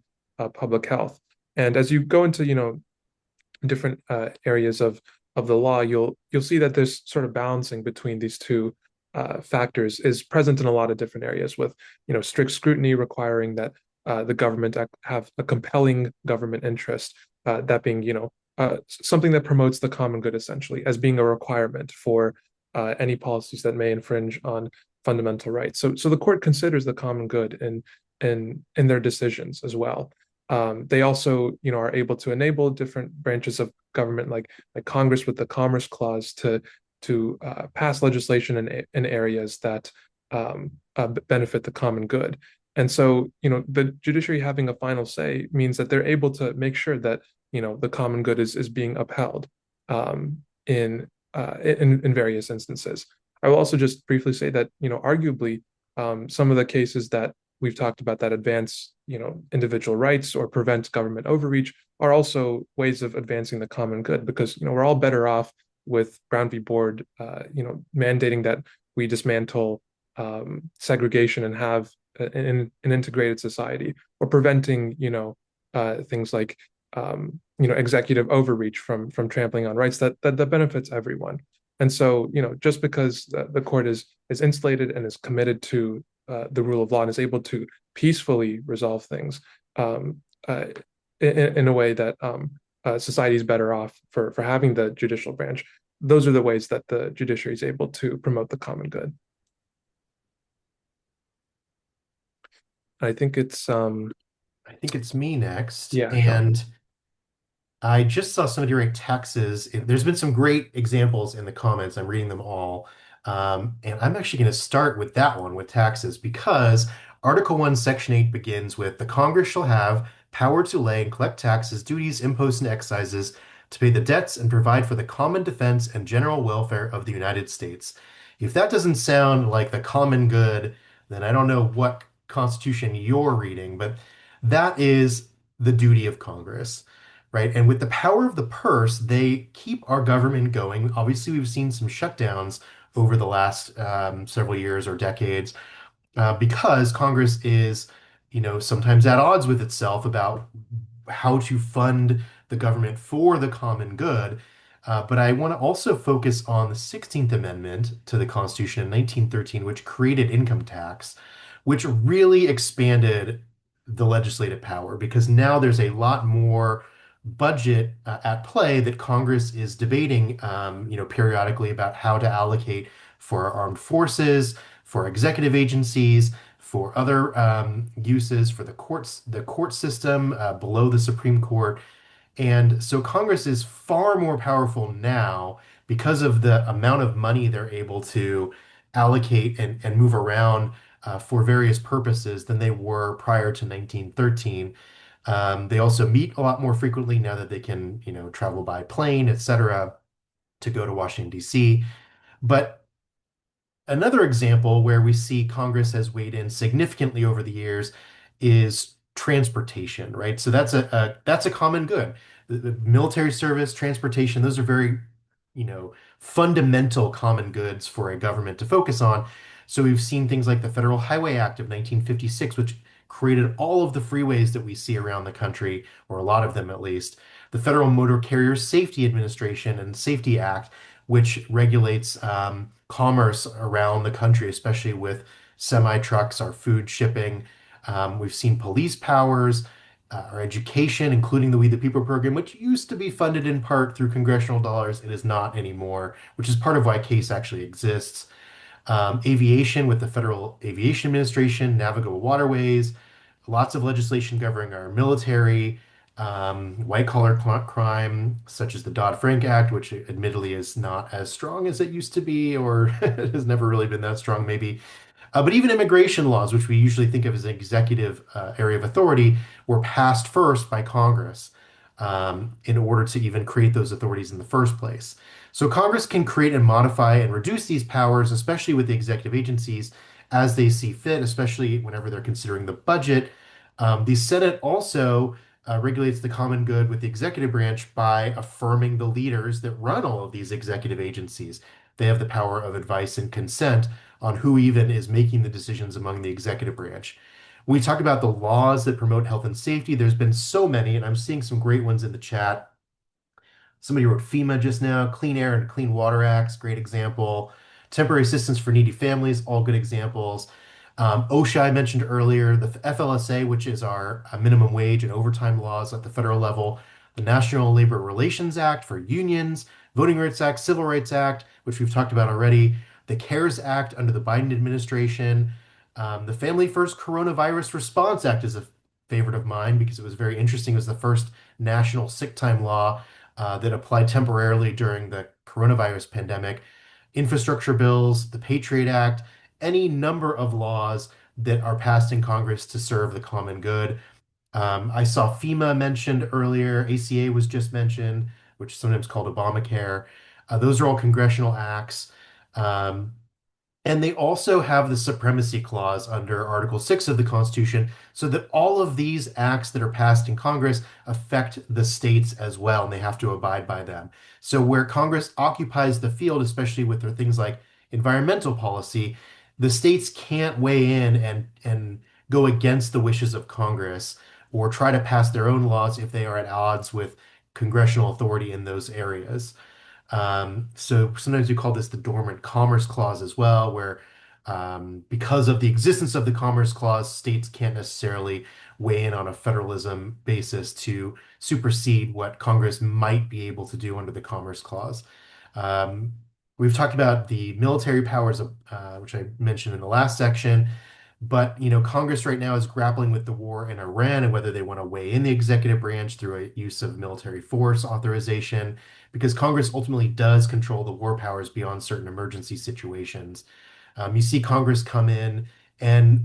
public health. And as you go into, different areas of the law, you'll see that there's sort of balancing between these two factors is present in a lot of different areas, with strict scrutiny requiring that the government have a compelling government interest, that being something that promotes the common good essentially as being a requirement for any policies that may infringe on fundamental rights. So the court considers the common good in their decisions as well. They also, are able to enable different branches of government, like Congress with the Commerce Clause, to pass legislation in areas that benefit the common good. And so, the judiciary having a final say means that they're able to make sure that, the common good is being upheld in various instances. I will also just briefly say that, arguably, some of the cases that we've talked about that advance, individual rights or prevent government overreach are also ways of advancing the common good, because, we're all better off with Brown v. Board, mandating that we dismantle segregation and have an integrated society, or preventing, things like, executive overreach from trampling on rights that benefits everyone. And so, just because the court is insulated and is committed to the rule of law and is able to peacefully resolve things in a way that society is better off for having the judicial branch. Those are the ways that the judiciary is able to promote the common good. I think it's me next. Yeah, And I just saw somebody write taxes. There's been some great examples in the comments. I'm reading them all. And I'm actually going to start with that one, with taxes, because Article 1, Section 8 begins with: the Congress shall have power to lay and collect taxes, duties, imposts, and excises, to pay the debts and provide for the common defense and general welfare of the United States. If that doesn't sound like the common good, then I don't know what Constitution you're reading, but that is the duty of Congress, right? And with the power of the purse, they keep our government going. Obviously, we've seen some shutdowns over the last several years or decades, because Congress is, sometimes at odds with itself about how to fund the government for the common good. But I want to also focus on the 16th Amendment to the Constitution in 1913, which created income tax, which really expanded the legislative power, because now there's a lot more budget at play that Congress is debating, periodically, about how to allocate for our armed forces, for executive agencies, for other uses, for the courts, the court system below the Supreme Court. And so Congress is far more powerful now because of the amount of money they're able to allocate and move around for various purposes than they were prior to 1913. They also meet a lot more frequently now that they can, travel by plane, etc., to go to Washington, D.C. But another example where we see Congress has weighed in significantly over the years is transportation, right? So that's a common good. The military service, transportation, those are very, fundamental common goods for a government to focus on. So we've seen things like the Federal Highway Act of 1956, which created all of the freeways that we see around the country, or a lot of them at least. The Federal Motor Carrier Safety Administration and Safety Act, which regulates commerce around the country, especially with semi trucks, our food shipping. We've seen police powers, our education, including the We the People program, which used to be funded in part through congressional dollars. It is not anymore, which is part of why CACE actually exists. Aviation with the Federal Aviation Administration, navigable waterways, lots of legislation governing our military, white collar crime, such as the Dodd-Frank Act, which admittedly is not as strong as it used to be, or has never really been that strong, maybe. But even immigration laws, which we usually think of as an executive area of authority, were passed first by Congress in order to even create those authorities in the first place. So Congress can create and modify and reduce these powers, especially with the executive agencies, as they see fit, especially whenever they're considering the budget. The Senate also regulates the common good with the executive branch by affirming the leaders that run all of these executive agencies. They have the power of advice and consent on who even is making the decisions among the executive branch. When we talk about the laws that promote health and safety, there's been so many, and I'm seeing some great ones in the chat. Somebody wrote FEMA just now, Clean Air and Clean Water Acts, great example. Temporary assistance for needy families, all good examples. OSHA, I mentioned earlier, the FLSA, which is our minimum wage and overtime laws at the federal level, the National Labor Relations Act for unions, Voting Rights Act, Civil Rights Act, which we've talked about already, the CARES Act under the Biden administration, the Family First Coronavirus Response Act is a favorite of mine because it was very interesting. It was the first national sick time law that applied temporarily during the coronavirus pandemic, infrastructure bills, the Patriot Act, any number of laws that are passed in Congress to serve the common good. I saw FEMA mentioned earlier, ACA was just mentioned, which is sometimes called Obamacare. Those are all congressional acts. Um, and they also have the supremacy clause under Article 6 of the Constitution, so that all of these acts that are passed in Congress affect the states as well, and they have to abide by them. So, where Congress occupies the field, especially with their things like environmental policy, the states can't weigh in and go against the wishes of Congress or try to pass their own laws if they are at odds with congressional authority in those areas. So sometimes we call this the dormant commerce clause as well, where because of the existence of the commerce clause, states can't necessarily weigh in on a federalism basis to supersede what Congress might be able to do under the commerce clause. Um, we've talked about the military powers, which I mentioned in the last section. But Congress right now is grappling with the war in Iran and whether they want to weigh in the executive branch through a use of military force authorization, because Congress ultimately does control the war powers beyond certain emergency situations. You see Congress come in and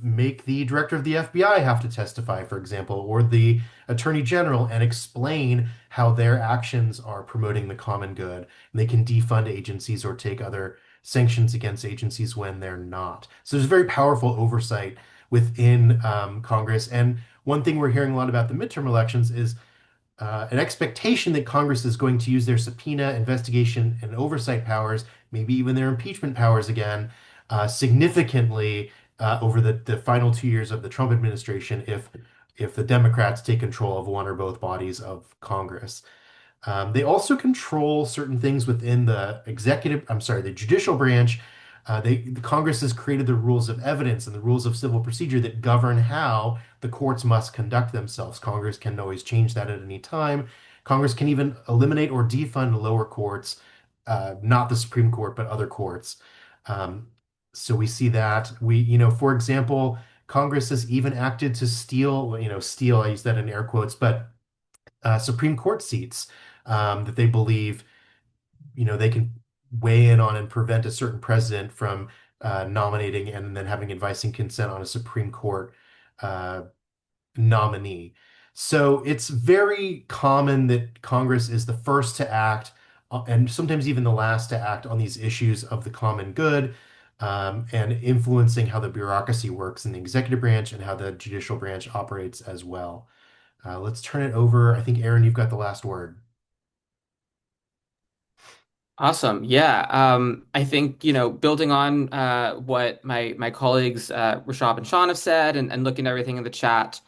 make the director of the FBI have to testify, for example, or the attorney general, and explain how their actions are promoting the common good. And they can defund agencies or take other sanctions against agencies when they're not. So there's very powerful oversight within Congress. And one thing we're hearing a lot about the midterm elections is an expectation that Congress is going to use their subpoena, investigation, and oversight powers, maybe even their impeachment powers again, significantly over the final 2 years of the Trump administration if the Democrats take control of one or both bodies of Congress. They also control certain things within the judicial branch. The Congress has created the rules of evidence and the rules of civil procedure that govern how the courts must conduct themselves. Congress can always change that at any time. Congress can even eliminate or defund lower courts, not the Supreme Court, but other courts. Um, so we see that for example, Congress has even acted to steal, I use that in air quotes, but Supreme Court seats that they believe, they can weigh in on and prevent a certain president from nominating and then having advice and consent on a Supreme Court uh, nominee. So it's very common that Congress is the first to act, and sometimes even the last to act on these issues of the common good, and influencing how the bureaucracy works in the executive branch and how the judicial branch operates as well. Let's turn it over. I think, Aaron, you've got the last word. Awesome. Yeah. I think, building on what my colleagues Rashab and Sean have said and looking at everything in the chat,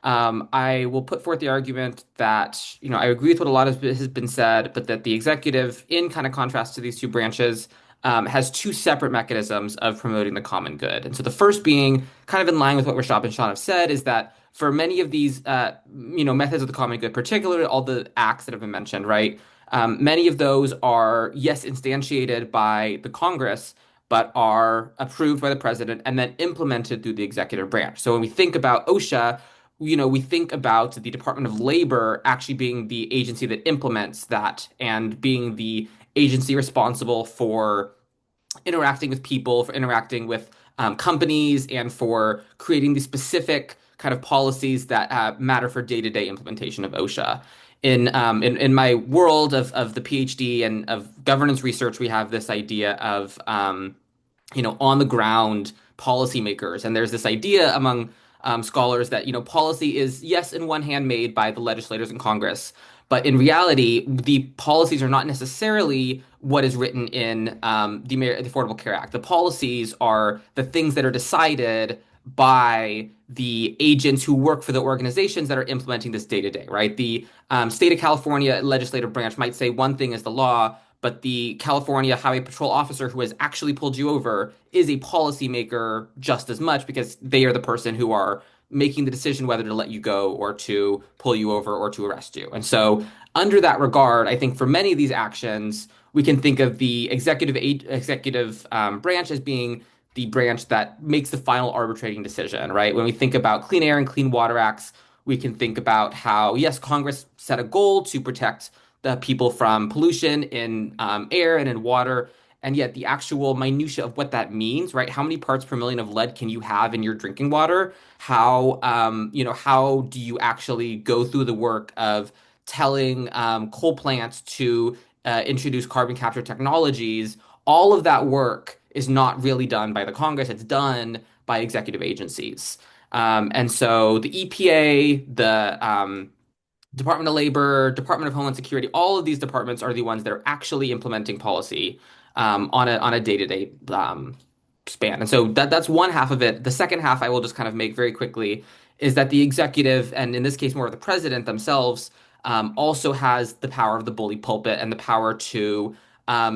I will put forth the argument that, I agree with what a lot of has been said, but that the executive, in kind of contrast to these two branches, has two separate mechanisms of promoting the common good. And so the first being kind of in line with what Rashab and Sean have said is that for many of these, methods of the common good, particularly all the acts that have been mentioned, right? Many of those are, yes, instantiated by the Congress, but are approved by the president and then implemented through the executive branch. So when we think about OSHA, we think about the Department of Labor actually being the agency that implements that and being the agency responsible for interacting with people, for interacting with companies, and for creating the specific kind of policies that matter for day-to-day implementation of OSHA. In my world of the PhD and of governance research, we have this idea of on the ground policymakers. And there's this idea among scholars that, policy is, yes, in one hand made by the legislators in Congress, but in reality, the policies are not necessarily what is written in the Affordable Care Act. The policies are the things that are decided by the agents who work for the organizations that are implementing this day to day, right? The state of California legislative branch might say one thing is the law, but the California Highway Patrol officer who has actually pulled you over is a policymaker just as much because they are the person who are making the decision whether to let you go or to pull you over or to arrest you. And so, under that regard, I think for many of these actions, we can think of the executive branch as being the branch that makes the final arbitrating decision, right? When we think about Clean Air and Clean Water Acts, we can think about how, yes, Congress set a goal to protect the people from pollution in air and in water. And yet the actual minutia of what that means, right? How many parts per million of lead can you have in your drinking water? How do you actually go through the work of telling coal plants to introduce carbon capture technologies? All of that work is not really done by the Congress. It's done by executive agencies. And so the EPA, the Department of Labor, Department of Homeland Security, all of these departments are the ones that are actually implementing policy on a day-to-day span. And so that's one half of it. The second half I will just kind of make very quickly is that the executive, and in this case more of the president themselves, also has the power of the bully pulpit and the power to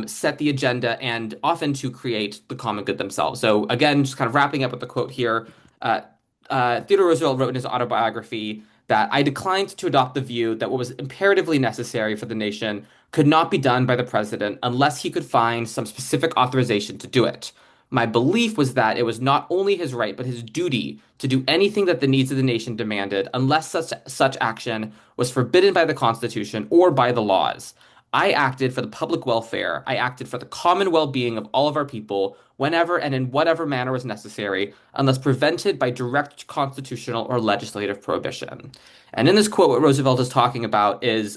set the agenda and often to create the common good themselves. So again, just kind of wrapping up with the quote here, uh, Theodore Roosevelt wrote in his autobiography that I declined to adopt the view that what was imperatively necessary for the nation could not be done by the president unless he could find some specific authorization to do it. My belief was that it was not only his right, but his duty to do anything that the needs of the nation demanded, unless such action was forbidden by the Constitution or by the laws. I acted for the public welfare. I acted for the common well-being of all of our people, whenever and in whatever manner was necessary, unless prevented by direct constitutional or legislative prohibition. And in this quote, what Roosevelt is talking about is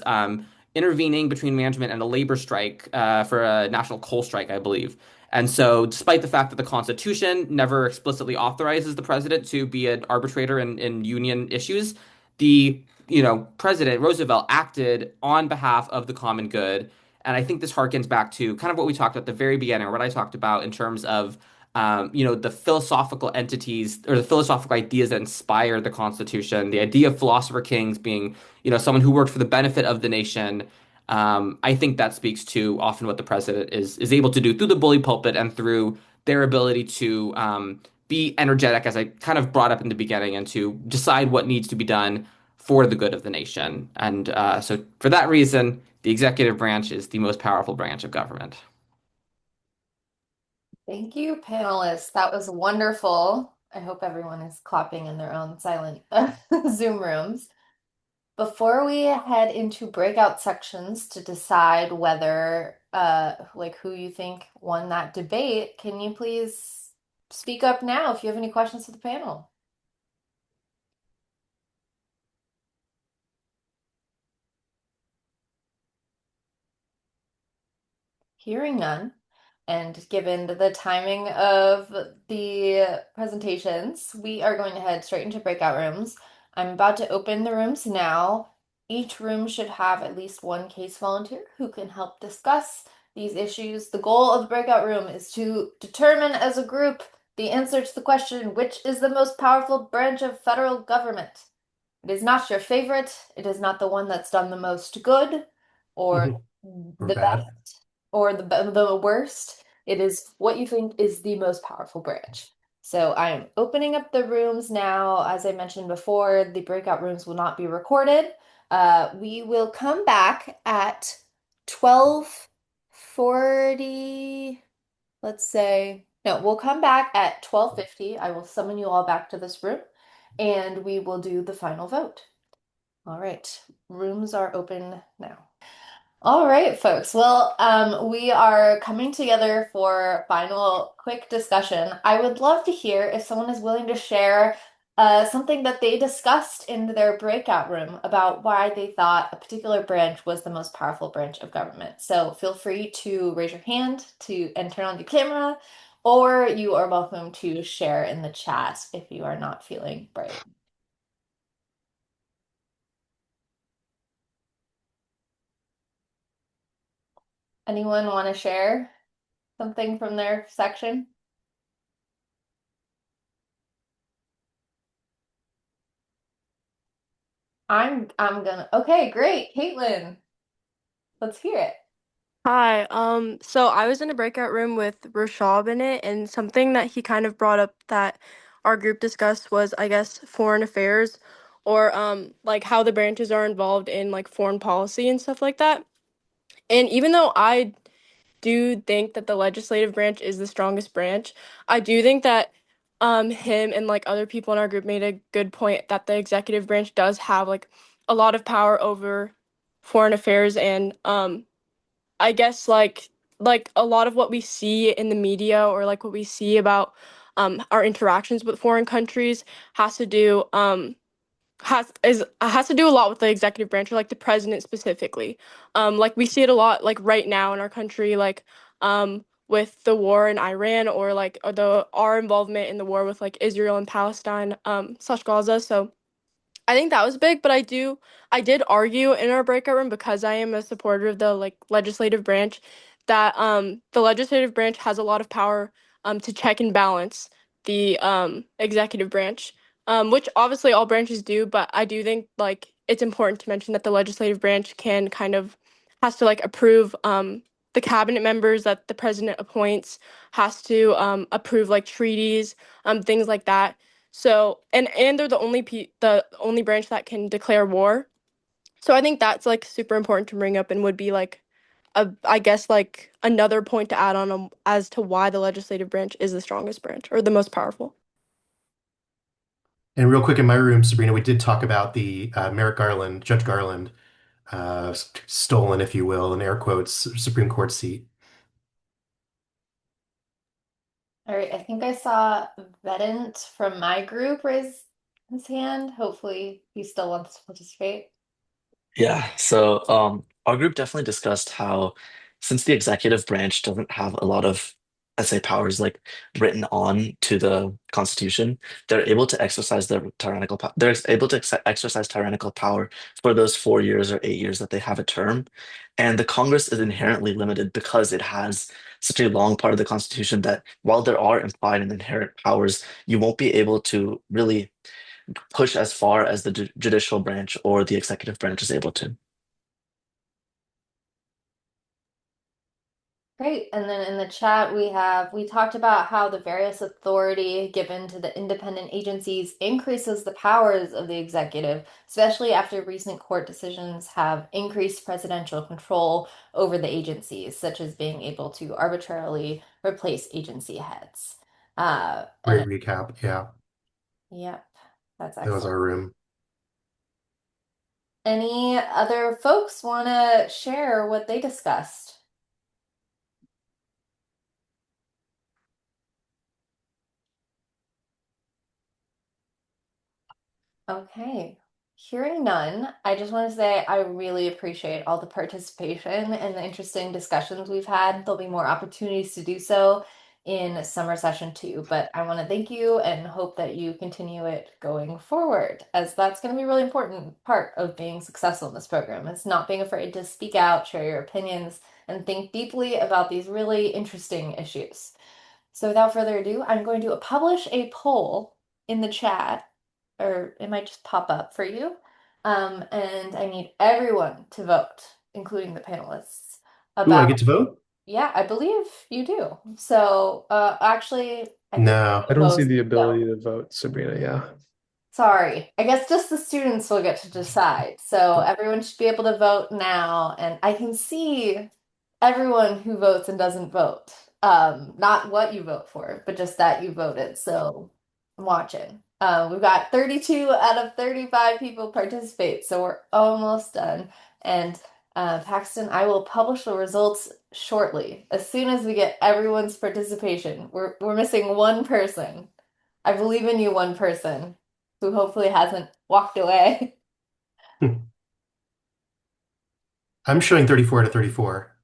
intervening between management and a labor strike for a national coal strike, I believe. And so, despite the fact that the Constitution never explicitly authorizes the president to be an arbitrator in union issues, the President Roosevelt acted on behalf of the common good. And I think this harkens back to kind of what we talked about at the very beginning, or what I talked about in terms of the philosophical entities or the philosophical ideas that inspired the Constitution, the idea of philosopher kings being, someone who worked for the benefit of the nation. I think that speaks to often what the president is able to do through the bully pulpit and through their ability to be energetic, as I kind of brought up in the beginning, and to decide what needs to be done for the good of the nation. And so, for that reason, the executive branch is the most powerful branch of government. Thank you, panelists. That was wonderful. I hope everyone is clapping in their own silent Zoom rooms. Before we head into breakout sections to decide whether, like who you think won that debate, can you please speak up now if you have any questions for the panel? Hearing none, and given the timing of the presentations, we are going to head straight into breakout rooms. I'm about to open the rooms now. Each room should have at least one CASE volunteer who can help discuss these issues. The goal of the breakout room is to determine as a group the answer to the question, which is the most powerful branch of federal government? It is not your favorite. It is not the one that's done the most good or Or the bad. best or the worst. It is what you think is the most powerful branch. So I am opening up the rooms now. As I mentioned before, the breakout rooms will not be recorded. We will come back at 12:40, let's say No, we'll come back at 12:50. I will summon you all back to this room and we will do the final vote. All right, rooms are open now. All right, folks. Well, we are coming together for final quick discussion. I would love to hear if someone is willing to share something that they discussed in their breakout room about why they thought a particular branch was the most powerful branch of government. So feel free to raise your hand and turn on your camera, or you are welcome to share in the chat if you are not feeling brave. Anyone want to share something from their section? I'm gonna okay, great. Caitlin, let's hear it. Hi. So I was in a breakout room with Rashab in it, and something that he kind of brought up that our group discussed was, I guess, foreign affairs or like how the branches are involved in like foreign policy and stuff like that. And even though I do think that the legislative branch is the strongest branch, I do think that him and like other people in our group made a good point that the executive branch does have like a lot of power over foreign affairs and I guess like a lot of what we see in the media or like what we see about our interactions with foreign countries has to do has to do a lot with the executive branch or like the president specifically. Like we see it a lot like right now in our country like with the war in Iran or like or the our involvement in the war with like Israel and Palestine slash Gaza. So I think that was big, but I did argue in our breakout room because I am a supporter of the like legislative branch that the legislative branch has a lot of power to check and balance the executive branch. Which obviously all branches do, but I do think like it's important to mention that the legislative branch can kind of has to like approve the cabinet members that the president appoints, has to approve like treaties, things like that. So and they're the only branch that can declare war. So I think that's like super important to bring up and would be like a I guess like another point to add on as to why the legislative branch is the strongest branch or the most powerful. And real quick in my room, Sabrina, we did talk about the Merrick Garland, Judge Garland, stolen, if you will, in air quotes, Supreme Court seat. All right, I think I saw Vedant from my group raise his hand. Hopefully he still wants to participate. Yeah, so our group definitely discussed how since the executive branch doesn't have a lot of, let's say, powers like written on to the Constitution, they're able to exercise their tyrannical power. They're able to exercise tyrannical power for those 4 years or 8 years that they have a term. And the Congress is inherently limited because it has such a long part of the Constitution that while there are implied and inherent powers, you won't be able to really push as far as the judicial branch or the executive branch is able to. Great. And then in the chat, we talked about how the various authority given to the independent agencies increases the powers of the executive, especially after recent court decisions have increased presidential control over the agencies, such as being able to arbitrarily replace agency heads. Great recap. Yeah, Yep, that's that was excellent. our room. Any other folks want to share what they discussed? Okay. Hearing none, I just want to say I really appreciate all the participation and the interesting discussions we've had. There'll be more opportunities to do so in summer session two, but I want to thank you and hope that you continue it going forward, as that's going to be a really important part of being successful in this program. It's not being afraid to speak out, share your opinions, and think deeply about these really interesting issues. So without further ado, I'm going to publish a poll in the chat, or it might just pop up for you. And I need everyone to vote, including the panelists, Ooh, I about, get to vote? yeah, I believe you do. So actually, I think No. I don't see most the don't. ability to vote, Sabrina. Yeah. Sorry. I guess just the students will get to decide. So everyone should be able to vote now, and I can see everyone who votes and doesn't vote. Not what you vote for, but just that you voted. So I'm watching. We've got 32 out of 35 people participate, so we're almost done. And Paxton, I will publish the results shortly, as soon as we get everyone's participation. We're missing one person. I believe in you, one person, who hopefully hasn't walked away. I'm showing 34 to 34.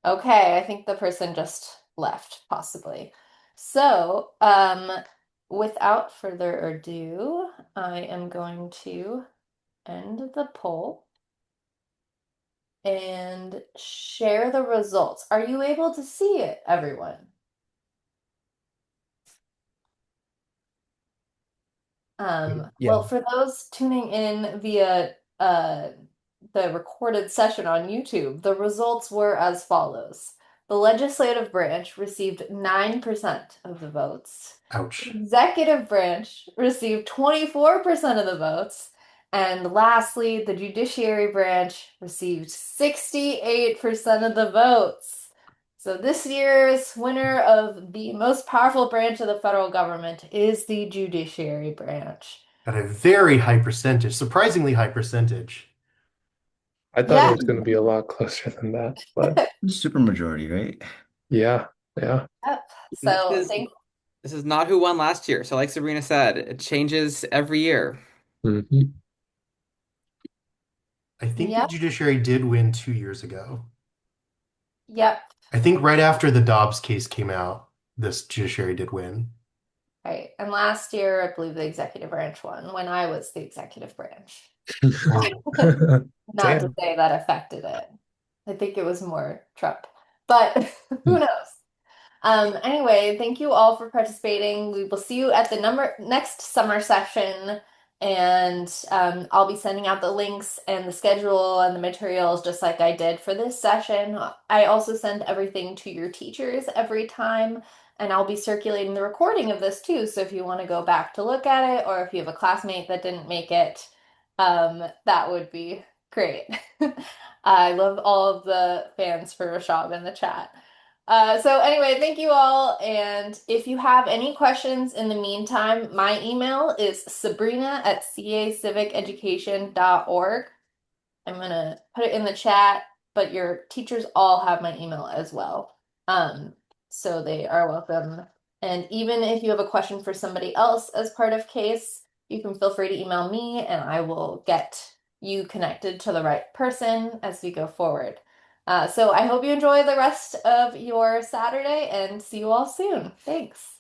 Okay, I think the person just left, possibly. So, without further ado, I am going to end the poll and share the results. Are you able to see it, everyone? Well, Yeah. for those tuning in via the recorded session on YouTube, the results were as follows. The legislative branch received 9% of the votes. The Ouch. executive branch received 24% of the votes. And lastly, the judiciary branch received 68% of the votes. So this year's winner of the most powerful branch of the federal government is the judiciary branch. At a very high percentage, surprisingly high percentage. I thought it Yeah. was going to be a lot closer than that, but Super majority, right? yeah, yeah. Yep. This So is thank this is not who won last year. So like Sabrina said, it changes every year. Mhm. I think the Yep. judiciary did win 2 years ago. Yep. I think right after the Dobbs case came out, this judiciary did win. Right. And last year, I believe the executive branch won when I was the executive branch. Not to Damn. say that affected it. I think it was more Trump, but who knows? Anyway, thank you all for participating. We will see you at the next summer session, and I'll be sending out the links and the schedule and the materials just like I did for this session. I also send everything to your teachers every time, and I'll be circulating the recording of this too. So if you want to go back to look at it, or if you have a classmate that didn't make it, that would be great. I love all of the fans for Rashab in the chat. So anyway, thank you all. And if you have any questions in the meantime, my email is sabrina@caciviceducation.org. I'm gonna put it in the chat, but your teachers all have my email as well. So they are welcome. And even if you have a question for somebody else as part of CASE, you can feel free to email me and I will get you connected to the right person as we go forward. So I hope you enjoy the rest of your Saturday and see you all soon. Thanks.